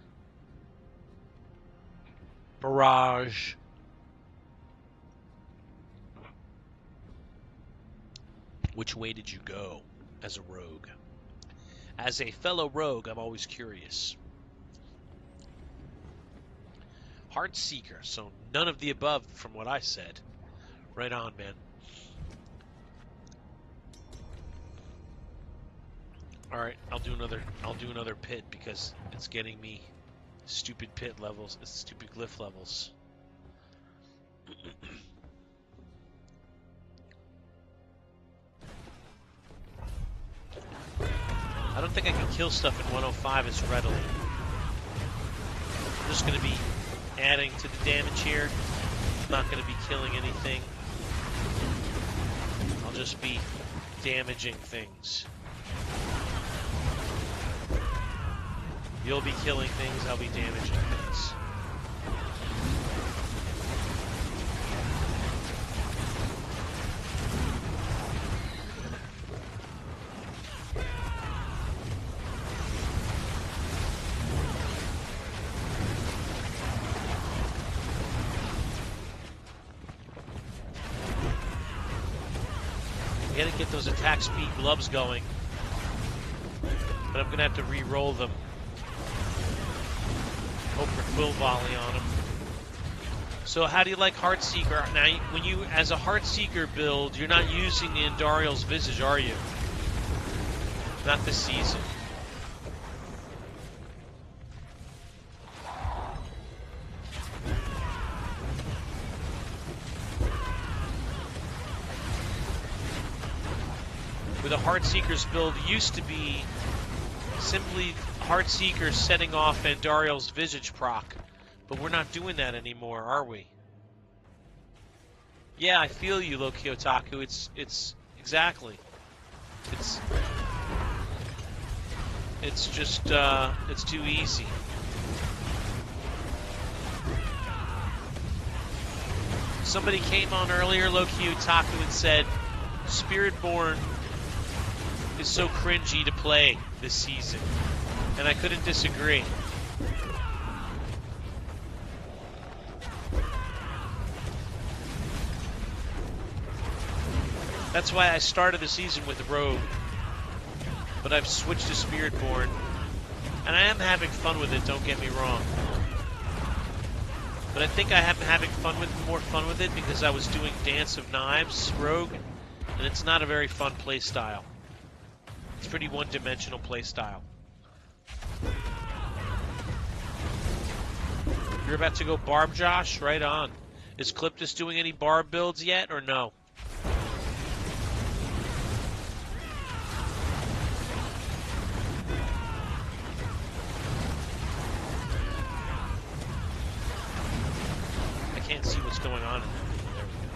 Speaker 1: Barrage? Which way did you go as a rogue? As a fellow rogue, I'm always curious. Heartseeker, so none of the above from what I said. Right on, man. Alright, I'll do another pit because it's getting me stupid pit levels, stupid glyph levels. I don't think I can kill stuff at 105 as readily. I'm just going to be adding to the damage here. I'm not going to be killing anything. I'll just be damaging things. You'll be killing things, I'll be damaging things. I gotta get those attack speed gloves going, but I'm gonna have to re-roll them. Hope for Quill Volley on them. So how do you like Heartseeker? Now, when you, as a Heartseeker build, you're not using the Andariel's Visage, are you? Not this season. With a Heartseeker's build, used to be simply Heartseeker setting off Andariel's Visage proc. But we're not doing that anymore, are we? Yeah, I feel you, Loki Otaku. It's exactly. It's just it's too easy. Somebody came on earlier, Loki Otaku, and said Spiritborn is so cringy to play this season. And I couldn't disagree. That's why I started the season with Rogue. But I've switched to Spiritborn. And I am having fun with it, don't get me wrong. But I think I am having more fun with it because I was doing Dance of Knives Rogue, and it's not a very fun play style. It's pretty one-dimensional play style. You're about to go Barb, Josh? Right on. Is Cliptus doing any Barb builds yet, or no? Can't see what's going on in there. There we go.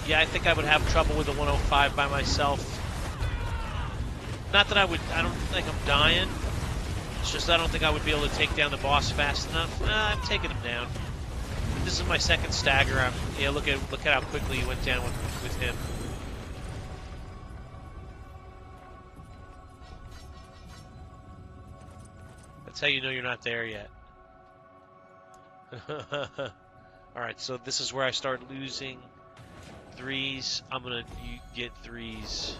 Speaker 1: Yeah, I think I would have trouble with the 105 by myself. Not that I don't think I'm dying. It's just I don't think I would be able to take down the boss fast enough. I'm taking him down. This is my second stagger. Yeah, look at how quickly he went down with him. That's how you know you're not there yet. Alright, so this is where I start losing threes. I'm gonna get threes.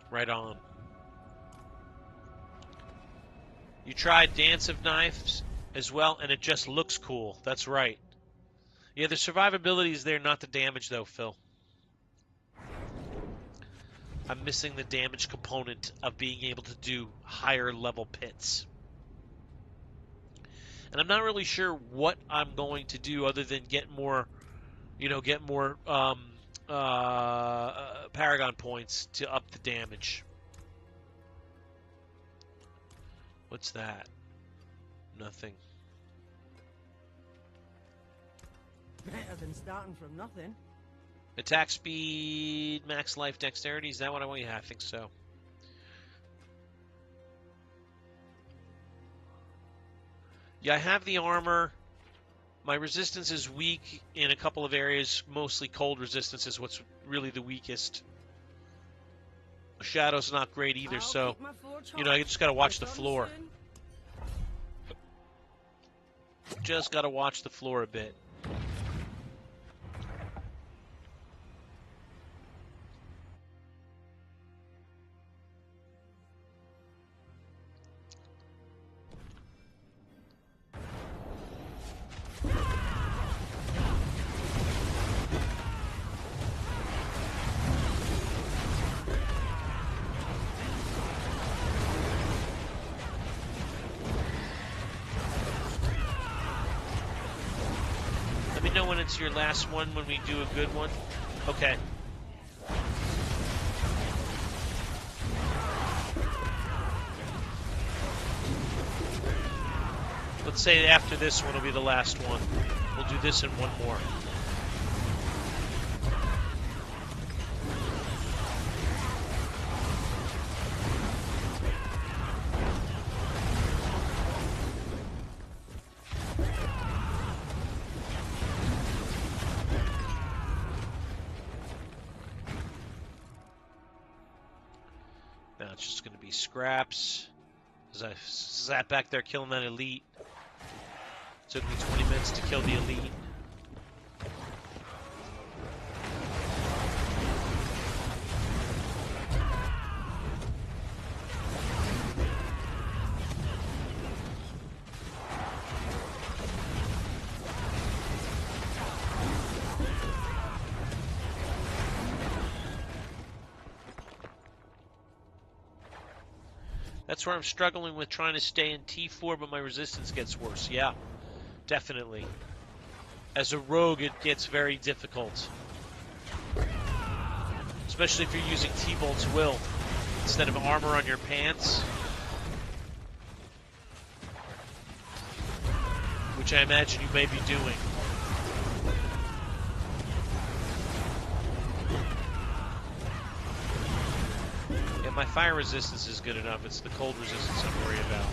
Speaker 1: Right on. You tried Dance of Knives as well, and it just looks cool. That's right. Yeah, the survivability is there, not the damage, though, Phil. I'm missing the damage component of being able to do higher level pits. And I'm not really sure what I'm going to do other than get more Paragon points to up the damage. What's that? Nothing.
Speaker 2: Better than starting from nothing.
Speaker 1: Attack speed, max life, dexterity. Is that what I want? Yeah, I think so. Yeah, I have the armor. My resistance is weak in a couple of areas. Mostly cold resistance is what's really the weakest. Shadow's not great either, so, you know, I just gotta watch the floor. Just gotta watch the floor a bit. It's your last one when we do a good one. Okay. Let's say after this one will be the last one. We'll do this and one more. Scraps. As I sat back there killing that elite. Took me 20 minutes to kill the elite. That's where I'm struggling with trying to stay in T4, but my resistance gets worse. Yeah, definitely. As a rogue, it gets very difficult. Especially if you're using T-Bolt's Will instead of armor on your pants. Which I imagine you may be doing. Yeah, my fire resistance is good enough. It's the cold resistance I'm worried about.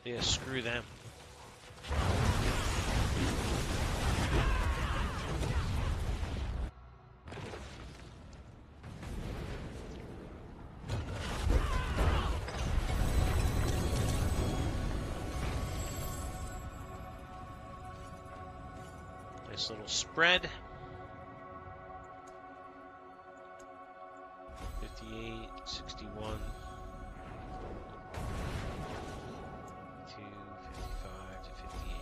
Speaker 1: Yeah, screw them. Nice little spread. 58, 61. 55 to 58.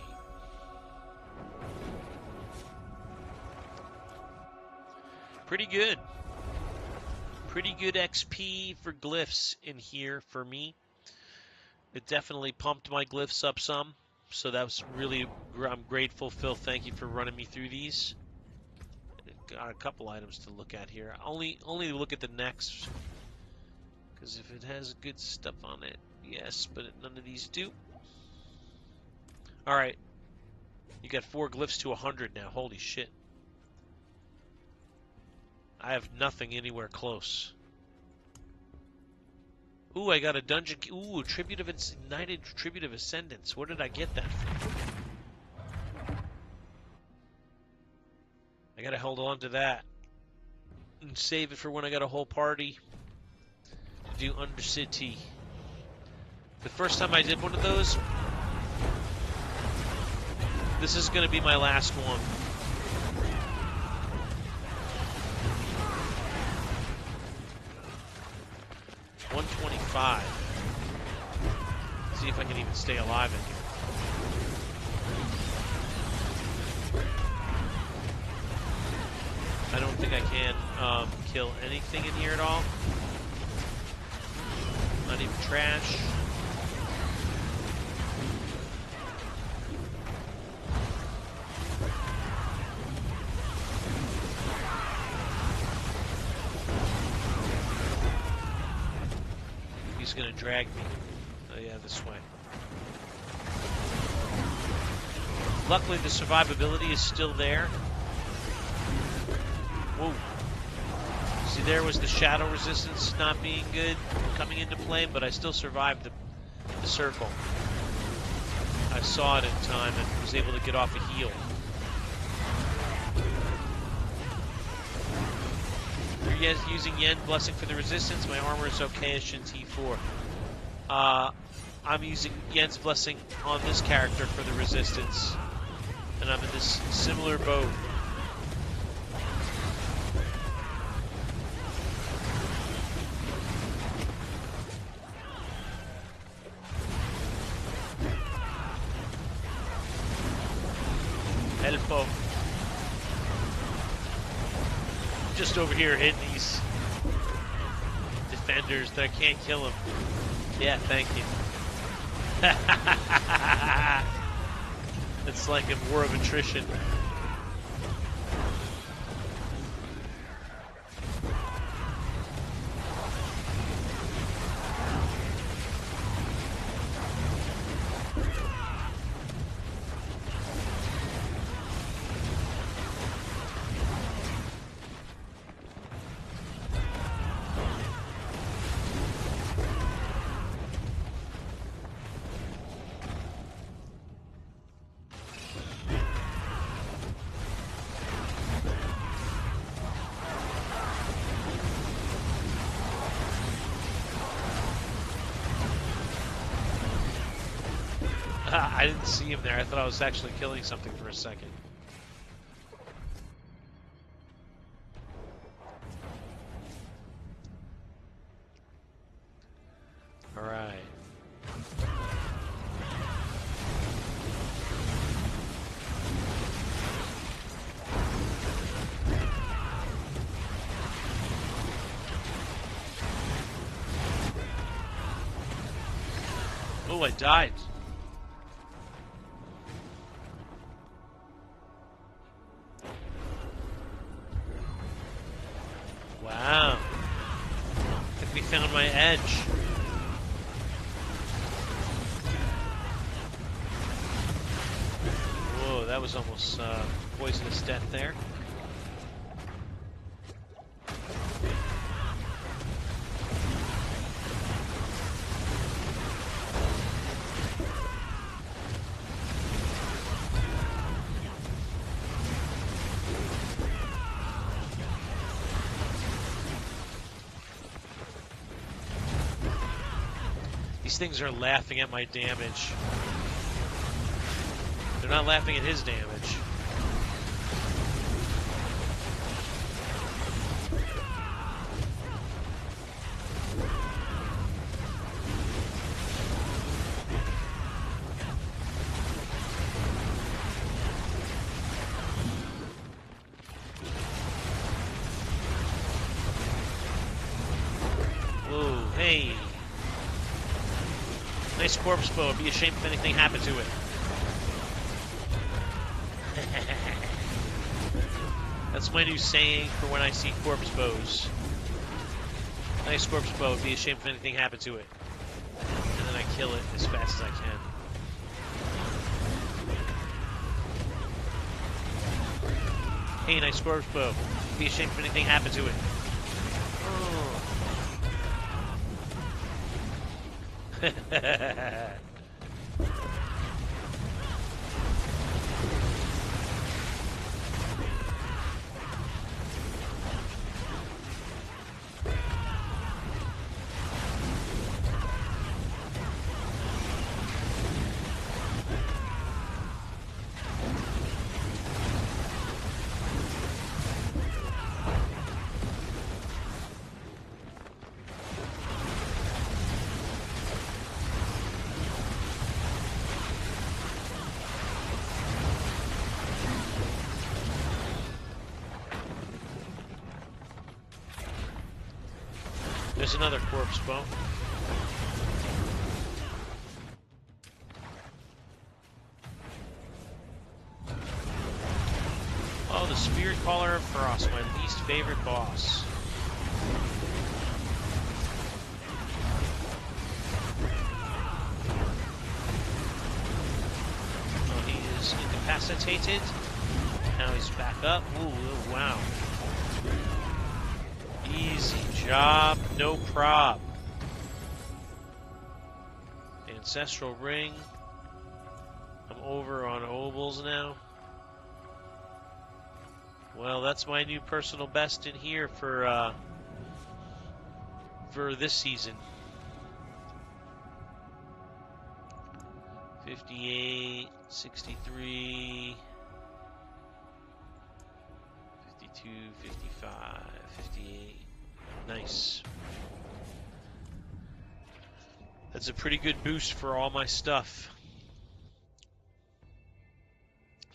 Speaker 1: Pretty good. Pretty good XP for glyphs in here for me. It definitely pumped my glyphs up some. So that was really, I'm grateful, Phil. Thank you for running me through these. Got a couple items to look at here. Only look at the next. Because if it has good stuff on it, yes, but none of these do. Alright. You got 4 glyphs to 100 now. Holy shit. I have nothing anywhere close. Ooh, I got a dungeon key. Ooh, Tribute of United Tribute of Ascendants. Where did I get that from? I gotta hold on to that. And save it for when I got a whole party to do Undercity. The first time I did one of those, this is gonna be my last one. 125. See if I can even stay alive in here. I don't think I can kill anything in here at all. Not even trash. He's gonna drag me. Oh yeah, this way. Luckily the survivability is still there. Whoa. See, there was the shadow resistance not being good coming into play, but I still survived the circle. I saw it in time and was able to get off a heal. You're using Yen Blessing for the resistance. My armor is okay-ish in T4. I'm using Yen's Blessing on this character for the resistance. And I'm in this similar boat. Helpo. Just over here hitting these defenders that I can't kill them. Yeah, thank you. It's like a war of attrition. I didn't see him there. I thought I was actually killing something for a second. All right. Oh, I died. Wow. I think we found my edge. Whoa, that was almost poisonous death there. These things are laughing at my damage. They're not laughing at his damage. Whoa, hey. Nice corpse bow. It'd be a shame if anything happened to it. That's my new saying for when I see corpse bows. Nice corpse bow. It'd be a shame if anything happened to it. And then I kill it as fast as I can. Hey, nice corpse bow. It'd be a shame if anything happened to it. Oh. There's another corpse bow. Oh, the Spirit Caller of Frost, my least favorite boss. Oh, he is incapacitated. Now he's back up. Ooh, wow. Easy job, no prob. Ancestral Ring. I'm over on Obols now. Well, that's my new personal best in here for this season. 58, 63, 52, 55, 58. Nice. That's a pretty good boost for all my stuff.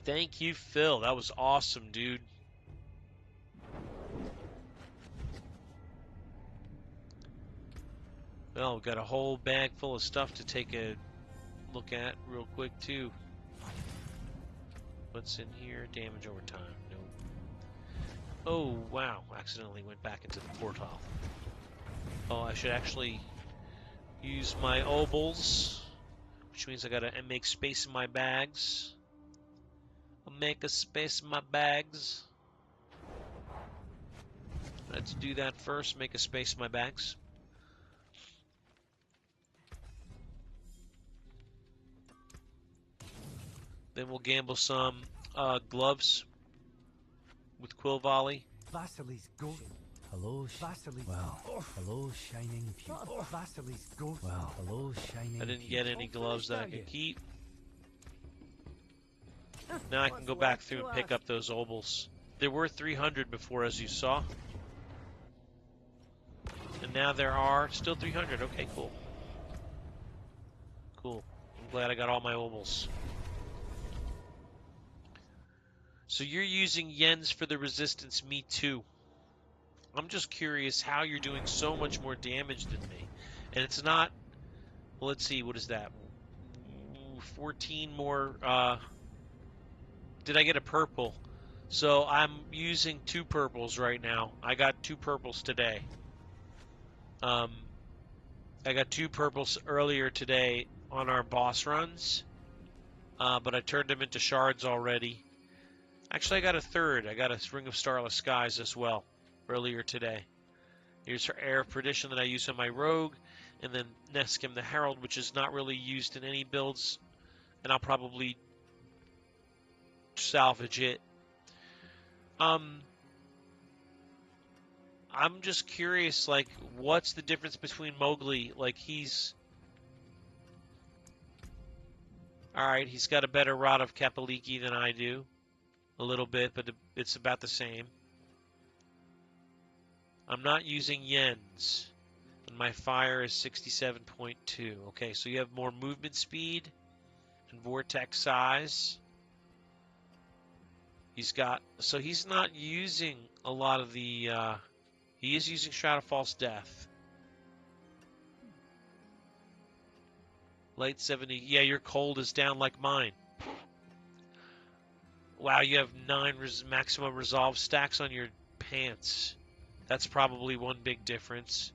Speaker 1: Thank you, Phil. That was awesome, dude. Well, we've got a whole bag full of stuff to take a look at real quick, too. What's in here? Damage over time. Nope. Oh, wow. Accidentally went back into the portal. Oh, I should actually use my obols, which means I gotta make space in my bags. I'll make a space in my bags. Let's do that first. Make a space in my bags. Then we'll gamble some gloves with Quill Volley.
Speaker 2: Vasily's goat.
Speaker 6: Hello,
Speaker 2: Vasily's.
Speaker 6: well, hello, shining beauty.
Speaker 2: Vasily's goat.
Speaker 6: Well, hello, shining
Speaker 1: I didn't get any gloves that I could keep. Now I can
Speaker 2: What's
Speaker 1: go back
Speaker 2: left
Speaker 1: through
Speaker 2: to
Speaker 1: and pick
Speaker 2: us?
Speaker 1: up those obols. There were 300 before, as you saw. And now there are still 300. Okay, cool. Cool. I'm glad I got all my obols. So you're using yens for the resistance, me too. I'm just curious how you're doing so much more damage than me. And it's not, well, let's see, what is that? 14 more, did I get a purple? So I'm using 2 purples right now. I got 2 purples today. I got 2 purples earlier today on our boss runs, but I turned them into shards already. Actually, I got a 3rd. I got a Ring of Starless Skies as well earlier today. Here's her Air of Perdition that I use on my Rogue, and then Neskim the Herald, which is not really used in any builds, and I'll probably salvage it. I'm just curious, like, what's the difference between Mowgli? Like, alright, he's got a better Rod of Kapaliki than I do. A little bit, but it's about the same. I'm not using yens, and my fire is 67.2. Okay, so you have more movement speed and vortex size. So he's not using a lot of the, he is using Shroud of False Death. Light 70, yeah, your cold is down like mine. Wow, you have 9 maximum resolve stacks on your pants. That's probably one big difference.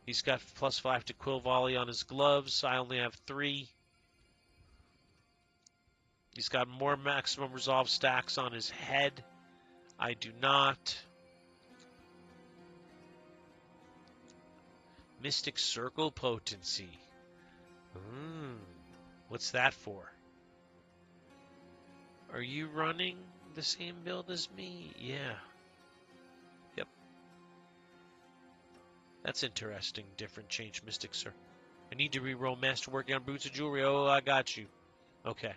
Speaker 1: He's got +5 to Quill Volley on his gloves. I only have 3. He's got more maximum resolve stacks on his head. I do not. Mystic Circle Potency. What's that for? Are you running the same build as me? Yeah. Yep. That's interesting. Different change, Mystic Circle. I need to re-roll Master working on Boots of Jewelry. Oh, I got you. Okay.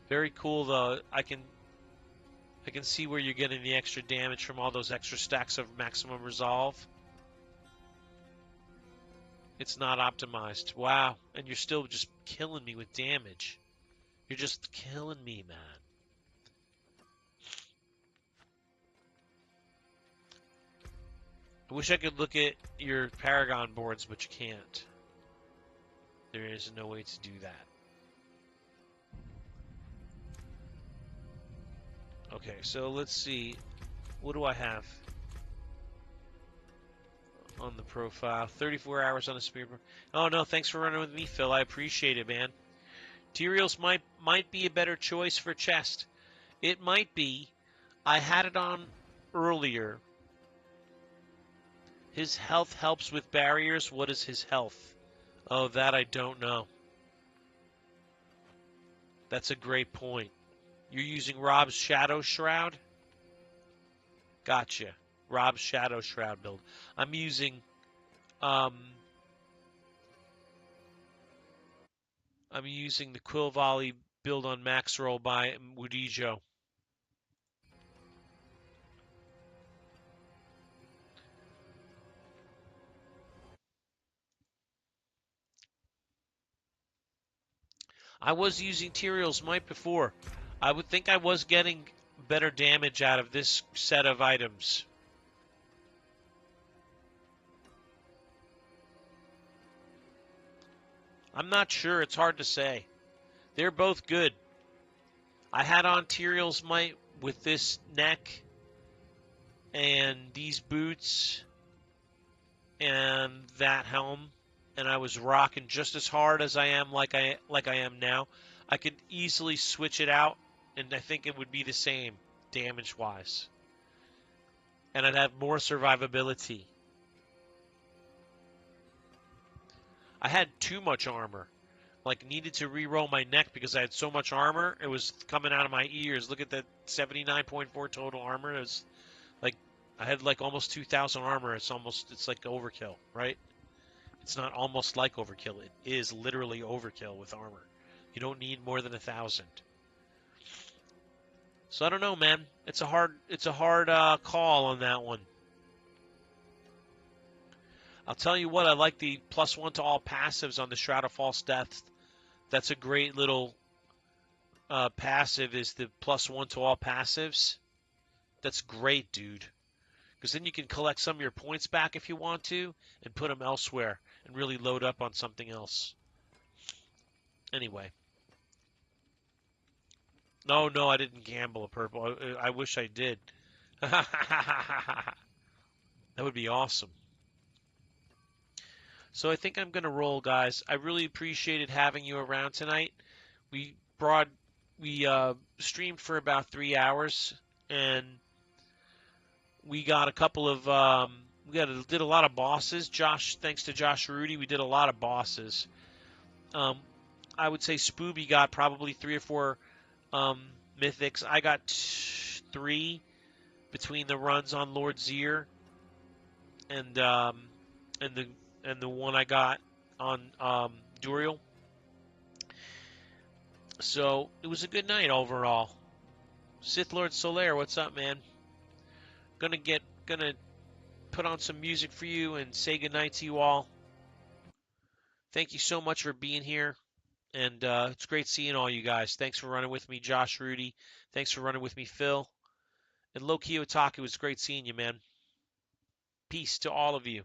Speaker 1: Very cool, though. I can see where you're getting the extra damage from all those extra stacks of maximum resolve. It's not optimized. Wow. And you're still just killing me with damage. You're just killing me, man. I wish I could look at your Paragon boards, but you can't. There is no way to do that. Okay, so let's see. What do I have on the profile? 34 hours on a spear. Oh, no, thanks for running with me, Phil. I appreciate it, man. Tyrael's might be a better choice for chest. It might be. I had it on earlier. His health helps with barriers. What is his health? Oh, that I don't know. That's a great point. You're using Rob's Shadow Shroud? Gotcha. Rob's Shadow Shroud build. I'm using the Quill Volley build on Max Roll by Mudijo. I was using Tyrael's Might before. I would think I was getting better damage out of this set of items. I'm not sure. It's hard to say. They're both good. I had on Tyrael's Might with this neck and these boots and that helm, and I was rocking just as hard as I am like I am now. I could easily switch it out, and I think it would be the same damage-wise. And I'd have more survivability. I had too much armor. Like, needed to re-roll my neck because I had so much armor. It was coming out of my ears. Look at that 79.4 total armor. It was like, I had like almost 2,000 armor. It's like overkill, right? It's not almost like overkill. It is literally overkill with armor. You don't need more than 1,000. So I don't know, man. It's a hard call on that one. I'll tell you what, I like the +1 to all passives on the Shroud of False Death. That's a great little passive, is the +1 to all passives. That's great, dude. Because then you can collect some of your points back if you want to and put them elsewhere and really load up on something else. Anyway. No, I didn't gamble a purple. I wish I did. That would be awesome. So I think I'm going to roll, guys. I really appreciated having you around tonight. We streamed for about 3 hours, and we got a couple of did a lot of bosses. Josh, thanks to Josh Rudy, we did a lot of bosses. I would say Spooby got probably 3 or 4 mythics. I got 3 between the runs on Lord Zir and the one I got on Duriel. So it was a good night overall. Sith Lord Solaire, what's up, man? Gonna put on some music for you and say goodnight to you all. Thank you so much for being here, and it's great seeing all you guys. Thanks for running with me, Josh Rudy. Thanks for running with me, Phil. And Loki Otaku, it was great seeing you, man. Peace to all of you.